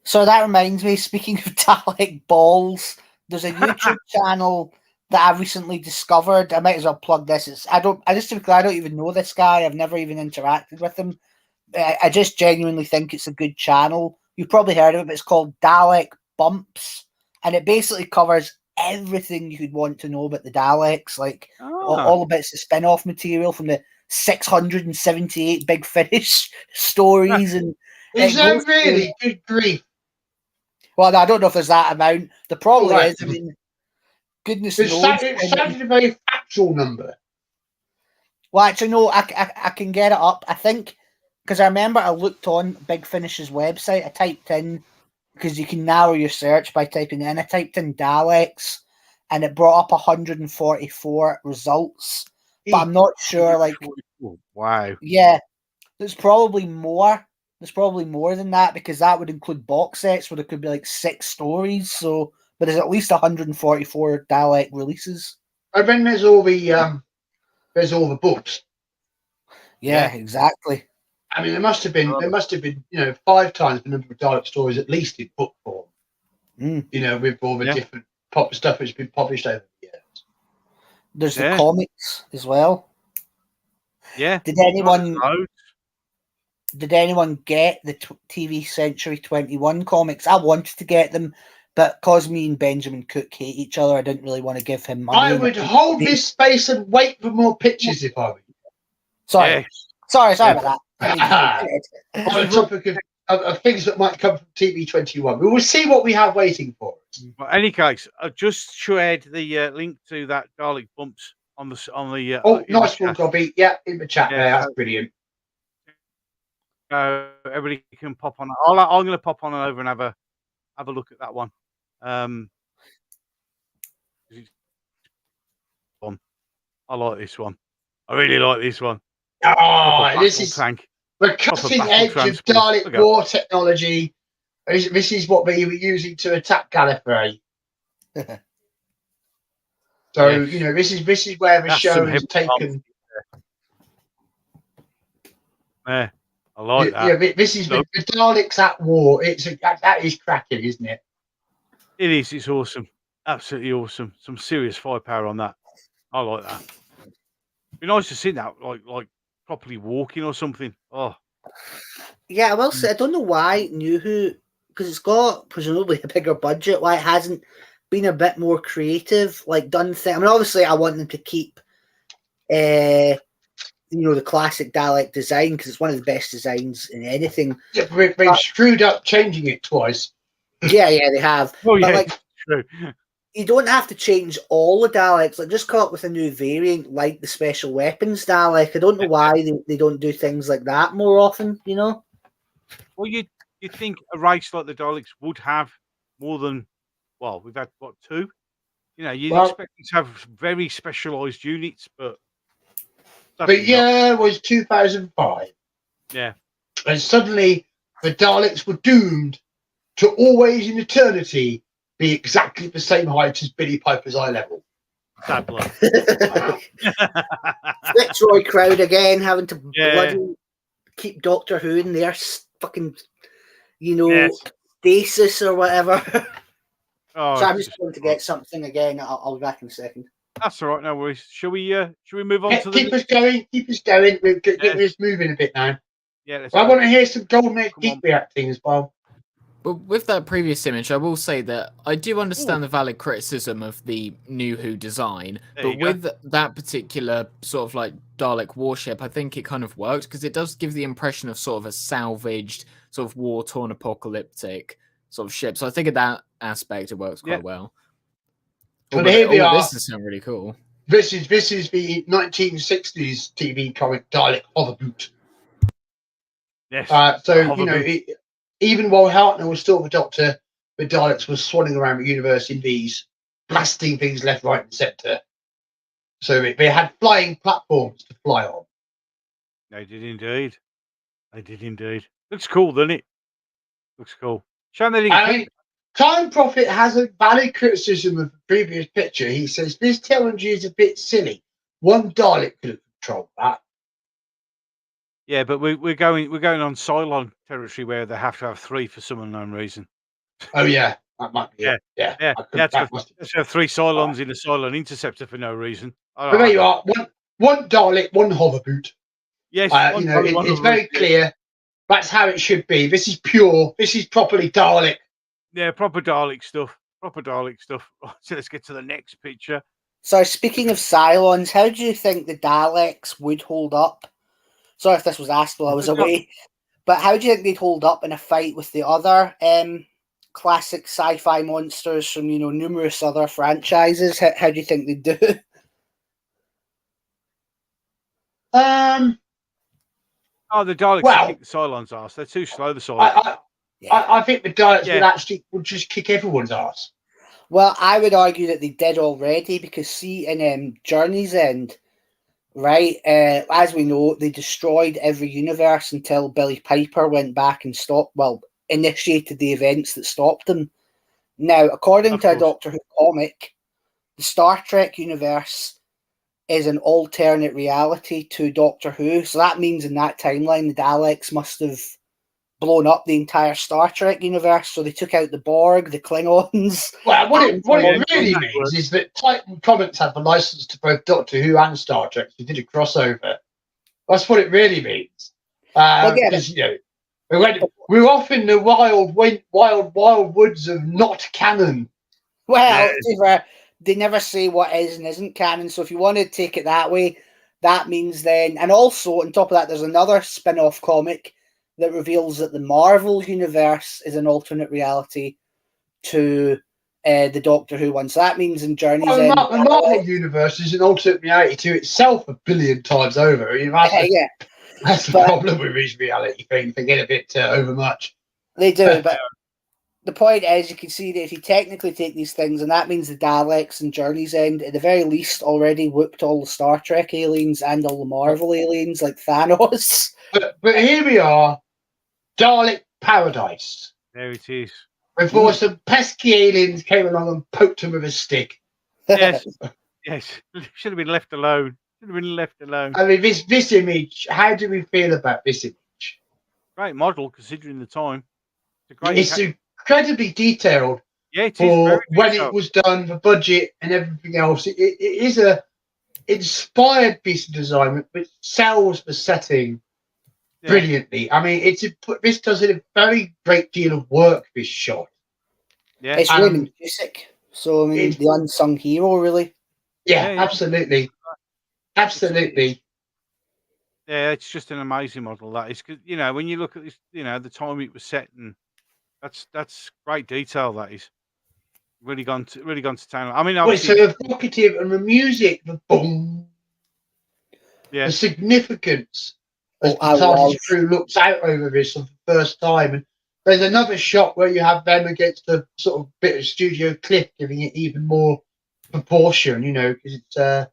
So that reminds me. Speaking of Dalek balls, there's a YouTube channel that I recently discovered. I might as well plug this. I don't even know this guy. I've never even interacted with him. I just genuinely think it's a good channel. You've probably heard of it, but it's called Dalek Bumps. And it basically covers everything you could want to know about the Daleks, like all the bits of spin-off material from the 678 Big Finish stories. And is that really? Good grief. Well, I don't know if there's that amount. There probably is. I mean, goodness knows. It sounded a very factual number. Well, actually, no, I can get it up. I think... Because I remember I looked on Big Finish's website. I typed in, because you can narrow your search by typing in. I typed in Daleks, and it brought up 144 results. But I'm not sure. Wow. Yeah, there's probably more. There's probably more than that because that would include box sets where there could be 6 stories. So, but there's at least 144 Dalek releases. And then there's all the books. Yeah, exactly. I mean, there must have been 5 times the number of Dalek stories at least in book form. With all the different pop stuff that's been published over the years. There's the comics as well. Yeah. Did anyone get the TV Century 21 comics? I wanted to get them, But cause me and Benjamin Cook hate each other, I didn't really want to give him money. I would hold this space and wait for more pictures if I were. Sorry. Yeah. Sorry about that. On the topic of things that might come from TV21. We will see what we have waiting for us. Well, any case, I've just shared the link to that Dalek bumps on the Nice one, Gobby. Yeah, in the chat there. That's brilliant. Everybody can pop on. I'm going to pop on over and have a look at that one. I like this one. I really like this one. Oh, this is tank. The cutting edge of Dalek war technology. This is what they were using to attack Gallifrey. So you know, this is where the show is taken. Yeah, I like that. Yeah, this is the Daleks at war. That is cracking, isn't it? It is. It's awesome. Absolutely awesome. Some serious firepower on that. I like that. It'd be nice to see that, like properly walking or something. Oh, yeah. I will say I don't know why New Who, because it's got presumably a bigger budget. Why it hasn't been a bit more creative, like done things. I mean, obviously, I want them to keep, the classic Dalek design because it's one of the best designs in anything. Yeah, they've screwed up changing it twice. Yeah, they have. Oh, yeah, but, true. You don't have to change all the Daleks. Like, just come up with a new variant, like the special weapons Dalek. I don't know why they don't do things like that more often. Well, you think a race like the Daleks would have more than? Well, we've had what, 2? You'd expect them to have very specialised units, but the year was 2005. Yeah, and suddenly the Daleks were doomed to always in eternity be exactly the same height as Billy Piper's eye level. Sad blood. Fitzroy crowd again, having to bloody keep Doctor Who in their fucking, stasis or whatever. So I'm just going to get something again. I'll be back in a second. That's all right, no worries. Shall we move on to keep us going? We'll get this moving a bit now. Yeah, I want to hear some Golden Age Geek reacting as well. But with that previous image, I will say that I do understand the valid criticism of the New Who design, but with that particular sort of like Dalek warship, I think it kind of works because it does give the impression of sort of a salvaged, sort of war-torn apocalyptic sort of ship. So I think in that aspect it works quite well. But here we are. This is really cool. This is the 1960s TV comic Dalek Hoverboot. Yes. Even while Hartnell was still the Doctor, the Daleks were swanning around the universe in these, blasting things left, right, and centre. So they had flying platforms to fly on. They did indeed. Looks cool, doesn't it? Looks cool. Time Prophet has a valid criticism of the previous picture. He says this technology is a bit silly. One Dalek could have controlled that. Yeah, but we're going on Cylon territory where they have to have 3 for some unknown reason. Oh yeah, that might be it. Yeah. Let's have 3 Cylons in a Cylon interceptor for no reason. But there you are. One Dalek, one Hoverboot. Yes, it's very clear. That's how it should be. This is pure. This is properly Dalek. Yeah, proper Dalek stuff. So let's get to the next picture. So speaking of Cylons, how do you think the Daleks would hold up? Sorry if this was asked while I was away, but how do you think they'd hold up in a fight with the other classic sci-fi monsters from numerous other franchises? How do you think they'd do? The Daleks kick the Cylons' ass. They're too slow. The Cylons. I think the Daleks would just kick everyone's ass. Well, I would argue that they did already because see in Journey's End. Right, as we know, they destroyed every universe until Billy Piper went back and initiated the events that stopped them. Now, according to a Doctor Who comic, the Star Trek universe is an alternate reality to Doctor Who. So that means in that timeline, the Daleks must have blown up the entire Star Trek universe. So they took out the Borg, the Klingons. Well, what it really means is that Titan Comics had the license to both Doctor Who and Star Trek. So they did a crossover. That's what it really means. Because We're off in the wild woods of not canon. Well, they never say what is and isn't canon. So if you want to take it that way, that means then, and also on top of that, there's another spin-off comic that reveals that the Marvel universe is an alternate reality to the Doctor Who one. So that means in Journey's End, the Marvel universe is an alternate reality to itself a billion times over. I mean, that's the problem with these reality things. They get a bit overmuch. They do, but the point is, you can see that if you technically take these things, and that means the Daleks and Journey's End, at the very least, already whooped all the Star Trek aliens and all the Marvel aliens like Thanos. But here we are, Dalek paradise. There it is. Before some pesky aliens came along and poked him with a stick. Yes, yes. Should have been left alone. Should have been left alone. I mean, this image. How do we feel about this image? Great model, considering the time. It's incredibly detailed. Yeah, it is. For when it was done, the budget and everything else. It is a inspired piece of design, which sells the setting brilliantly. I mean, this does a very great deal of work. This shot. Yeah, it's really music. So I mean, the unsung hero, really. Yeah, absolutely, absolutely. Yeah, it's just an amazing model. That is, you know, when you look at this, you know, the time it was set, and that's great detail. That is really gone to town. I mean, it's so evocative, and the music, the boom, the significance as the crew looks out over this for the first time. And there's another shot where you have them against the sort of bit of studio cliff, giving it even more proportion. You know, because it's.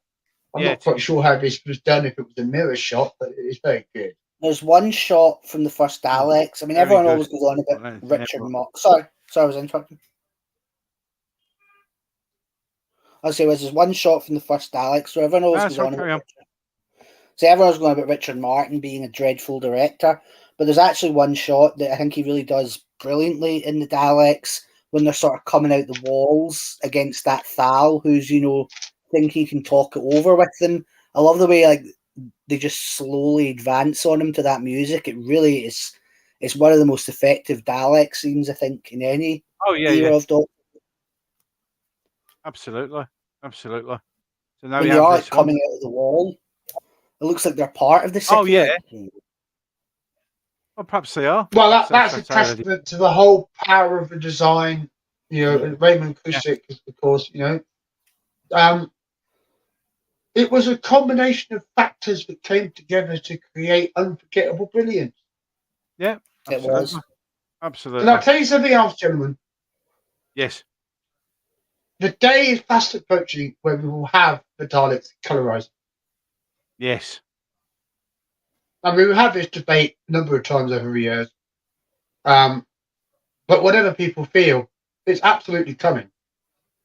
I'm not quite sure how this was done, if it was a mirror shot, but it's very good. There's one shot from the first Daleks. I mean, everyone always goes on about Richard Mark. Sorry, I was interrupting. I'll say there's one shot from the first Daleks, so everyone always goes on about Richard. So everyone's going about Richard Martin being a dreadful director, but there's actually one shot that I think he really does brilliantly in the Daleks when they're sort of coming out the walls against that Thal, who's, you know, think he can talk it over with them. I love the way like they just slowly advance on him to that music. It really is. It's one of the most effective Dalek scenes, I think, in any era of Doctor. Absolutely. So now when they are like coming out of the wall, it looks like they're part of the city. Oh yeah. Well, perhaps they are. Well, that's a testament to the whole power of the design. You know, and Raymond Kusick, of course. You know, it was a combination of factors that came together to create unforgettable brilliance. Yeah, it was. Absolutely. And I'll tell you something else, gentlemen. Yes. The day is fast approaching when we will have the Daleks colorized. Yes. I mean, we've had this debate a number of times over the years. But whatever people feel, it's absolutely coming.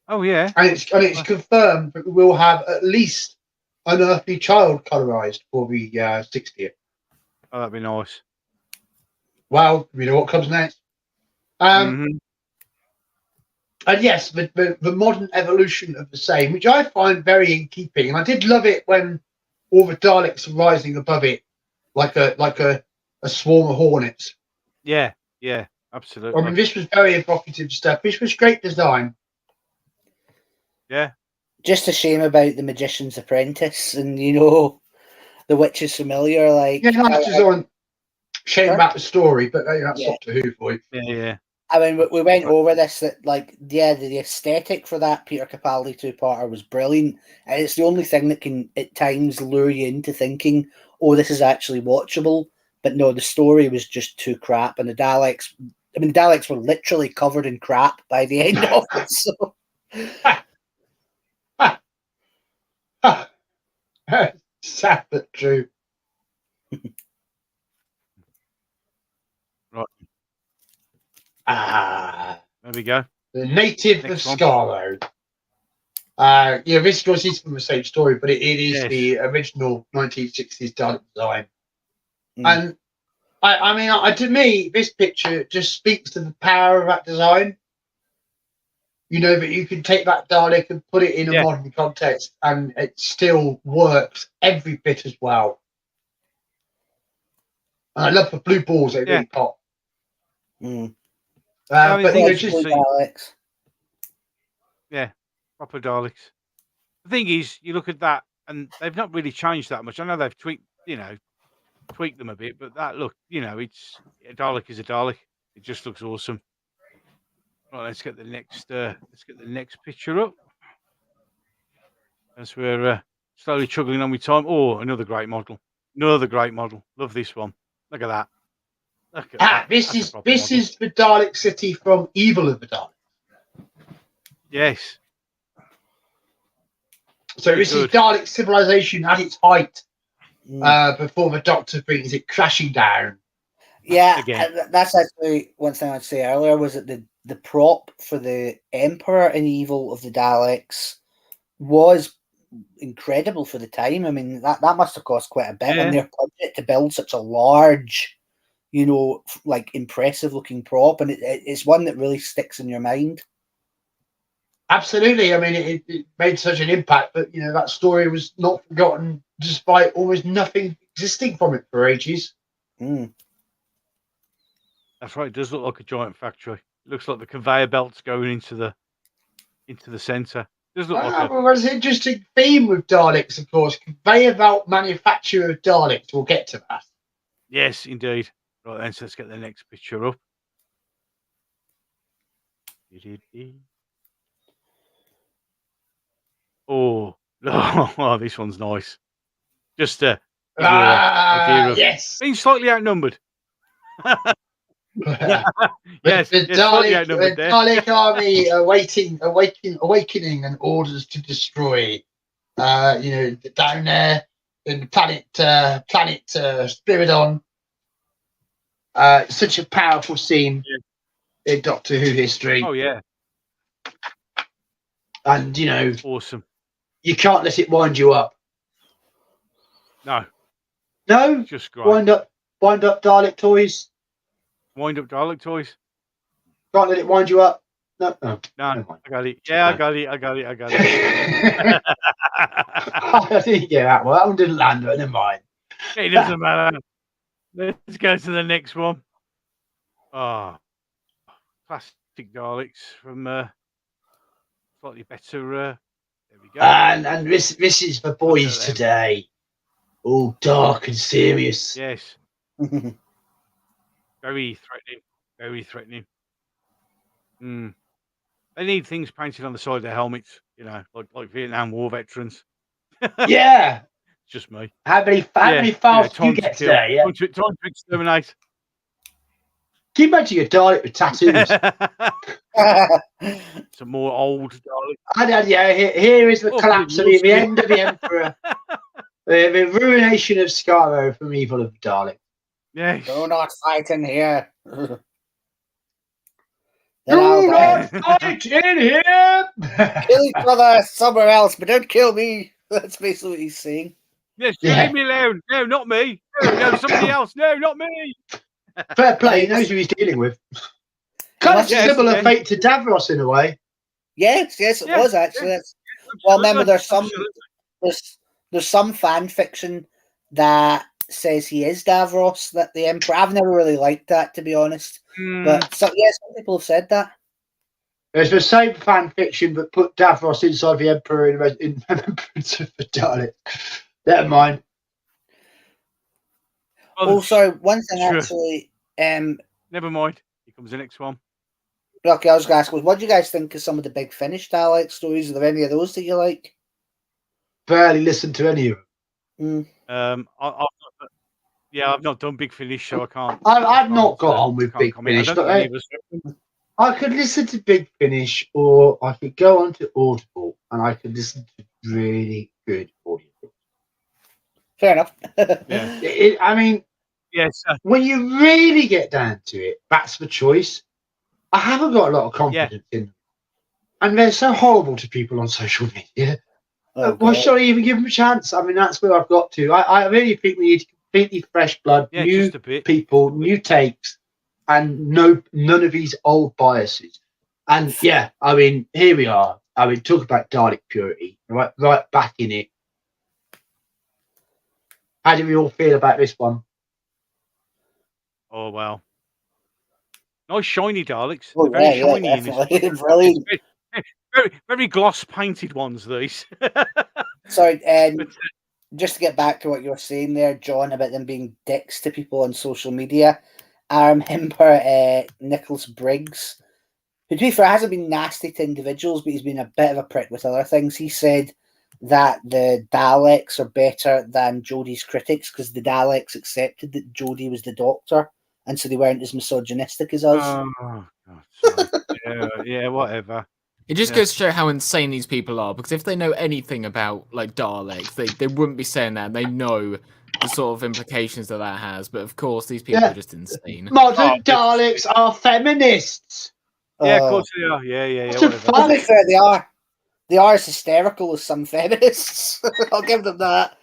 Oh yeah. And it's confirmed that we will have at least an Earthly Child colorized for the 60th. Oh, that'd be nice. Well, we know what comes next. And yes, the modern evolution of the same, which I find very in keeping. And I did love it when all the Daleks are rising above it, like a swarm of hornets. Yeah, absolutely. I mean, this was very evocative stuff. This was great design. Yeah. Just a shame about the Magician's Apprentice and, you know, the Witch's Familiar. Like, yeah, nice design. Shame about the story, but that's Doctor Who for you. Yeah. I mean, we went over this, that, like, the aesthetic for that Peter Capaldi two-parter was brilliant. And it's the only thing that can, at times, lure you into thinking, oh, this is actually watchable. But no, the story was just too crap. And the Daleks were literally covered in crap by the end of it. So. Sad but true. Right. There we go. The Native of Scarlo. This goes from the same story, but it is the original 1960s Dalek design. And I mean, to me, this picture just speaks to the power of that design. You know, that you can take that Dalek and put it in a modern context, and it still works every bit as well. And I love the blue balls they really pop. But you know, just Daleks. Yeah, proper Daleks. The thing is, you look at that, and they've not really changed that much. I know they've tweaked them a bit, but that look, it's a Dalek is a Dalek. It just looks awesome. Right, let's get the next picture up. As we're slowly chugging on with time. Oh, another great model. Love this one. Look at that. Look at that. This is the Dalek city from Evil of the Daleks. Yes. So this is Dalek civilization at its height before the Doctor brings it crashing down. Yeah, that's actually one thing I'd say earlier was that the prop for the Emperor in Evil of the Daleks was incredible for the time. I mean, that must have cost quite a bit on their budget to build such a large, like impressive looking prop, and it's one that really sticks in your mind. Absolutely. I mean, it made such an impact that that story was not forgotten, despite almost nothing existing from it for ages. That's right. It does look like a giant factory. It looks like the conveyor belts going into the centre. Does look like well, there's an interesting theme with Daleks, of course. Conveyor belt manufacturer of Daleks. We'll get to that. Yes, indeed. Right then, so let's get the next picture up. Oh, this one's nice. Just give you an idea of being slightly outnumbered. Yes, the Dalek army awakening and orders to destroy. Down there in planet Spiridon. Such a powerful scene in Doctor Who history. Oh yeah, and awesome. You can't let it wind you up. No, just great. Wind up Dalek toys. Wind up Dalek toys. Can't let it wind you up. No. I got it. Yeah, I got it. I didn't get that one. That one didn't land, but never mind. It doesn't matter. Let's go to the next one. Oh, classic Daleks from slightly better. There we go. And this is for boys today. All dark and serious. Yes. Very threatening. Very threatening. They need things painted on the side of their helmets, like Vietnam War veterans. Yeah. Just me. How many files do you get today? Yeah? Time to exterminate. Can you imagine a Dalek with tattoos? Some more old Dalek. Here is the collapse of the end of the Emperor. The ruination of Skaro from Evil of the Dalek. Yes. Do not fight in here. Do not fight in here. Kill each other somewhere else, but don't kill me. That's basically what he's saying. Yes, leave me alone. No, not me. No, somebody else. No, not me. Fair play. He knows who he's dealing with. Kind of similar fate to Davros in a way. Yes, it was actually. Yes. Well, remember, there's some fan fiction that says he is Davros, that the Emperor. I've never really liked that, to be honest. But some people have said that. There's the same fan fiction, but put Davros inside the Emperor in remembrance of the Dalek. Never mind. Also, one thing actually. Never mind. Here comes the next one. Okay, I was going to ask, what do you guys think of some of the Big Finish Dalek stories? Are there any of those that you like? Barely listened to any of them. I've not done Big Finish, so I can't. I've not got on with Big Finish. I could listen to Big Finish, or I could go on to Audible, and I could listen to really good audiobooks. Fair enough. Yes. When you really get down to it, that's the choice. I haven't got a lot of confidence in them. And they're so horrible to people on social media. Why should I even give them a chance? I mean, that's where I've got to. I really think we need completely fresh blood, new people, new takes, and none of these old biases. And here we are. Talk about Dalek purity, right back in it. How do we all feel about this one? Oh, well. Nice shiny Daleks. Oh, They're very yeah, shiny in this. definitely. Brilliant. Very gloss painted ones, these. Sorry, just to get back to what you were saying there, John, about them being dicks to people on social media, I remember Nicholas Briggs, who, to be fair, hasn't been nasty to individuals, but he's been a bit of a prick with other things. He said that the Daleks are better than Jodie's critics because the Daleks accepted that Jodie was the Doctor, and so they weren't as misogynistic as us. Oh, God, yeah, whatever. It just goes to show how insane these people are, because if they know anything about like Daleks, they wouldn't be saying that. They know the sort of implications that has, but of course these people are just insane. Modern Daleks are feminists. Yeah, of course they are. Yeah. To be fair, they are. They are as hysterical as some feminists. I'll give them that.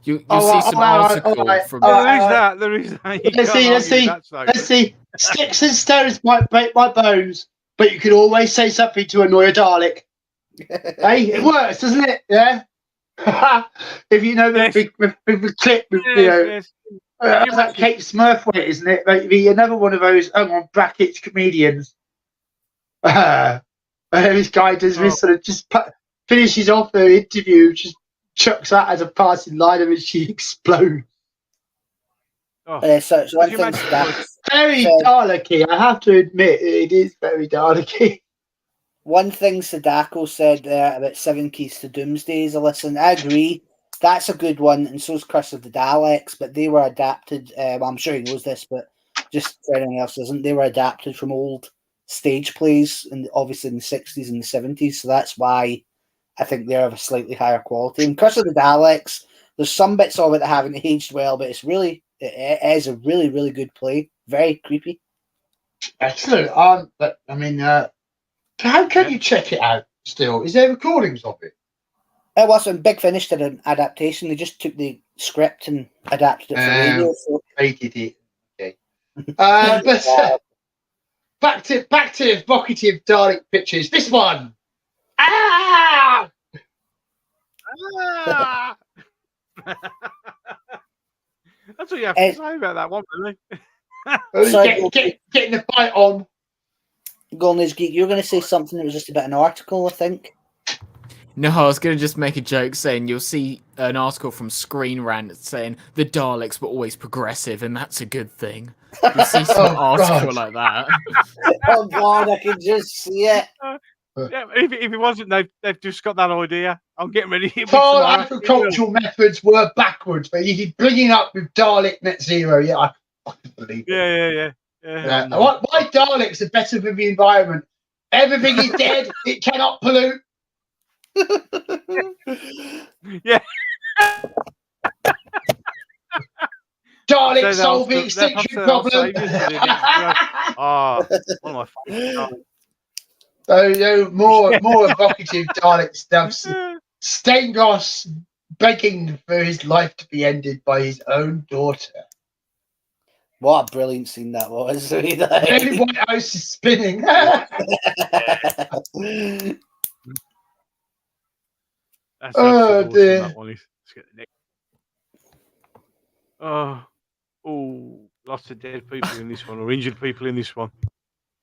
You'll see some article from. There is that. Let's see. Sticks and stones might break my bones, but you can always say something to annoy a Dalek. Hey, it works, doesn't it? Yeah. If you know the big clip, that Kate Smurthwaite, isn't it? Like, another one of those brackets comedians. This guy does this sort of just finishes off the interview, just chucks that as a passing line, and she explodes. So one thing very Dalek-y, I have to admit, it is very Dalek-y. One thing Sadako said there about 7 Keys to Doomsday is a listen. I agree, that's a good one, and so's Curse of the Daleks, but they were adapted. Well, I'm sure he knows this, but just for anyone else doesn't, they were adapted from old stage plays, and obviously in the 60s and the 70s, so that's why I think they're of a slightly higher quality. And Curse of the Daleks, there's some bits of it that haven't aged well, but it is a really, really good play. Very creepy. Excellent. But I mean, how can you check it out still? Is there recordings of it? It was when Big Finish did an adaptation. They just took the script and adapted it for radio. So. They did it. Okay. But back to evocative Dalek pictures. This one. Ah! That's what you have to say about that one, really. Getting the fight on. Golden Age Geek, you were going to say something that was just about an article, I think. No, I was going to just make a joke saying you'll see an article from Screen Rant saying the Daleks were always progressive, and that's a good thing. You'll see some article like that. Oh God, I can just see it. Yeah, if it wasn't, they've just got that idea. I'm getting ready to hit All agricultural methods were backwards, but you keep bringing up with Dalek Net Zero. Yeah, I fucking believe it. Yeah. Why Daleks are better for the environment? Everything is dead. It cannot pollute. Yeah. Daleks solve the extinction problem. One of my favourite. So more evocative Dalek stuff. Stengos begging for his life to be ended by his own daughter. What a brilliant scene that was. Only White House is spinning. That's oh dear. That one. Let's get the next. Lots of dead people in this one, or injured people in this one.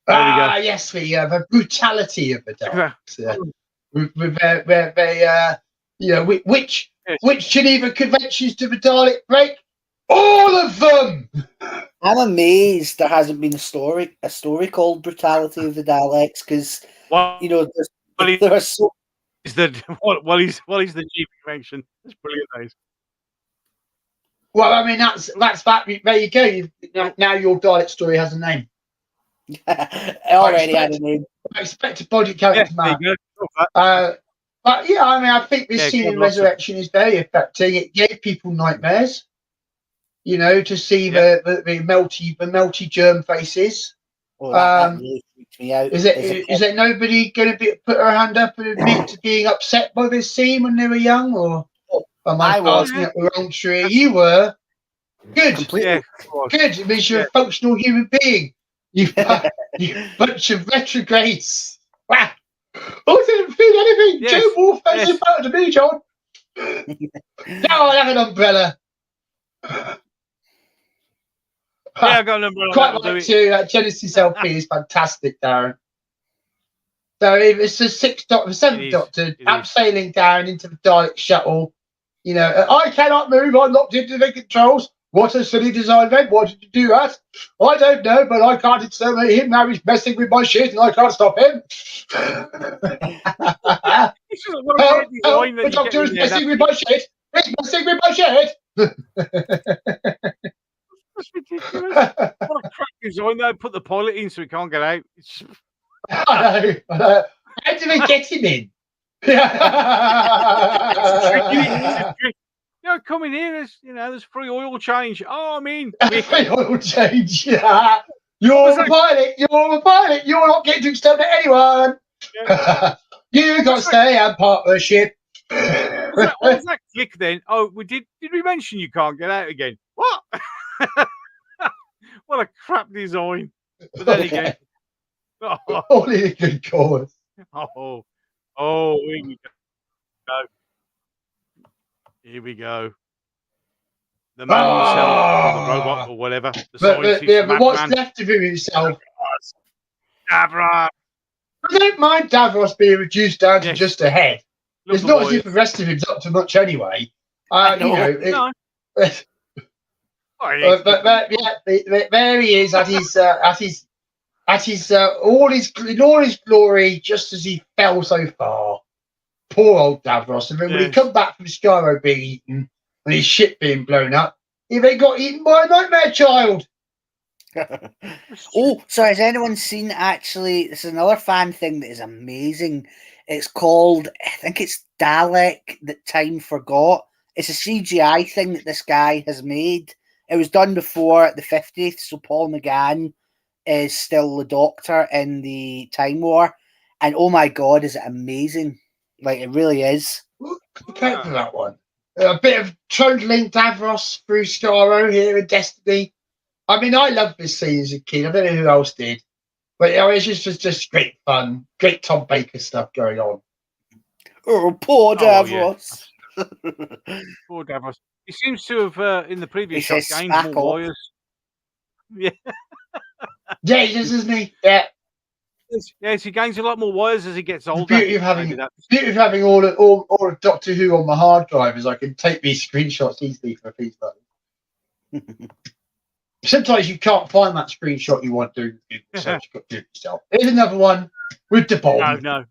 There we go. Yes, we have a brutality of the Daleks. Which Geneva Conventions do the Dalek break? All of them. I'm amazed there hasn't been a story called Brutality of the Daleks, because there are so. Is that what is the Geneva Convention? That's brilliant, guys. Well, I mean that's that. There you go. Now your Dalek story has a name. It already had a name. I expect a body character man. But yeah, I mean, I think this scene in Resurrection is very affecting. It gave people nightmares. To see the melty germ faces. Oh, that really freaked me out. Is there nobody going to put her hand up and admit to being upset by this scene when they were young, or am I barking up the wrong tree? You were good. Completely. Good. It means you're a functional human being. You bunch of retrogrades. Wow. I didn't feel anything. Yes. Joe Warfare's important to me, John. Now I have an umbrella. Yeah, I got a number on Quite that. like to Genesis LP is fantastic, Darren. So it's the seventh Doctor abseiling down into the Dalek shuttle. You know, I cannot move. I'm locked into the controls. What a silly design, then. Why did you do that? I don't know, but I can't exterminate him. Now he's messing with my shit, and I can't stop him. Help! The Doctor is messing with my shit. He's messing with my shit. That's ridiculous. What a crap design though. Put the pilot in so he can't get out. I know. How do they get him in? Coming here, there's free oil change. Oh, I mean, free oil change. Yeah. You're the pilot. You're the pilot. You're not getting to exterminate anyone. Yeah. You got to stay and part of the ship. What was that click then? Oh, did we mention you can't get out again? What? What a crap design. But then again, only a good cause. Oh, here we go. Here we go. The man himself, or the robot, or whatever. But what's left of him himself? Davros. I don't mind Davros being reduced down to just a head. It's not as if the rest of him's up to much anyway. But there he is at his all his glory, just as he fell so far. Poor old Davros. And then when he come back from Skyro being eaten and his ship being blown up, he then got eaten by a nightmare child. Oh, so has anyone seen, actually, this is another fan thing that is amazing. It's called, I think it's Dalek That Time Forgot. It's a CGI thing that this guy has made. It was done before the 50th, so Paul McGann is still the Doctor in the Time War. And oh my God, is it amazing. Like, it really is. Okay for that one. A bit of trundling Davros through Skyro here in Destiny. I mean, I loved this scene as a kid. I don't know who else did. But it was just great fun. Great Tom Baker stuff going on. Oh, poor Davros. Yeah. Poor Davros. He seems to have, in the previous shot, gained more wires. Yeah. Yeah, he does, doesn't he? Yeah. Yes, he gains a lot more wires as he gets older. The beauty of having all of Doctor Who on my hard drive is I can take these screenshots easily for a piece of Sometimes you can't find that screenshot you want to do, so you've got to do it yourself. Here's another one with the bomb. No.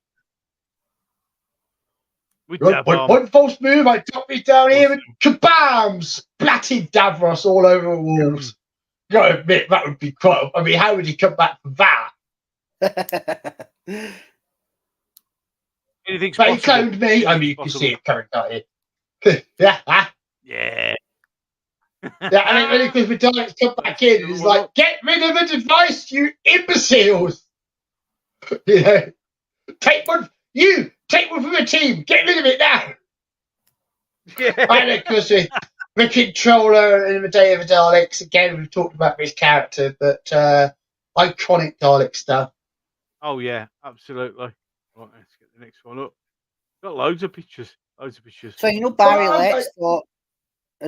One false move, I drop it down here and kabam! Splatted Davros all over the walls. Gotta admit, that would be quite. I mean, how would he come back from that? Anything's but he cloned me. I mean, you can see it coming out here. Yeah. Yeah. Yeah, and then because the Daleks come back in, and he's like, "Get rid of the device, you imbeciles!" You know, take one from the team. Get rid of it now. Yeah. And of course, the controller in the Day of the Daleks. Again, we've talked about this character, but iconic Dalek stuff. Oh yeah, absolutely. Right, let's get the next one up. Got loads of pictures. So Barry Letts thought.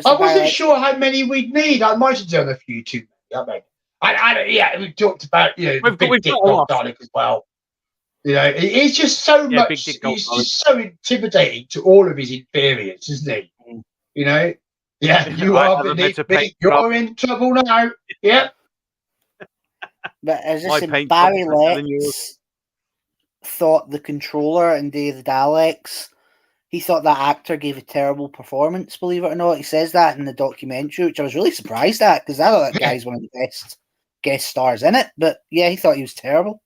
I wasn't sure how many we'd need. I might have done a few too many. Yeah, we talked about the big dick Dalek as well. You know, he's just so much. He's just so intimidating to all of his inferiors, isn't he? You know, yeah, you are beneath me. You're in trouble now. Yep. But as I said, Barry Letts thought the controller in Day of the Daleks. He thought that actor gave a terrible performance, believe it or not. He says that in the documentary, which I was really surprised at, because I thought that guy's one of the best guest stars in it. But yeah, he thought he was terrible.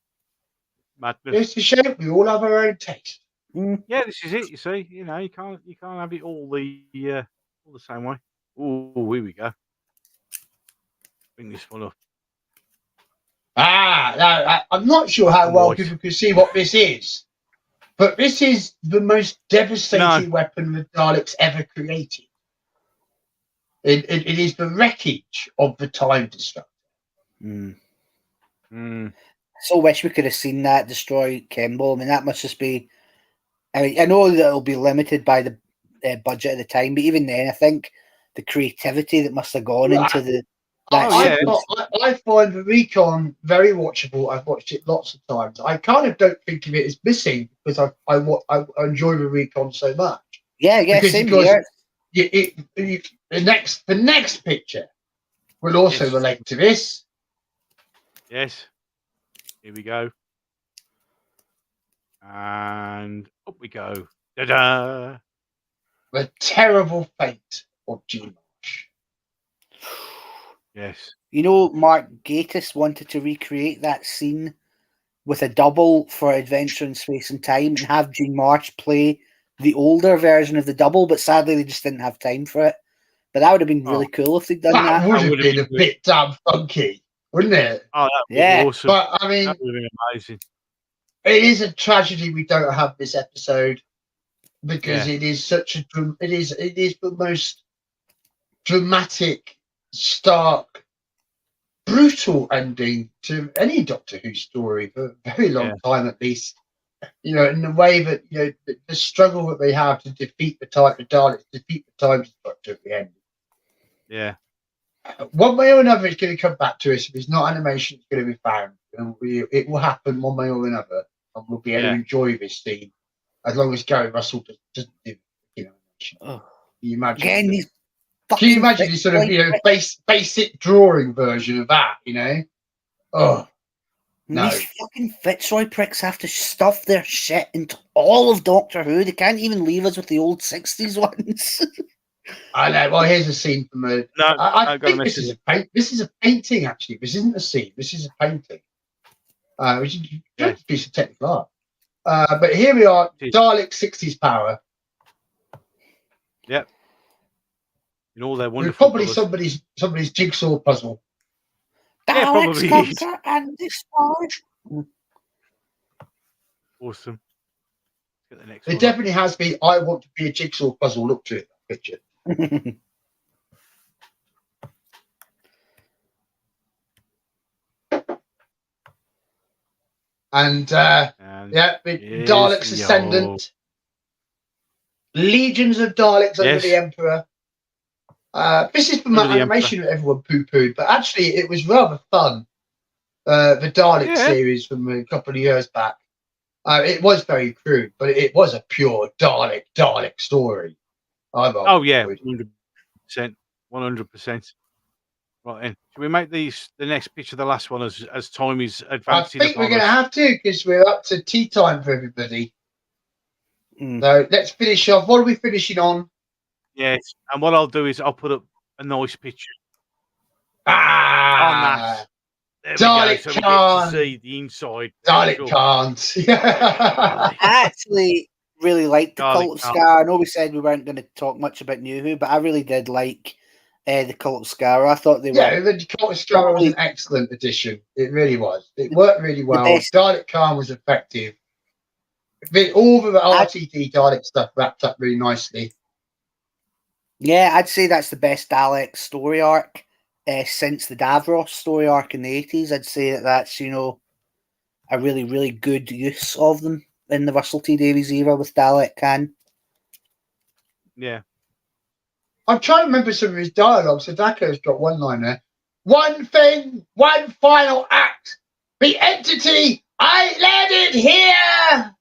Madness. It's a shame. We all have our own taste. Yeah, this is it. You see, you can't have it all the same way. Oh, here we go. Bring this one up. I'm not sure how well people can see what this is. But this is the most devastating weapon the Daleks ever created. It is the wreckage of the Time Destructor. So wish we could have seen that destroy Kemble. I mean, that must just be. I mean, I know that it'll be limited by the budget at the time, but even then, I think the creativity that must have gone into I find the Recon very watchable. I've watched it lots of times. I kind of don't think of it as missing because I enjoy the Recon so much. Yeah, because same here. The next picture will also relate to this. Yes. Here we go. And up we go. Ta-da! The terrible fate of G-Marsh. Yes. You know, Mark Gatiss wanted to recreate that scene with a double for Adventure in Space and Time and have Gene Marsh play the older version of the double, but sadly they just didn't have time for it. But that would have been really cool if they'd done that. That would have been a bit damn funky, wouldn't it? Oh, that would be awesome. But I mean, that would have been amazing. It is a tragedy we don't have this episode because it is such a it is the most dramatic, stark, brutal ending to any Doctor Who story for a very long time, at least. You know, in the way that the struggle that they have to defeat the Daleks, defeat the Time Destructor at the end. Yeah. One way or another, it's going to come back to us. If it's not animation, it's going to be found. It will happen one way or another, and we'll be able to enjoy this scene as long as Gary Russell doesn't do animation. Can you imagine? Again, can you imagine this sort of basic drawing version of that? Oh. No. These fucking Fitzroy pricks have to stuff their shit into all of Doctor Who. They can't even leave us with the old 60s ones. I know. Well, here's a scene from a. No, I think this is a paint. This is a painting. Actually, this isn't a scene. This is a painting. Which is a piece of technical art. But here we are. Dalek 60s power. Yep. In all their wonderful. Probably somebody's jigsaw puzzle. Daleks conquer and destroy. Awesome. Get the next it definitely has been. I want to be a jigsaw puzzle. Look to it. That picture. And Daleks Ascendant. Legions of Daleks under the Emperor. This is from animation that everyone poo-pooed, but actually it was rather fun. The Dalek series from a couple of years back. It was very crude, but it was a pure Dalek story. Oh yeah, 100%. 100%. Right then, should we make the next picture the last one as time is advancing? I think we're going to have to because we're up to tea time for everybody. So let's finish off. What are we finishing on? Yes, and what I'll do is I'll put up a nice picture. On that. Dalek so we get to see the inside. Dalek can't. I actually really liked the Cult of Scar. I know we said we weren't going to talk much about New Who, but I really did like the Cult of Scar. I thought they were. Yeah, the Cult of Scar was an excellent addition. It really was. It worked really well. Dalek Khan was effective. All the RTD Dalek stuff wrapped up really nicely. Yeah, I'd say that's the best Dalek story arc since the Davros story arc in the 80s. I'd say that's, a really, really good use of them in the Russell T Davies era with Dalek Khan. Yeah. I'm trying to remember some of his dialogue. Sadako's got one line there. One thing, one final act. The entity, I landed here.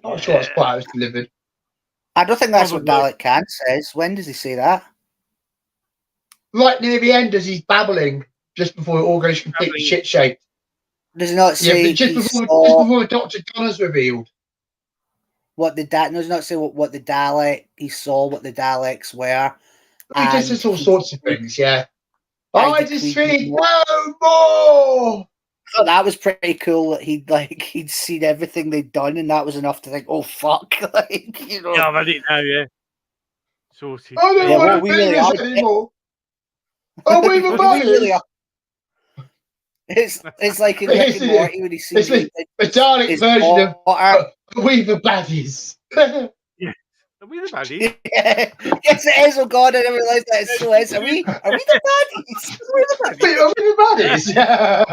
I'm not sure that's quite how it's delivered. I don't think that's what Dalek Khan says. When does he say that? Right near the end as he's babbling, just before it all goes completely shit-shaped. Does he not say... Yeah, just before Dr. Donner's revealed. Does he not say what the Dalek... He saw what the Daleks were. He just says all sorts of things, yeah. I just think no more! Oh, that was pretty cool that he'd seen everything they'd done, and that was enough to think, oh fuck, Yeah, I didn't know. Yeah, sorted. I don't want to do this anymore. Oh, we were buddies. It's like in Rick and Morty when he sees the Dalek version of we the baddies. Yeah, are we the baddies? Yeah. Yes, it is. Oh God, I never realised that. It so is. Are we the baddies? We're the baddies. Are we the baddies? Yeah.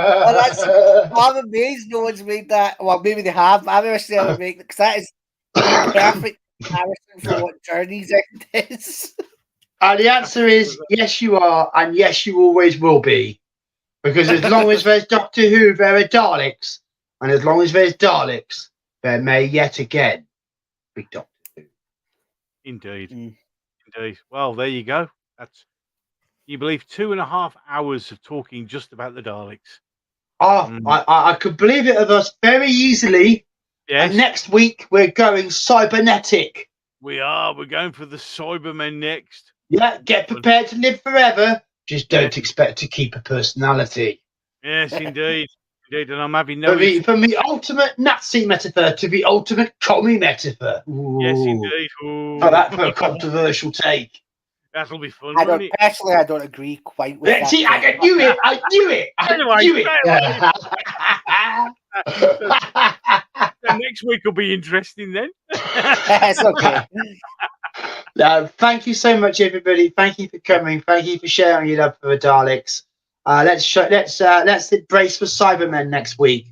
I'm amazed no one's made that. Well, maybe they have. I've never seen anyone make that because that is perfect comparison for what Journey's end is. The answer is yes, you are, and yes, you always will be. Because as long as there's Doctor Who, there are Daleks, and as long as there's Daleks, there may yet again be Doctor Who. Indeed. Indeed. Well, there you go. That's, you believe, 2.5 hours of talking just about the Daleks. I could believe it of us very easily. Yes. And next week, we're going cybernetic. We are. We're going for the Cybermen next. Yeah, get prepared to live forever. Just don't expect to keep a personality. Yes, indeed. Indeed. And I'm having From the ultimate Nazi metaphor to the ultimate commie metaphor. Ooh. Yes, indeed. Ooh. For that, for a controversial take. That'll be fun. I don't agree quite with that. See, I knew it. I knew it. And next week will be interesting then. That's okay. No, thank you so much, everybody. Thank you for coming. Thank you for sharing your love for the Daleks. Let's brace for Cybermen next week,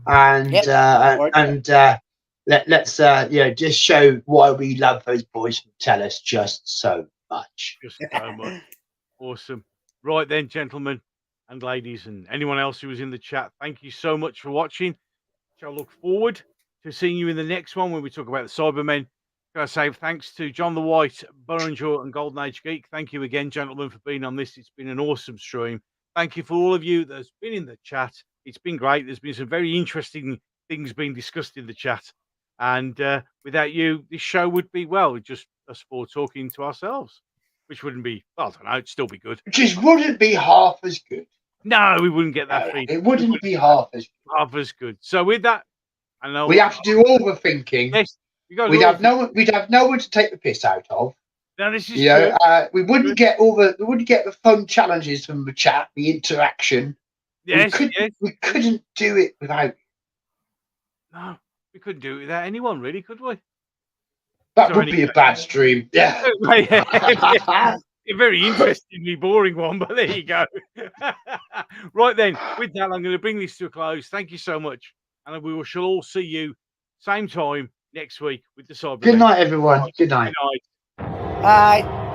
and let's just show why we love those boys who tell us just so much. Just so much. Awesome. Right then, gentlemen and ladies, and anyone else who was in the chat, thank you so much for watching. Shall look forward to seeing you in the next one when we talk about the Cybermen. Can I say thanks to John the White, Burrinjaw, and Golden Age Geek. Thank you again, gentlemen, for being on this. It's been an awesome stream. Thank you for all of you that's been in the chat. It's been great. There's been some very interesting things being discussed in the chat. And without you, this show would be, well, just us four talking to ourselves, which wouldn't be, well, I don't know, it'd still be good. It just wouldn't be half as good. No, we wouldn't get that feed. It wouldn't be half as good. So with that, I know we have to do all the thinking. Yes, we'd have no one to take the piss out of. No, this is we wouldn't get the fun challenges from the chat, the interaction. Yes, we couldn't do it without. No, we couldn't do it without anyone, really, could we? That would be a bad stream. Yeah. A very interestingly boring one, but there you go. Right then, with that, I'm going to bring this to a close. Thank you so much, and we shall all see you same time next week with the Cybermen. Good night, everyone. Good night. Good night. Bye.